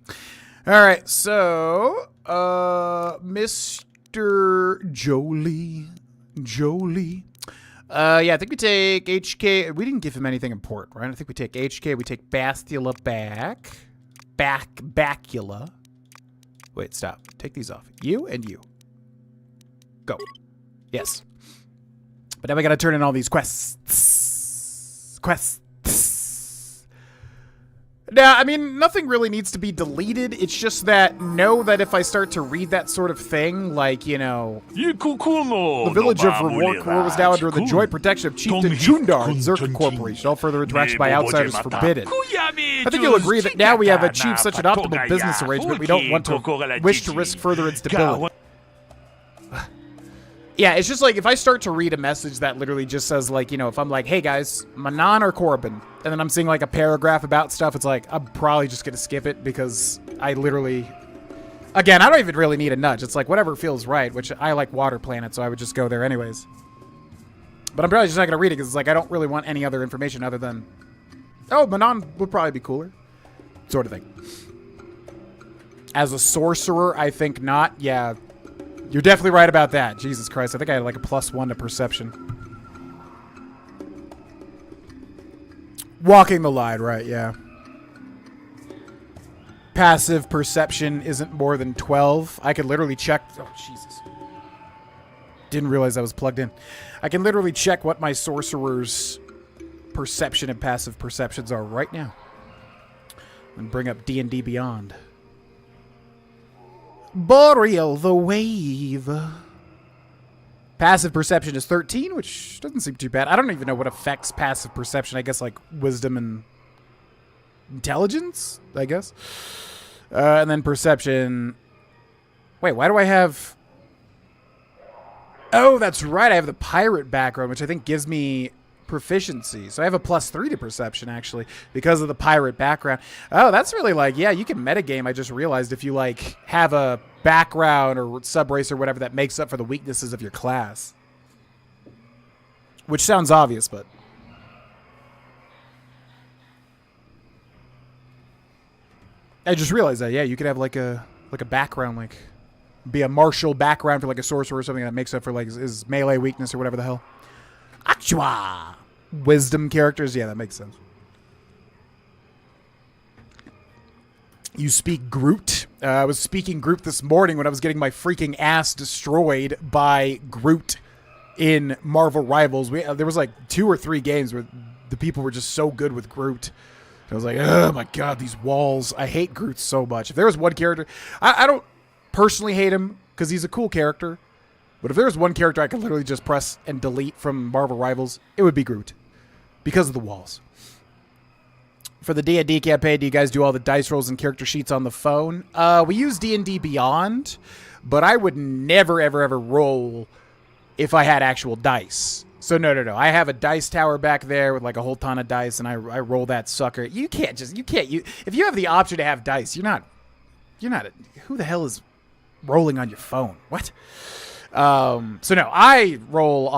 All right, so, Mr. Jolee. Yeah, I think we take HK. We didn't give him anything important, right? I think we take HK. We take Bastila back. Bacula. Wait, stop. Take these off. You and you. Go. Yes. But now we got to turn in all these quests. Now, I mean, nothing really needs to be deleted. It's just that, know that if I start to read that sort of thing, like, you know, the village of Rewarkor was now under the joint protection of Chieftain Chundar, Czerka Corporation. All further interaction by outsiders forbidden. I think you'll agree that now we have achieved such an optimal business arrangement, we don't want to wish to risk further instability. Yeah, it's just like, if I start to read a message that literally just says, like, you know, if I'm like, hey guys, Manan or Korriban, and then I'm seeing, like, a paragraph about stuff, it's like, I'm probably just gonna skip it because I literally... Again, I don't even really need a nudge. It's like, whatever feels right, which I like Water Planet, so I would just go there anyways. But I'm probably just not gonna read it because it's like, I don't really want any other information other than, oh, Manan would probably be cooler. Sort of thing. As a sorcerer, I think not. Yeah, you're definitely right about that. Jesus Christ, I think I had like a +1 to perception. Walking the line, right, yeah. Passive perception isn't more than 12. I could literally check... Oh, Jesus. Didn't realize I was plugged in. I can literally check what my sorcerer's perception and passive perceptions are right now. And bring up D&D Beyond. Boreal the Wave. Passive perception is 13, which doesn't seem too bad. I don't even know what affects passive perception. I guess like wisdom and intelligence, I guess. And then perception. Wait, why do I have... Oh, that's right. I have the pirate background, which I think gives me proficiency. So I have a +3 to perception, actually, because of the pirate background. Oh, that's really like, yeah, you can metagame. I just realized if you like have a background or sub-race or whatever that makes up for the weaknesses of your class. Which sounds obvious, but... I just realized that, yeah, you could have like a background, like be a martial background for like a sorcerer or something that makes up for like his melee weakness or whatever the hell. Achua! Wisdom characters, yeah, that makes sense. You speak Groot. I was speaking Groot this morning when I was getting my freaking ass destroyed by Groot in Marvel Rivals. There was like 2 or 3 games where the people were just so good with Groot. I was like, oh my god, these walls. I hate Groot so much. If there was one character... I don't personally hate him because he's a cool character. But if there was one character I could literally just press and delete from Marvel Rivals, it would be Groot. Because of the walls. For the D&D campaign, do you guys do all the dice rolls and character sheets on the phone? We use D&D Beyond, but I would never, ever, ever roll if I had actual dice. So no. I have a dice tower back there with like a whole ton of dice, and I roll that sucker. If you have the option to have dice, you're not. Who the hell is rolling on your phone? What? So no, I roll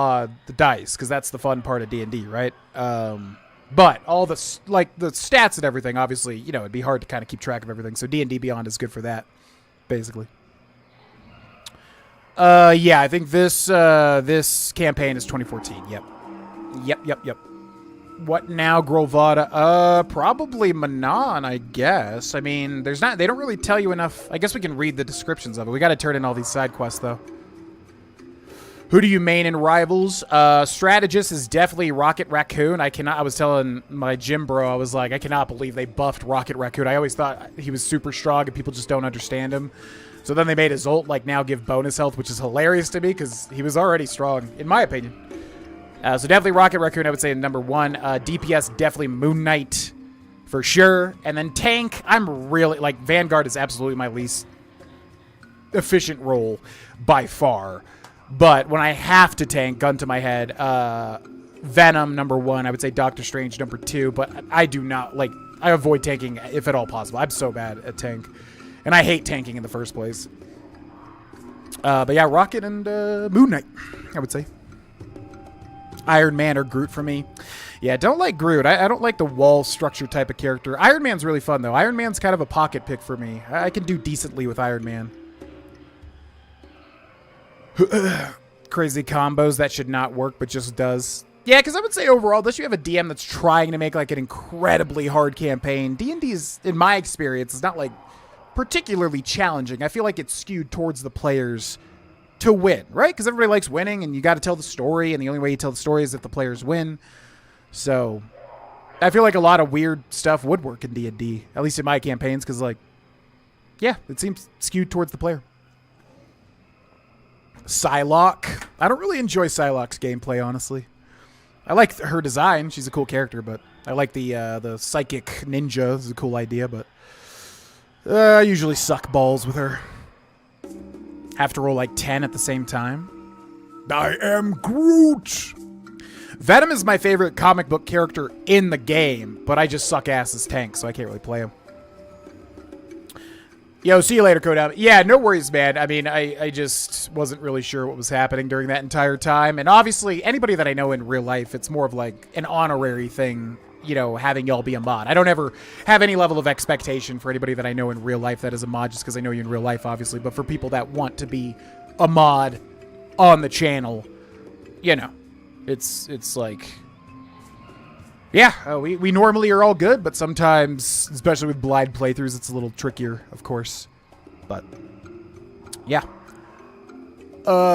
the dice because that's the fun part of D&D, right? But all the the stats and everything, obviously, it'd be hard to kind of keep track of everything. So D&D Beyond is good for that, basically. Yeah, I think this campaign is 2014. Yep. What now, Grovada? Probably Manan, I guess. I mean, they don't really tell you enough. I guess we can read the descriptions of it. We got to turn in all these side quests, though. Who do you main in Rivals? Strategist is definitely Rocket Raccoon. I was telling my gym bro, I was like, I cannot believe they buffed Rocket Raccoon. I always thought he was super strong and people just don't understand him. So then they made his ult now give bonus health, which is hilarious to me because he was already strong, in my opinion. So definitely Rocket Raccoon, I would say, number 1. DPS, definitely Moon Knight for sure. And then tank, I'm really, Vanguard is absolutely my least efficient role by far. But when I have to tank, gun to my head, Venom, number 1. I would say Doctor Strange, number 2. But I do not, I avoid tanking if at all possible. I'm so bad at tank. And I hate tanking in the first place. But yeah, Rocket and Moon Knight, I would say. Iron Man or Groot for me. Yeah, don't like Groot. I don't like the wall structure type of character. Iron Man's really fun, though. Iron Man's kind of a pocket pick for me. I can do decently with Iron Man. Crazy combos that should not work, but just does. Yeah, because I would say overall, unless you have a DM that's trying to make an incredibly hard campaign, D&D is, in my experience, is not particularly challenging. I feel like it's skewed towards the players to win, right? Because everybody likes winning, and you got to tell the story, and the only way you tell the story is if the players win. So I feel like a lot of weird stuff would work in D&D, at least in my campaigns, because yeah, it seems skewed towards the player. Psylocke. I don't really enjoy Psylocke's gameplay, honestly. I like her design. She's a cool character, but I like the psychic ninja. It's a cool idea, but I usually suck balls with her. Have to roll 10 at the same time. I am Groot. Venom is my favorite comic book character in the game, but I just suck ass as tank, so I can't really play him. Yo, see you later, KotOR. Yeah, no worries, man. I mean, I just wasn't really sure what was happening during that entire time. And obviously, anybody that I know in real life, it's more of an honorary thing you know, having y'all be a mod. I don't ever have any level of expectation for anybody that I know in real life that is a mod, just because I know you in real life, obviously. But for people that want to be a mod on the channel, you know, it's like, yeah, we normally are all good, but sometimes, especially with blind playthroughs, it's a little trickier, of course. But yeah.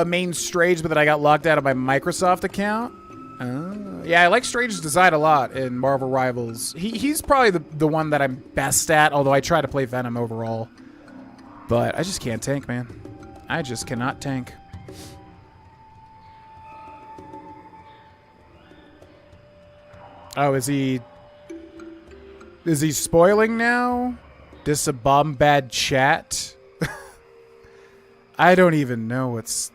Main Strange, but then I got locked out of my Microsoft account. Yeah, I like Strange's design a lot in Marvel Rivals. He's probably the one that I'm best at, although I try to play Venom overall. But I just can't tank, man. I just cannot tank. Oh, is he spoiling now? This a bomb bad chat? I don't even know what's...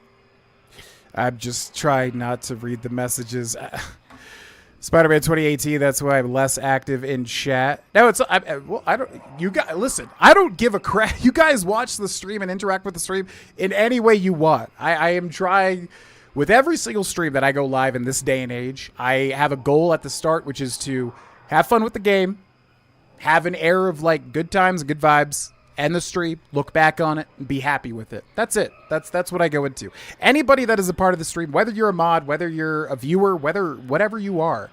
I'm just trying not to read the messages. Spider-Man 2018, that's why I'm less active in chat. No, it's... well, I don't... You guys... Listen, I don't give a crap. You guys watch the stream and interact with the stream in any way you want. I am trying... With every single stream that I go live in this day and age, I have a goal at the start, which is to have fun with the game, have an air of, like, good times and good vibes, end the stream, look back on it, and be happy with it. That's it. That's what I go into. Anybody that is a part of the stream, whether you're a mod, whether you're a viewer, whatever you are,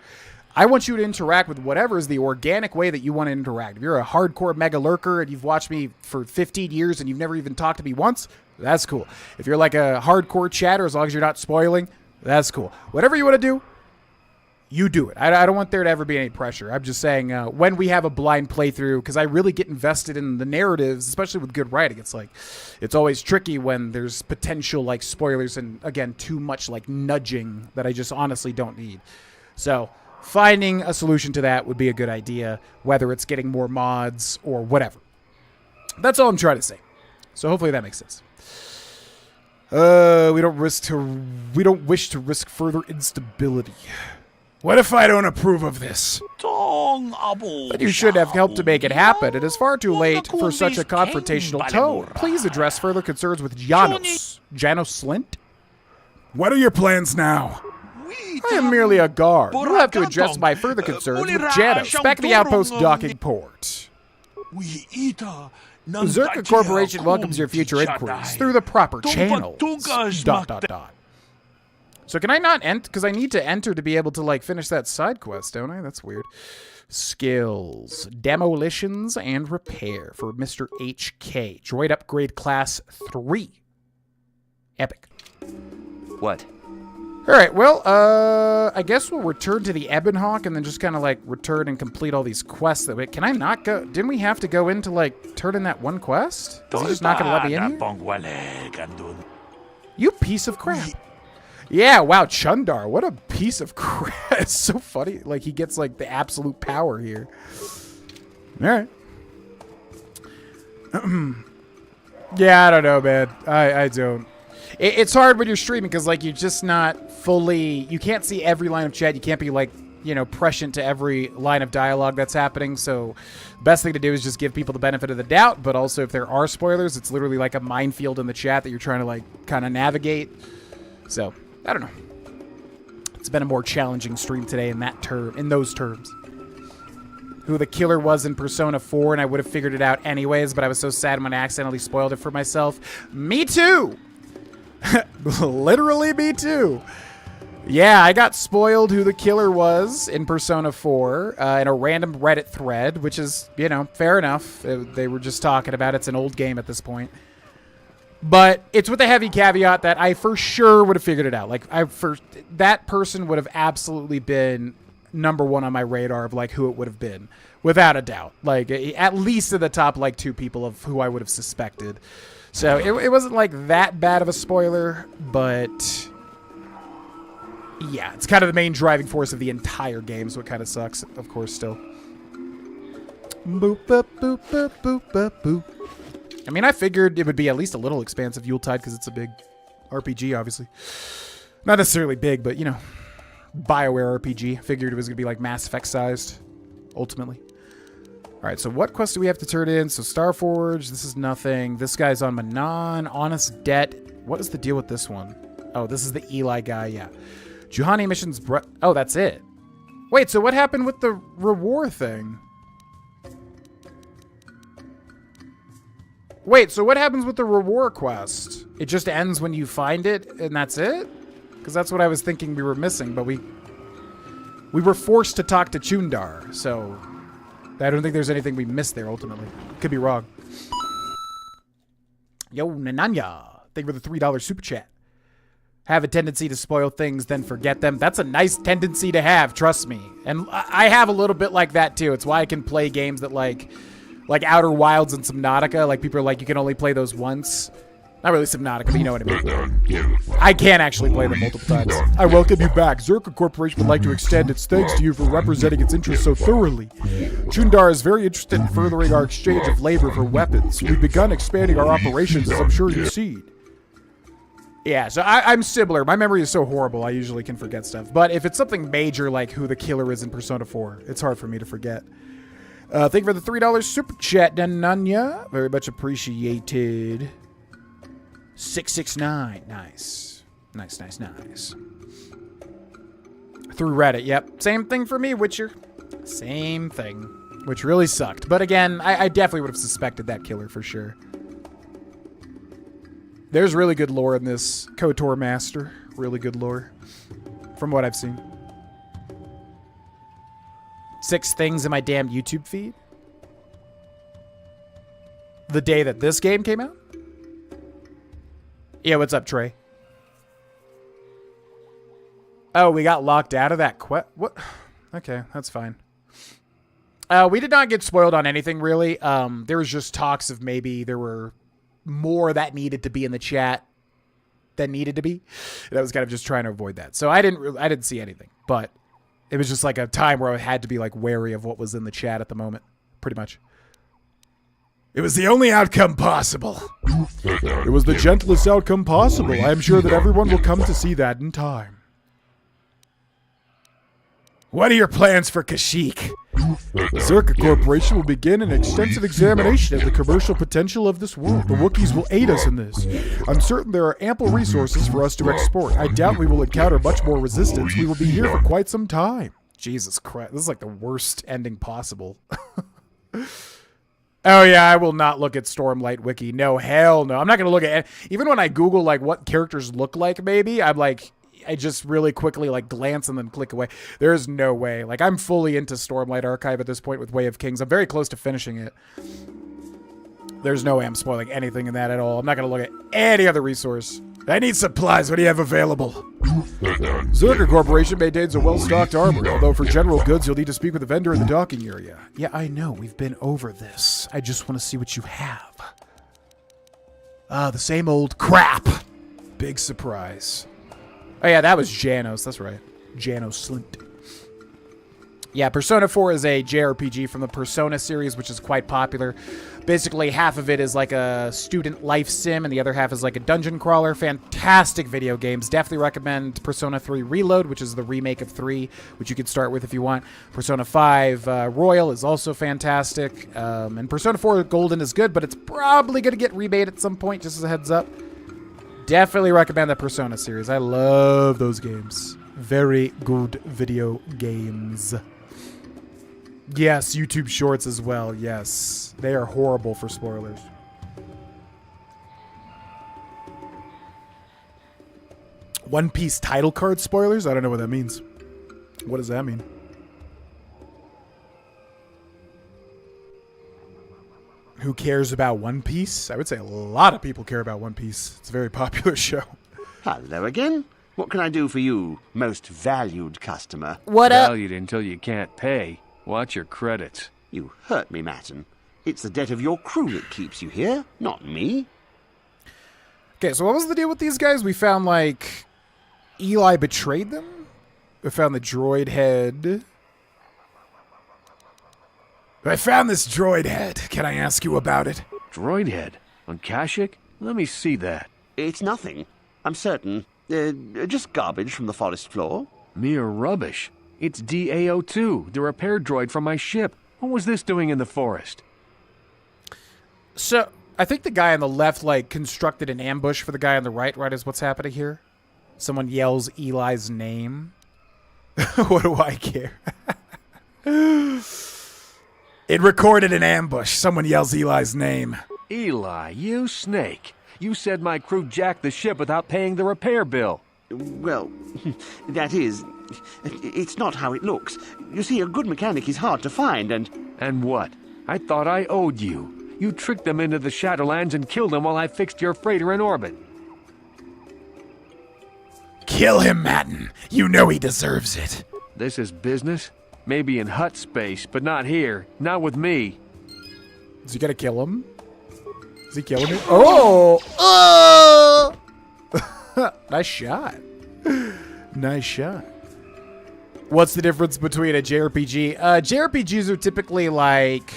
I want you to interact with whatever is the organic way that you want to interact. If you're a hardcore mega lurker and you've watched me for 15 years and you've never even talked to me once, that's cool. If you're like a hardcore chatter, as long as you're not spoiling, that's cool. Whatever you want to do, you do it. I don't want there to ever be any pressure. I'm just saying when we have a blind playthrough, because I really get invested in the narratives, especially with good writing. It's like, it's always tricky when there's potential like spoilers and, again, too much like nudging that I just honestly don't need. So finding a solution to that would be a good idea, whether it's getting more mods or whatever. That's all I'm trying to say. So hopefully that makes sense. We don't wish to risk further instability. What if I don't approve of this? But you should have helped to make it happen. It is far too late for such a confrontational tone. Please address further concerns with Janos. Janos Slint? What are your plans now? I am merely a guard. You'll have to address my further concerns with Janos, back at the outpost docking port. Czerka Corporation welcomes your future inquiries through the proper channels. ... So can I not enter? Because I need to enter to be able to, like, finish that side quest, don't I? That's weird. Skills. Demolitions and repair for Mr. HK. Droid upgrade class 3. Epic. What? Alright, well, I guess we'll return to the Ebonhawk and then just kind of, like, return and complete all these quests. That way. Can I not go? Didn't we have to go in to, like, turn in that one quest? Is he just not going to let me in here? You piece of crap. Yeah, wow, Chundar, what a piece of crap. It's so funny. Like, he gets, like, the absolute power here. Alright. Yeah, I don't know, man. I don't. It's hard when you're streaming because, like, you're just not fully... You can't see every line of chat. You can't be, like, you know, prescient to every line of dialogue that's happening. So the best thing to do is just give people the benefit of the doubt. But also, if there are spoilers, it's literally like a minefield in the chat that you're trying to, like, kind of navigate. So, I don't know. It's been a more challenging stream today in those terms. Who the killer was in Persona 4, and I would have figured it out anyways, but I was so sad when I accidentally spoiled it for myself. Me too! Literally me too. Yeah, I got spoiled who the killer was in Persona 4 in a random Reddit thread, which is, you know, fair enough. They were just talking about it. It's an old game at this point. But it's with a heavy caveat that I for sure would have figured it out. Like, that person would have absolutely been #1 on my radar of, like, who it would have been. Without a doubt. Like, at least in the top, like, 2 people of who I would have suspected. So it wasn't, like, that bad of a spoiler, but yeah, it's kind of the main driving force of the entire game, so it kind of sucks, of course, still. Boop, boop, boop, boop, boop, boop, boop. I mean, I figured it would be at least a little expansive Yuletide because it's a big RPG, obviously. Not necessarily big, but, you know, BioWare RPG. Figured it was going to be, like, Mass Effect sized, ultimately. All right, so what quest do we have to turn in? So Starforge, this is nothing. This guy's on Manan. Honest Debt. What is the deal with this one? Oh, this is the Eli guy, yeah. Juhani missions... Oh, that's it. Wait, so what happened with the reward thing? Wait, so what happens with the reward quest? It just ends when you find it, and that's it? Because that's what I was thinking we were missing, but we were forced to talk to Chundar, so I don't think there's anything we missed there, ultimately. Could be wrong. Yo, Nananya. Thank you for the $3 super chat. Have a tendency to spoil things, then forget them. That's a nice tendency to have, trust me. And I have a little bit like that, too. It's why I can play games that, like Outer Wilds and Subnautica. Like, people are like, you can only play those once. Not really Subnautica, but you know what I mean. I can actually play them multiple times. I welcome you back. Czerka Corporation would like to extend its thanks to you for representing its interests so thoroughly. Chundar is very interested in furthering our exchange of labor for weapons. We've begun expanding our operations, as I'm sure you've seen. Yeah, so I'm similar. My memory is so horrible, I usually can forget stuff. But if it's something major like who the killer is in Persona 4, it's hard for me to forget. Thank you for the $3 super chat, Dananya. Very much appreciated. 669. Nice. Nice. Through Reddit, yep. Same thing for me, Witcher. Same thing. Which really sucked. But again, I definitely would have suspected that killer for sure. There's really good lore in this KotOR Master. Really good lore. From what I've seen. 6 things in my damn YouTube feed. The day that this game came out? Yeah, what's up, Trey? Oh, we got locked out of that quest. What? Okay, that's fine. We did not get spoiled on anything, really. There was just talks of maybe there were more that needed to be in the chat than needed to be. And I was kind of just trying to avoid that. So I didn't see anything. But it was just like a time where I had to be like wary of what was in the chat at the moment. Pretty much. It was the only outcome possible. It was the gentlest outcome possible. I am sure that everyone will come to see that in time. What are your plans for Kashyyyk? The Czerka Corporation will begin an extensive examination of the commercial potential of this world. The Wookiees will aid us in this. I'm certain there are ample resources for us to export. I doubt we will encounter much more resistance. We will be here for quite some time. Jesus Christ. This is like the worst ending possible. Oh, yeah, I will not look at Stormlight Wiki. No, hell no. I'm not going to look at it. Even when I Google, like, what characters look like, maybe, I'm like, I just really quickly, like, glance and then click away. There is no way. Like, I'm fully into Stormlight Archive at this point with Way of Kings. I'm very close to finishing it. There's no way I'm spoiling anything in that at all. I'm not going to look at any other resource. I need supplies. What do you have available? Czerka Corporation maintains a well-stocked armory, although for general goods, you'll need to speak with a vendor in the docking area. Yeah, I know. We've been over this. I just want to see what you have. The same old crap. Big surprise. Oh, yeah, that was Janos. That's right. Janos Slint. Yeah, Persona 4 is a JRPG from the Persona series, which is quite popular. Basically, half of it is like a student life sim, and the other half is like a dungeon crawler. Fantastic video games. Definitely recommend Persona 3 Reload, which is the remake of 3, which you could start with if you want. Persona 5 Royal is also fantastic. And Persona 4 Golden is good, but it's probably going to get remade at some point, just as a heads up. Definitely recommend the Persona series. I love those games. Very good video games. Yes, YouTube Shorts as well. Yes. They are horrible for spoilers. One Piece title card spoilers? I don't know what that means. What does that mean? Who cares about One Piece? I would say a lot of people care about One Piece. It's a very popular show. Hello again. What can I do for you, most valued customer? What up? Valued until you can't pay. Watch your credits. You hurt me, Manan. It's the debt of your crew that keeps you here, not me. Okay, so what was the deal with these guys? We found, like, Eli betrayed them? We found the droid head. I found this droid head. Can I ask you about it? Droid head? On Kashyyyk? Let me see that. It's nothing. I'm certain. Just garbage from the forest floor. Mere rubbish. It's DAO2, the repair droid from my ship. What was this doing in the forest? So, I think the guy on the left, like, constructed an ambush for the guy on the right, right, is what's happening here. Someone yells Eli's name. What do I care? It recorded an ambush. Someone yells Eli's name. Eli, you snake. You said my crew jacked the ship without paying the repair bill. Well, that is... It's not how it looks. You see, a good mechanic is hard to find, and... And what? I thought I owed you. You tricked them into the Shadowlands and killed them while I fixed your freighter in orbit. Kill him, Manan. You know he deserves it. This is business? Maybe in hut space, but not here. Not with me. Is he gonna kill him? Is he killing him? Oh! Oh! Nice shot. Nice shot. What's the difference between a JRPG? JRPGs are typically like...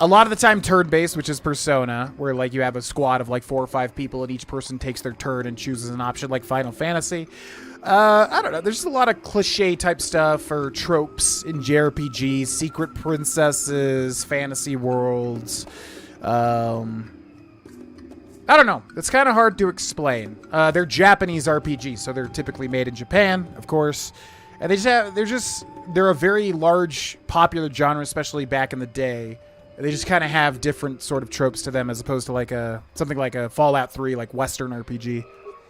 A lot of the time turn-based, which is Persona, where like you have a squad of like 4 or 5 people and each person takes their turn and chooses an option, like Final Fantasy. I don't know. There's just a lot of cliche type stuff or tropes in JRPGs, secret princesses, fantasy worlds. I don't know. It's kind of hard to explain. They're Japanese RPGs, so they're typically made in Japan, of course. And they're a very large, popular genre, especially back in the day. They just kind of have different sort of tropes to them as opposed to like something like a Fallout 3, like Western RPG.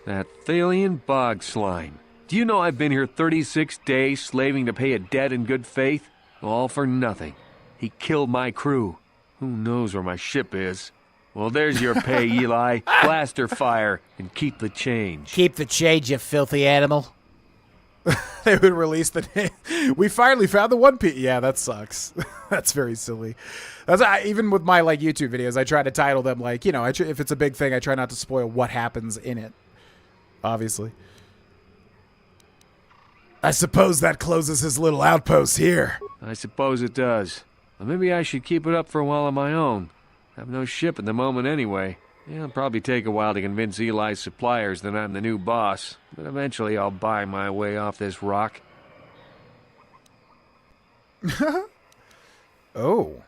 That Thalian bog slime. Do you know I've been here 36 days slaving to pay a debt in good faith? All for nothing. He killed my crew. Who knows where my ship is? Well, there's your pay, Eli. Blaster fire and keep the change. Keep the change, you filthy animal. They would release the name. We finally found the One Piece. Yeah, that sucks. That's very silly. Even with my like YouTube videos, I try to title them like, you know, if it's a big thing, I try not to spoil what happens in it. Obviously. I suppose that closes his little outpost here. I suppose it does. Well, maybe I should keep it up for a while on my own. I have no ship at the moment anyway. Yeah, it'll probably take a while to convince Eli's suppliers that I'm the new boss, but eventually I'll buy my way off this rock. Oh.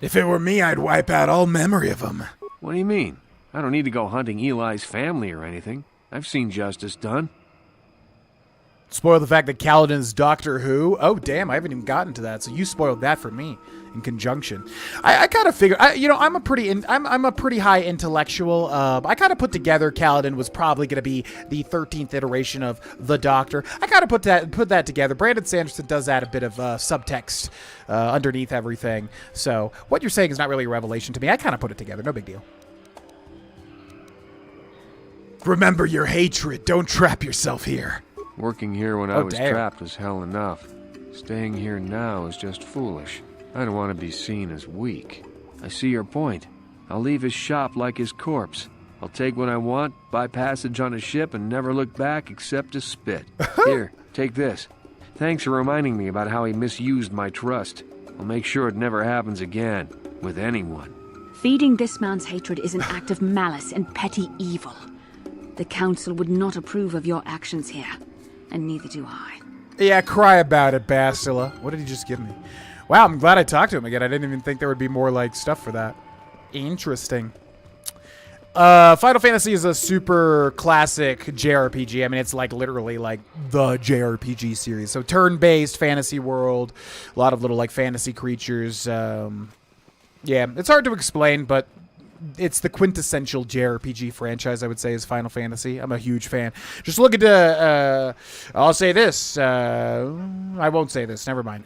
If it were me, I'd wipe out all memory of him. What do you mean? I don't need to go hunting Eli's family or anything. I've seen justice done. Spoil the fact that Kaladin's Doctor Who? Oh, damn, I haven't even gotten to that, so you spoiled that for me in conjunction. I kind of figured, you know, I'm a pretty high intellectual. I kind of put together Kaladin was probably going to be the 13th iteration of the Doctor. I kind of put that together. Brandon Sanderson does add a bit of subtext underneath everything. So what you're saying is not really a revelation to me. I kind of put it together. No big deal. Remember your hatred. Don't trap yourself here. Working here when I was trapped was hell enough. Staying here now is just foolish. I don't want to be seen as weak. I see your point. I'll leave his shop like his corpse. I'll take what I want, buy passage on a ship, and never look back except to spit. Here, take this. Thanks for reminding me about how he misused my trust. I'll make sure it never happens again, with anyone. Feeding this man's hatred is an act of malice and petty evil. The Council would not approve of your actions here, and neither do I. Yeah, cry about it, Bastila. What did he just give me? Wow, I'm glad I talked to him again. I didn't even think there would be more, like, stuff for that. Interesting. Final Fantasy is a super classic JRPG. I mean, it's, like, literally, like, the JRPG series. So, turn-based fantasy world. A lot of little, like, fantasy creatures. Yeah, it's hard to explain, but it's the quintessential JRPG franchise, I would say, is Final Fantasy. I'm a huge fan. Just look at I'll say this. I won't say this. Never mind.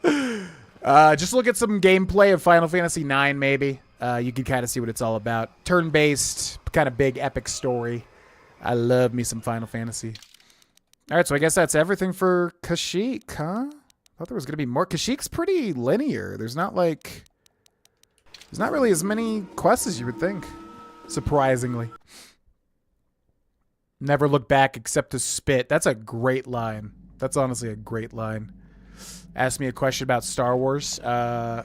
Just look at some gameplay of Final Fantasy IX, maybe. You can kind of see what it's all about. Turn-based, kind of big, epic story. I love me some Final Fantasy. All right, so I guess that's everything for Kashyyyk, huh? I thought there was going to be more. Kashyyyk's pretty linear. There's not really as many quests as you would think, surprisingly. Never look back except to spit. That's a great line. That's honestly a great line. Ask me a question about Star Wars. How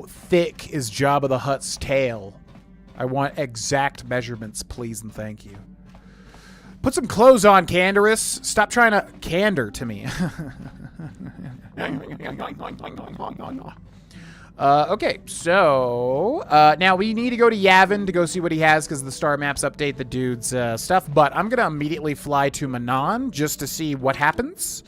thick is Jabba the Hutt's tail? I want exact measurements, please and thank you. Put some clothes on, Candorus. Stop trying to candor to me. Okay, so now we need to go to Yavin to go see what he has because the star maps update the dude's stuff. But I'm going to immediately fly to Manan just to see what happens.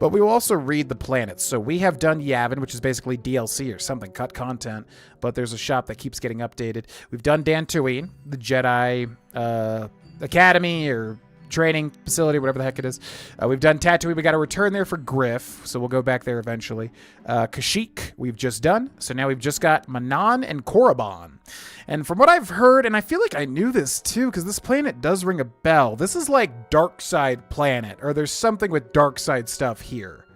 But we will also read the planets. So we have done Yavin, which is basically DLC or something, cut content. But there's a shop that keeps getting updated. We've done Dantooine, the Jedi Academy or training facility, whatever the heck it is. We've done Tatooine. We got to return there for Griff, so we'll go back there eventually. Kashyyyk, we've just done. So now we've just got Manan and Korriban. And from what I've heard, and I feel like I knew this too, because this planet does ring a bell. This is like Dark Side planet, or there's something with Dark Side stuff here.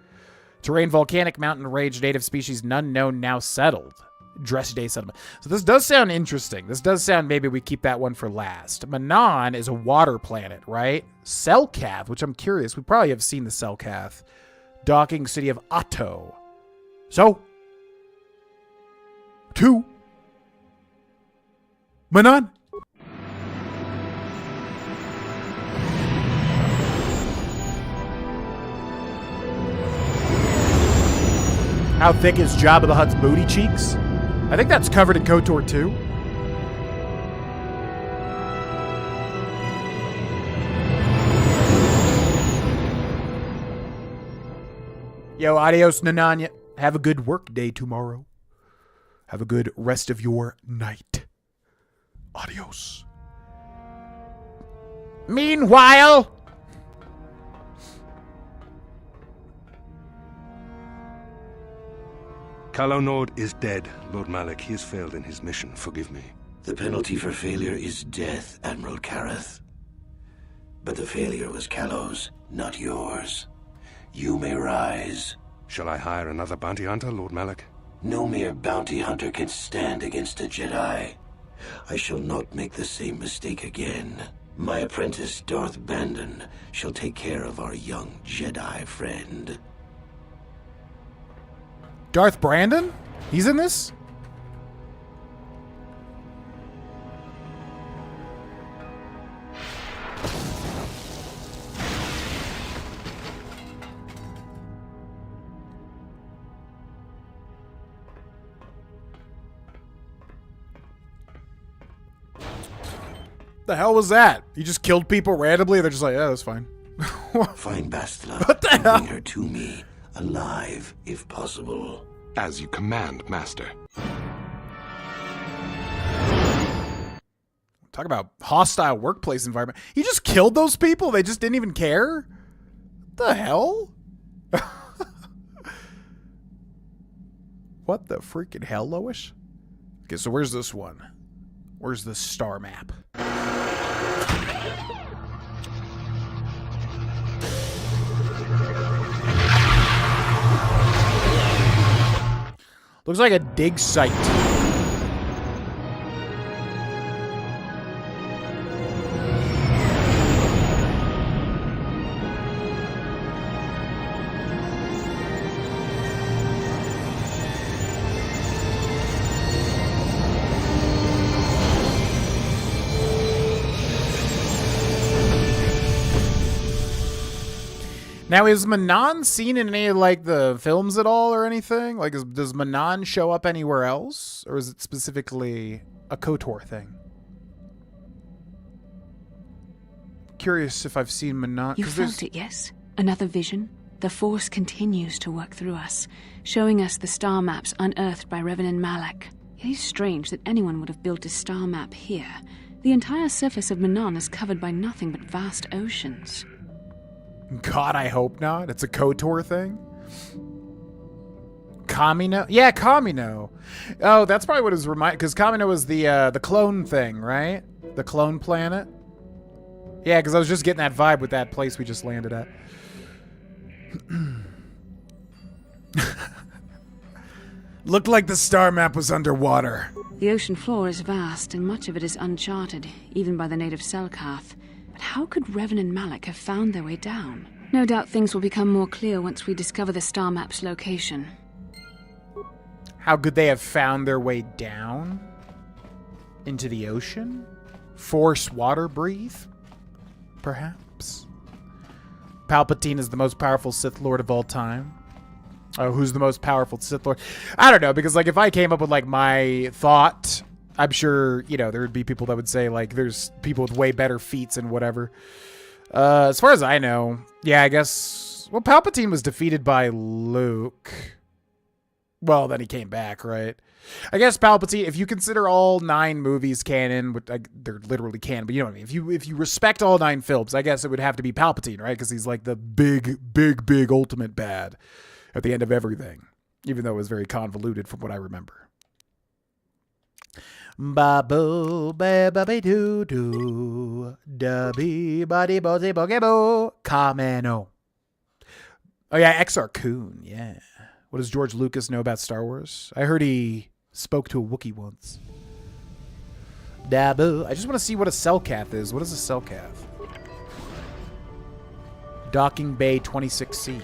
Terrain, volcanic, mountain range, native species, none known, now settled. Dress Day settlement. So this does sound interesting. This does sound maybe we keep that one for last. Manan is a water planet, right? Selkath, which I'm curious. We probably have seen the Selkath. Docking city of Otto. So, to Manan. How thick is Jabba the Hutt's booty cheeks? I think that's covered in KotOR too. Yo, adios, Nananya. Have a good work day tomorrow. Have a good rest of your night. Adios. Meanwhile... Calo Nord is dead, Lord Malak. He has failed in his mission. Forgive me. The penalty for failure is death, Admiral Kareth. But the failure was Calo's, not yours. You may rise. Shall I hire another bounty hunter, Lord Malak? No mere bounty hunter can stand against a Jedi. I shall not make the same mistake again. My apprentice, Darth Bandon, shall take care of our young Jedi friend. Darth Brandon? He's in this? The hell was that? You just killed people randomly? They're just like, yeah, that's fine. Find Bastila and bring her to me. Alive, if possible. As you command, Master. Talk about hostile workplace environment. He just killed those people? They just didn't even care? What the hell? What the freaking hell, Lois? Okay, so where's this one? Where's the star map? Looks like a dig site. Now, is Manan seen in any of, like, the films at all or anything? Like, does Manan show up anywhere else? Or is it specifically a KotOR thing? Curious if I've seen Manan. You felt it, yes? Another vision? The Force continues to work through us, showing us the star maps unearthed by Reverend Malak. It is strange that anyone would have built a star map here. The entire surface of Manan is covered by nothing but vast oceans. God, I hope not. It's a KotOR thing. Kamino? Yeah, Kamino. Oh, that's probably what it was because Kamino was the clone thing, right? The clone planet. Yeah, because I was just getting that vibe with that place we just landed at. Looked like the star map was underwater. The ocean floor is vast, and much of it is uncharted, even by the native Selkath. But how could Revan and Malak have found their way down? No doubt things will become more clear once we discover the star map's location. How could they have found their way down? Into the ocean? Force water breathe? Perhaps. Palpatine is the most powerful Sith Lord of all time. Oh, who's the most powerful Sith Lord? I don't know, because like if I came up with like my thought, I'm sure, you know, there would be people that would say like there's people with way better feats and whatever. As far as I know, yeah, I guess, well, Palpatine was defeated by Luke. Well, then he came back, right? I guess Palpatine, if you consider all 9 movies canon, which they're literally canon, but you know what I mean? If you respect all 9 films, I guess it would have to be Palpatine, right? Because he's like the big ultimate bad at the end of everything, even though it was very convoluted from what I remember. Ba-boo, ba-ba-be-doo-doo, da-bee-ba-dee-bo-dee-bo-ge-bo, Kameno. Oh, yeah, Exar Kun, yeah. What does George Lucas know about Star Wars? I heard he spoke to a Wookiee once. Dabu. I just want to see what a Selkath is. What is a Selkath? Docking Bay 26C.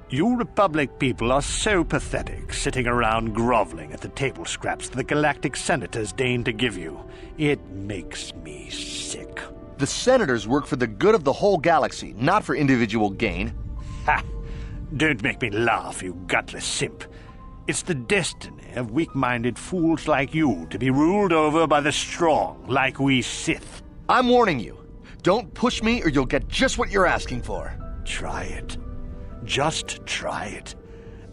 You Republic people are so pathetic, sitting around groveling at the table scraps the galactic senators deign to give you. It makes me sick. The senators work for the good of the whole galaxy, not for individual gain. Ha! Don't make me laugh, you gutless simp. It's the destiny of weak-minded fools like you to be ruled over by the strong, like we Sith. I'm warning you. Don't push me or you'll get just what you're asking for. Try it. Just try it.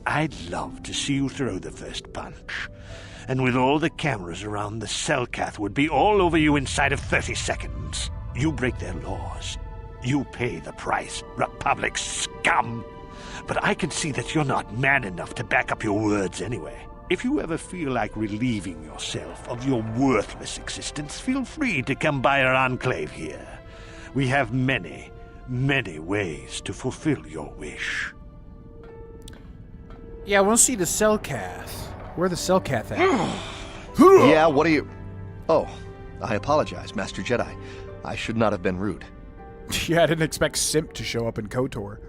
I'd love to see you throw the first punch. And with all the cameras around, the Selkath would be all over you inside of 30 seconds. You break their laws. You pay the price, Republic scum. But I can see that you're not man enough to back up your words anyway. If you ever feel like relieving yourself of your worthless existence, feel free to come by our enclave here. We have many ways to fulfill your wish. Yeah, we'll see the Selkath. Where the Selkath at? Yeah, what are you... Oh, I apologize, Master Jedi. I should not have been rude. Yeah, I didn't expect Simp to show up in KotOR.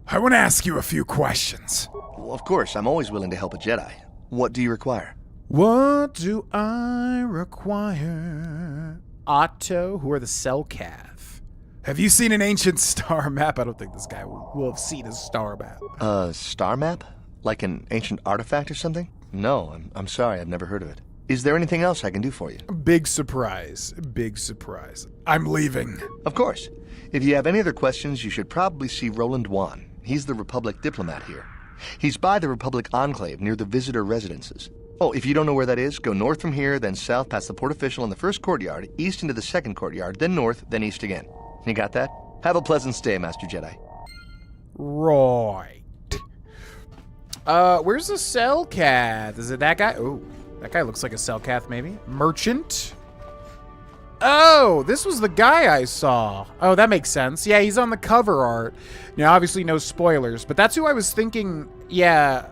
I want to ask you a few questions. Well, of course, I'm always willing to help a Jedi. What do you require? What do I require? Otto, who are the Selkath? Have you seen an ancient star map? I don't think this guy will have seen a star map. Star map? Like an ancient artifact or something? No, I'm sorry, I've never heard of it. Is there anything else I can do for you? Big surprise. Big surprise. I'm leaving. Of course. If you have any other questions, you should probably see Roland Wan. He's the Republic diplomat here. He's by the Republic Enclave near the visitor residences. Oh, if you don't know where that is, go north from here, then south past the port official in the first courtyard, east into the second courtyard, then north, then east again. You got that? Have a pleasant stay, Master Jedi. Right. Where's the Selkath? Is it that guy? Oh, that guy looks like a Selkath, maybe. Merchant. Oh, this was the guy I saw. Oh, that makes sense. Yeah, he's on the cover art. Now, obviously no spoilers, but that's who I was thinking. Yeah.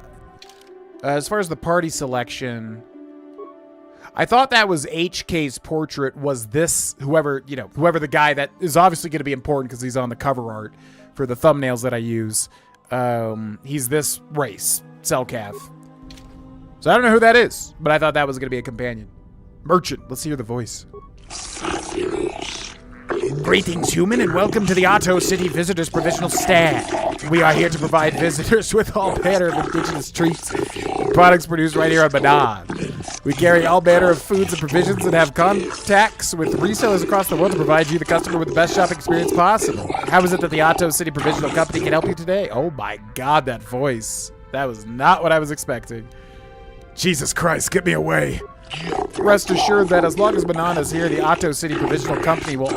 As far as the party selection, I thought that was HK's portrait was this, whoever the guy that is obviously going to be important because he's on the cover art for the thumbnails that I use. He's this race, Selkath. So I don't know who that is, but I thought that was going to be a companion. Merchant, let's hear the voice. Greetings, human, and welcome to the Otto City Visitors Provisional Stand. We are here to provide visitors with all manner of indigenous treats and products produced right here on Manan. We carry all manner of foods and provisions and have contacts with resellers across the world to provide you, the customer, with the best shopping experience possible. How is it that the Otto City Provisional Company can help you today? Oh my god, that voice. That was not what I was expecting. Jesus Christ, get me away. Rest assured that as long as Manan is here, the Otto City Provisional Company will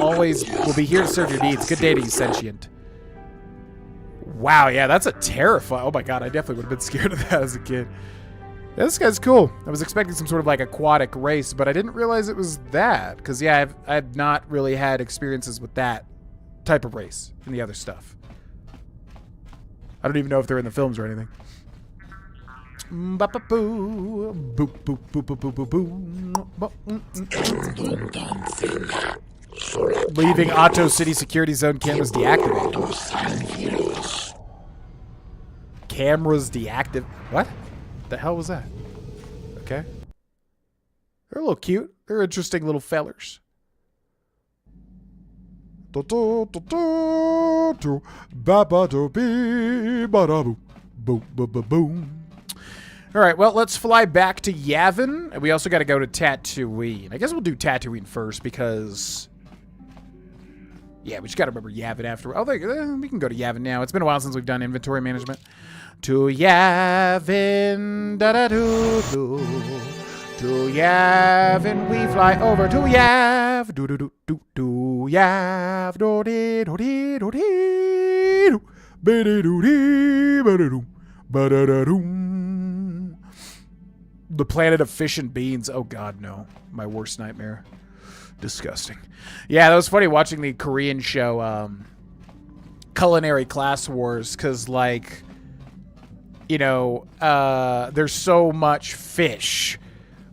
be here to serve your needs. Good day to you, sentient. Wow, yeah, that's a terrifying... Oh my god, I definitely would have been scared of that as a kid. Yeah, this guy's cool. I was expecting some sort of like aquatic race, but I didn't realize it was that. Because yeah, I've not really had experiences with that type of race and the other stuff. I don't even know if they're in the films or anything. Leaving Otto City Security Zone cameras deactivated. Cameras deactivated. What? The hell was that? Okay. They're a little cute. They're interesting little fellers. Boom. All right, well, let's fly back to Yavin. And we also got to go to Tatooine. I guess we'll do Tatooine first because... Yeah, we just got to remember Yavin after. Oh, we can go to Yavin now. It's been a while since we've done inventory management. To Yavin, da-da-doo-doo. To Yavin, we fly over to Yav. Do-do-do-do-do. Yav, do-dee-do-dee-do-dee-do. Ba-dee-do-dee, ba-da-doo. Ba-da-da-doom. The planet of fish and beans. Oh, God, no. My worst nightmare. Disgusting. Yeah, that was funny watching the Korean show, Culinary Class Wars, because, like, you know, there's so much fish,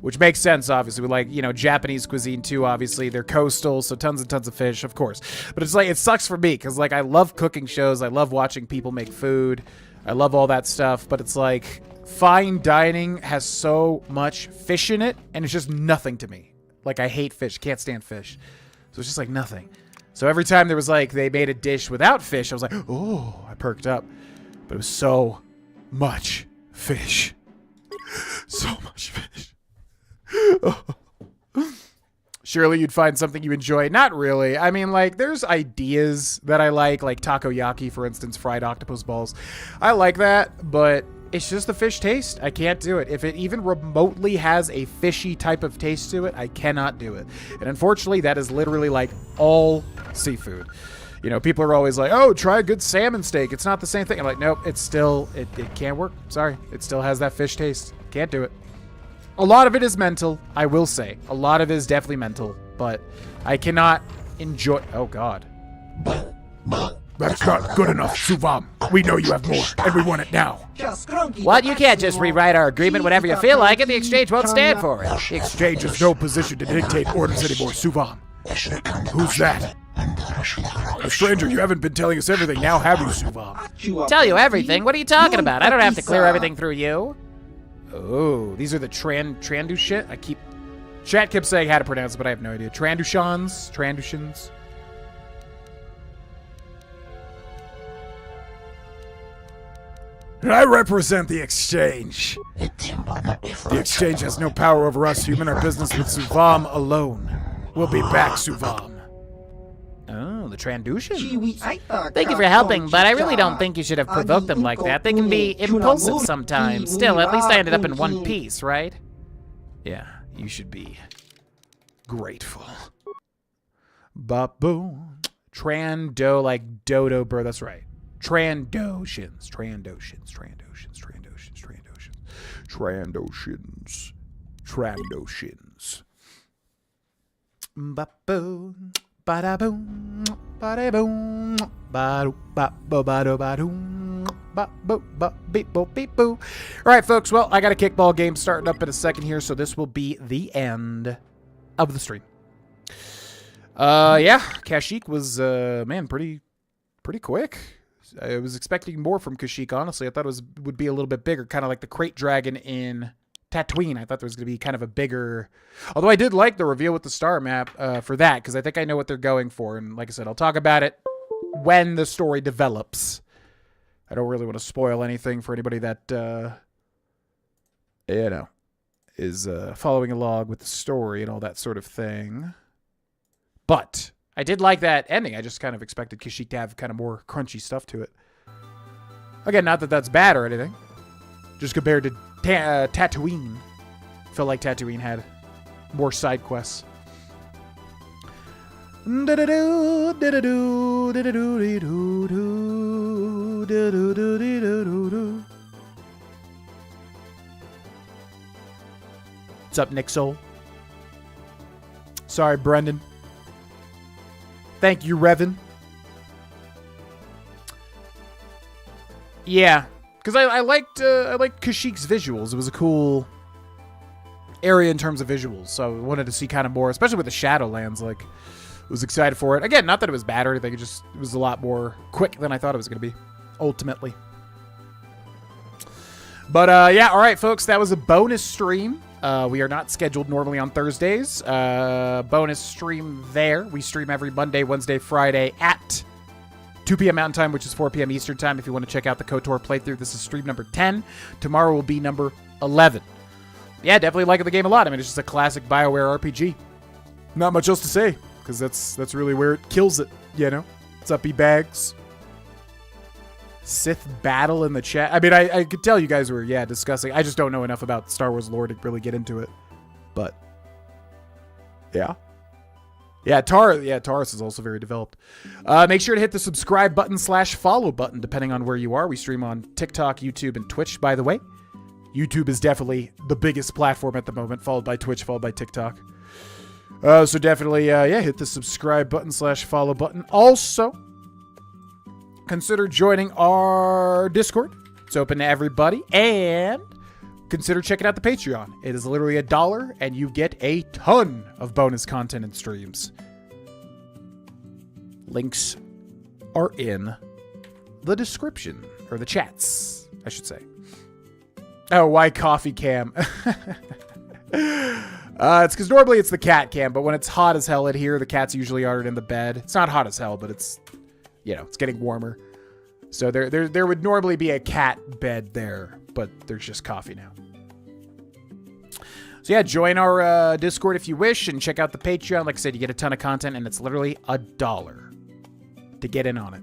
which makes sense, obviously. With, like, you know, Japanese cuisine, too, obviously. They're coastal, so tons and tons of fish, of course. But it's like, it sucks for me, because, like, I love cooking shows. I love watching people make food. I love all that stuff, but it's like, fine dining has so much fish in it, and it's just nothing to me. Like, I hate fish. Can't stand fish. So it's just like nothing. So every time there was like, they made a dish without fish, I was like, oh, I perked up. But it was so much fish. So much fish. Surely you'd find something you enjoy. Not really. I mean, like, there's ideas that I like takoyaki, for instance, fried octopus balls. I like that, but it's just the fish taste. I can't do it. If it even remotely has a fishy type of taste to it, I cannot do it. And unfortunately, that is literally like all seafood. You know, people are always like, oh, try a good salmon steak. It's not the same thing. I'm like, nope, it's still, it can't work. Sorry. It still has that fish taste. Can't do it. A lot of it is mental, I will say. A lot of it is definitely mental, but I cannot enjoy, oh God. That's not good enough, Suvam. We know you have more, and we want it now. What? You can't just rewrite our agreement whenever you feel like it. The exchange won't stand for it. The exchange is no position to dictate orders anymore, Suvam. Who's that? A stranger, you haven't been telling us everything now, have you, Suvam? Tell you everything? What are you talking about? I don't have to clear everything through you. Oh, these are the Trandu shit? Chat kept saying how to pronounce it, but I have no idea. Trandushans? I represent the exchange. The exchange has no power over us, human. Our business with Suvam alone. We'll be back, Suvam. Oh, the Trandushans. Thank you for helping, but I really don't think you should have provoked them like that. They can be impulsive sometimes. Still, at least I ended up in one piece, right? Yeah, you should be grateful. Ba-boom. Trando, like dodo bird. That's right. Trandoshans. Ba-boom. Ba-da-boom. Ba-da-boom. Ba-do-ba-ba-ba-do-ba-doom. Ba-bo-ba-beep-bo-beep-boo. All right, folks. Well, I got a kickball game starting up in a second here, so this will be the end of the stream. Yeah, Kashyyyk was, man, pretty quick. I was expecting more from Kashyyyk, honestly. I thought it would be a little bit bigger, kind of like the crate dragon in Tatooine. I thought there was going to be kind of a bigger... Although I did like the reveal with the star map for that, because I think I know what they're going for. And like I said, I'll talk about it when the story develops. I don't really want to spoil anything for anybody that, you know, is following along with the story and all that sort of thing. But I did like that ending. I just kind of expected Kashyyyk to have kind of more crunchy stuff to it. Again, not that that's bad or anything. Just compared to Tatooine. Felt like Tatooine had more side quests. What's up, Nick Soul? Sorry, Brendan. Thank you, Revan. Yeah, because I liked Kashyyyk's visuals. It was a cool area in terms of visuals, so I wanted to see kind of more, especially with the Shadowlands. Like, was excited for it. Again, not that it was bad or anything. It was a lot more quick than I thought it was going to be, ultimately. But yeah, all right, folks, that was a bonus stream. We are not scheduled normally on Thursdays. Bonus stream there. We stream every Monday, Wednesday, Friday at 2 p.m. Mountain Time, which is 4 p.m. Eastern Time. If you want to check out the KotOR playthrough, this is stream number 10. Tomorrow will be number 11. Yeah, definitely liking the game a lot. I mean, it's just a classic BioWare RPG. Not much else to say, because that's really where it kills it, you know? What's up, E-Bags? Sith battle in the chat. I mean, I could tell you guys were, discussing. I just don't know enough about Star Wars lore to really get into it. But, yeah. Yeah, Taurus is also very developed. Make sure to hit the subscribe button / follow button, depending on where you are. We stream on TikTok, YouTube, and Twitch, by the way. YouTube is definitely the biggest platform at the moment, followed by Twitch, followed by TikTok. So definitely, hit the subscribe button / follow button. Also, consider joining our Discord. It's open to everybody. And consider checking out the Patreon. It is literally $1, and you get a ton of bonus content and streams. Links are in the description, or the chats, I should say. Oh, why coffee cam? It's because normally it's the cat cam, but when it's hot as hell in here, the cats usually aren't in the bed. It's not hot as hell, but it's, it's getting warmer. So there would normally be a cat bed there, but there's just coffee now. So yeah, join our Discord if you wish, and check out the Patreon. Like I said, you get a ton of content, and it's literally $1 to get in on it.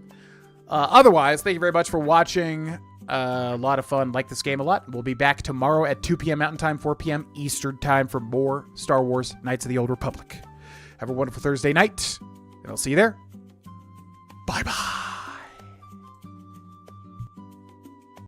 Otherwise, thank you very much for watching. A lot of fun. Like this game a lot. We'll be back tomorrow at 2 p.m. Mountain Time, 4 p.m. Eastern Time for more Star Wars Knights of the Old Republic. Have a wonderful Thursday night, and I'll see you there. Bye-bye.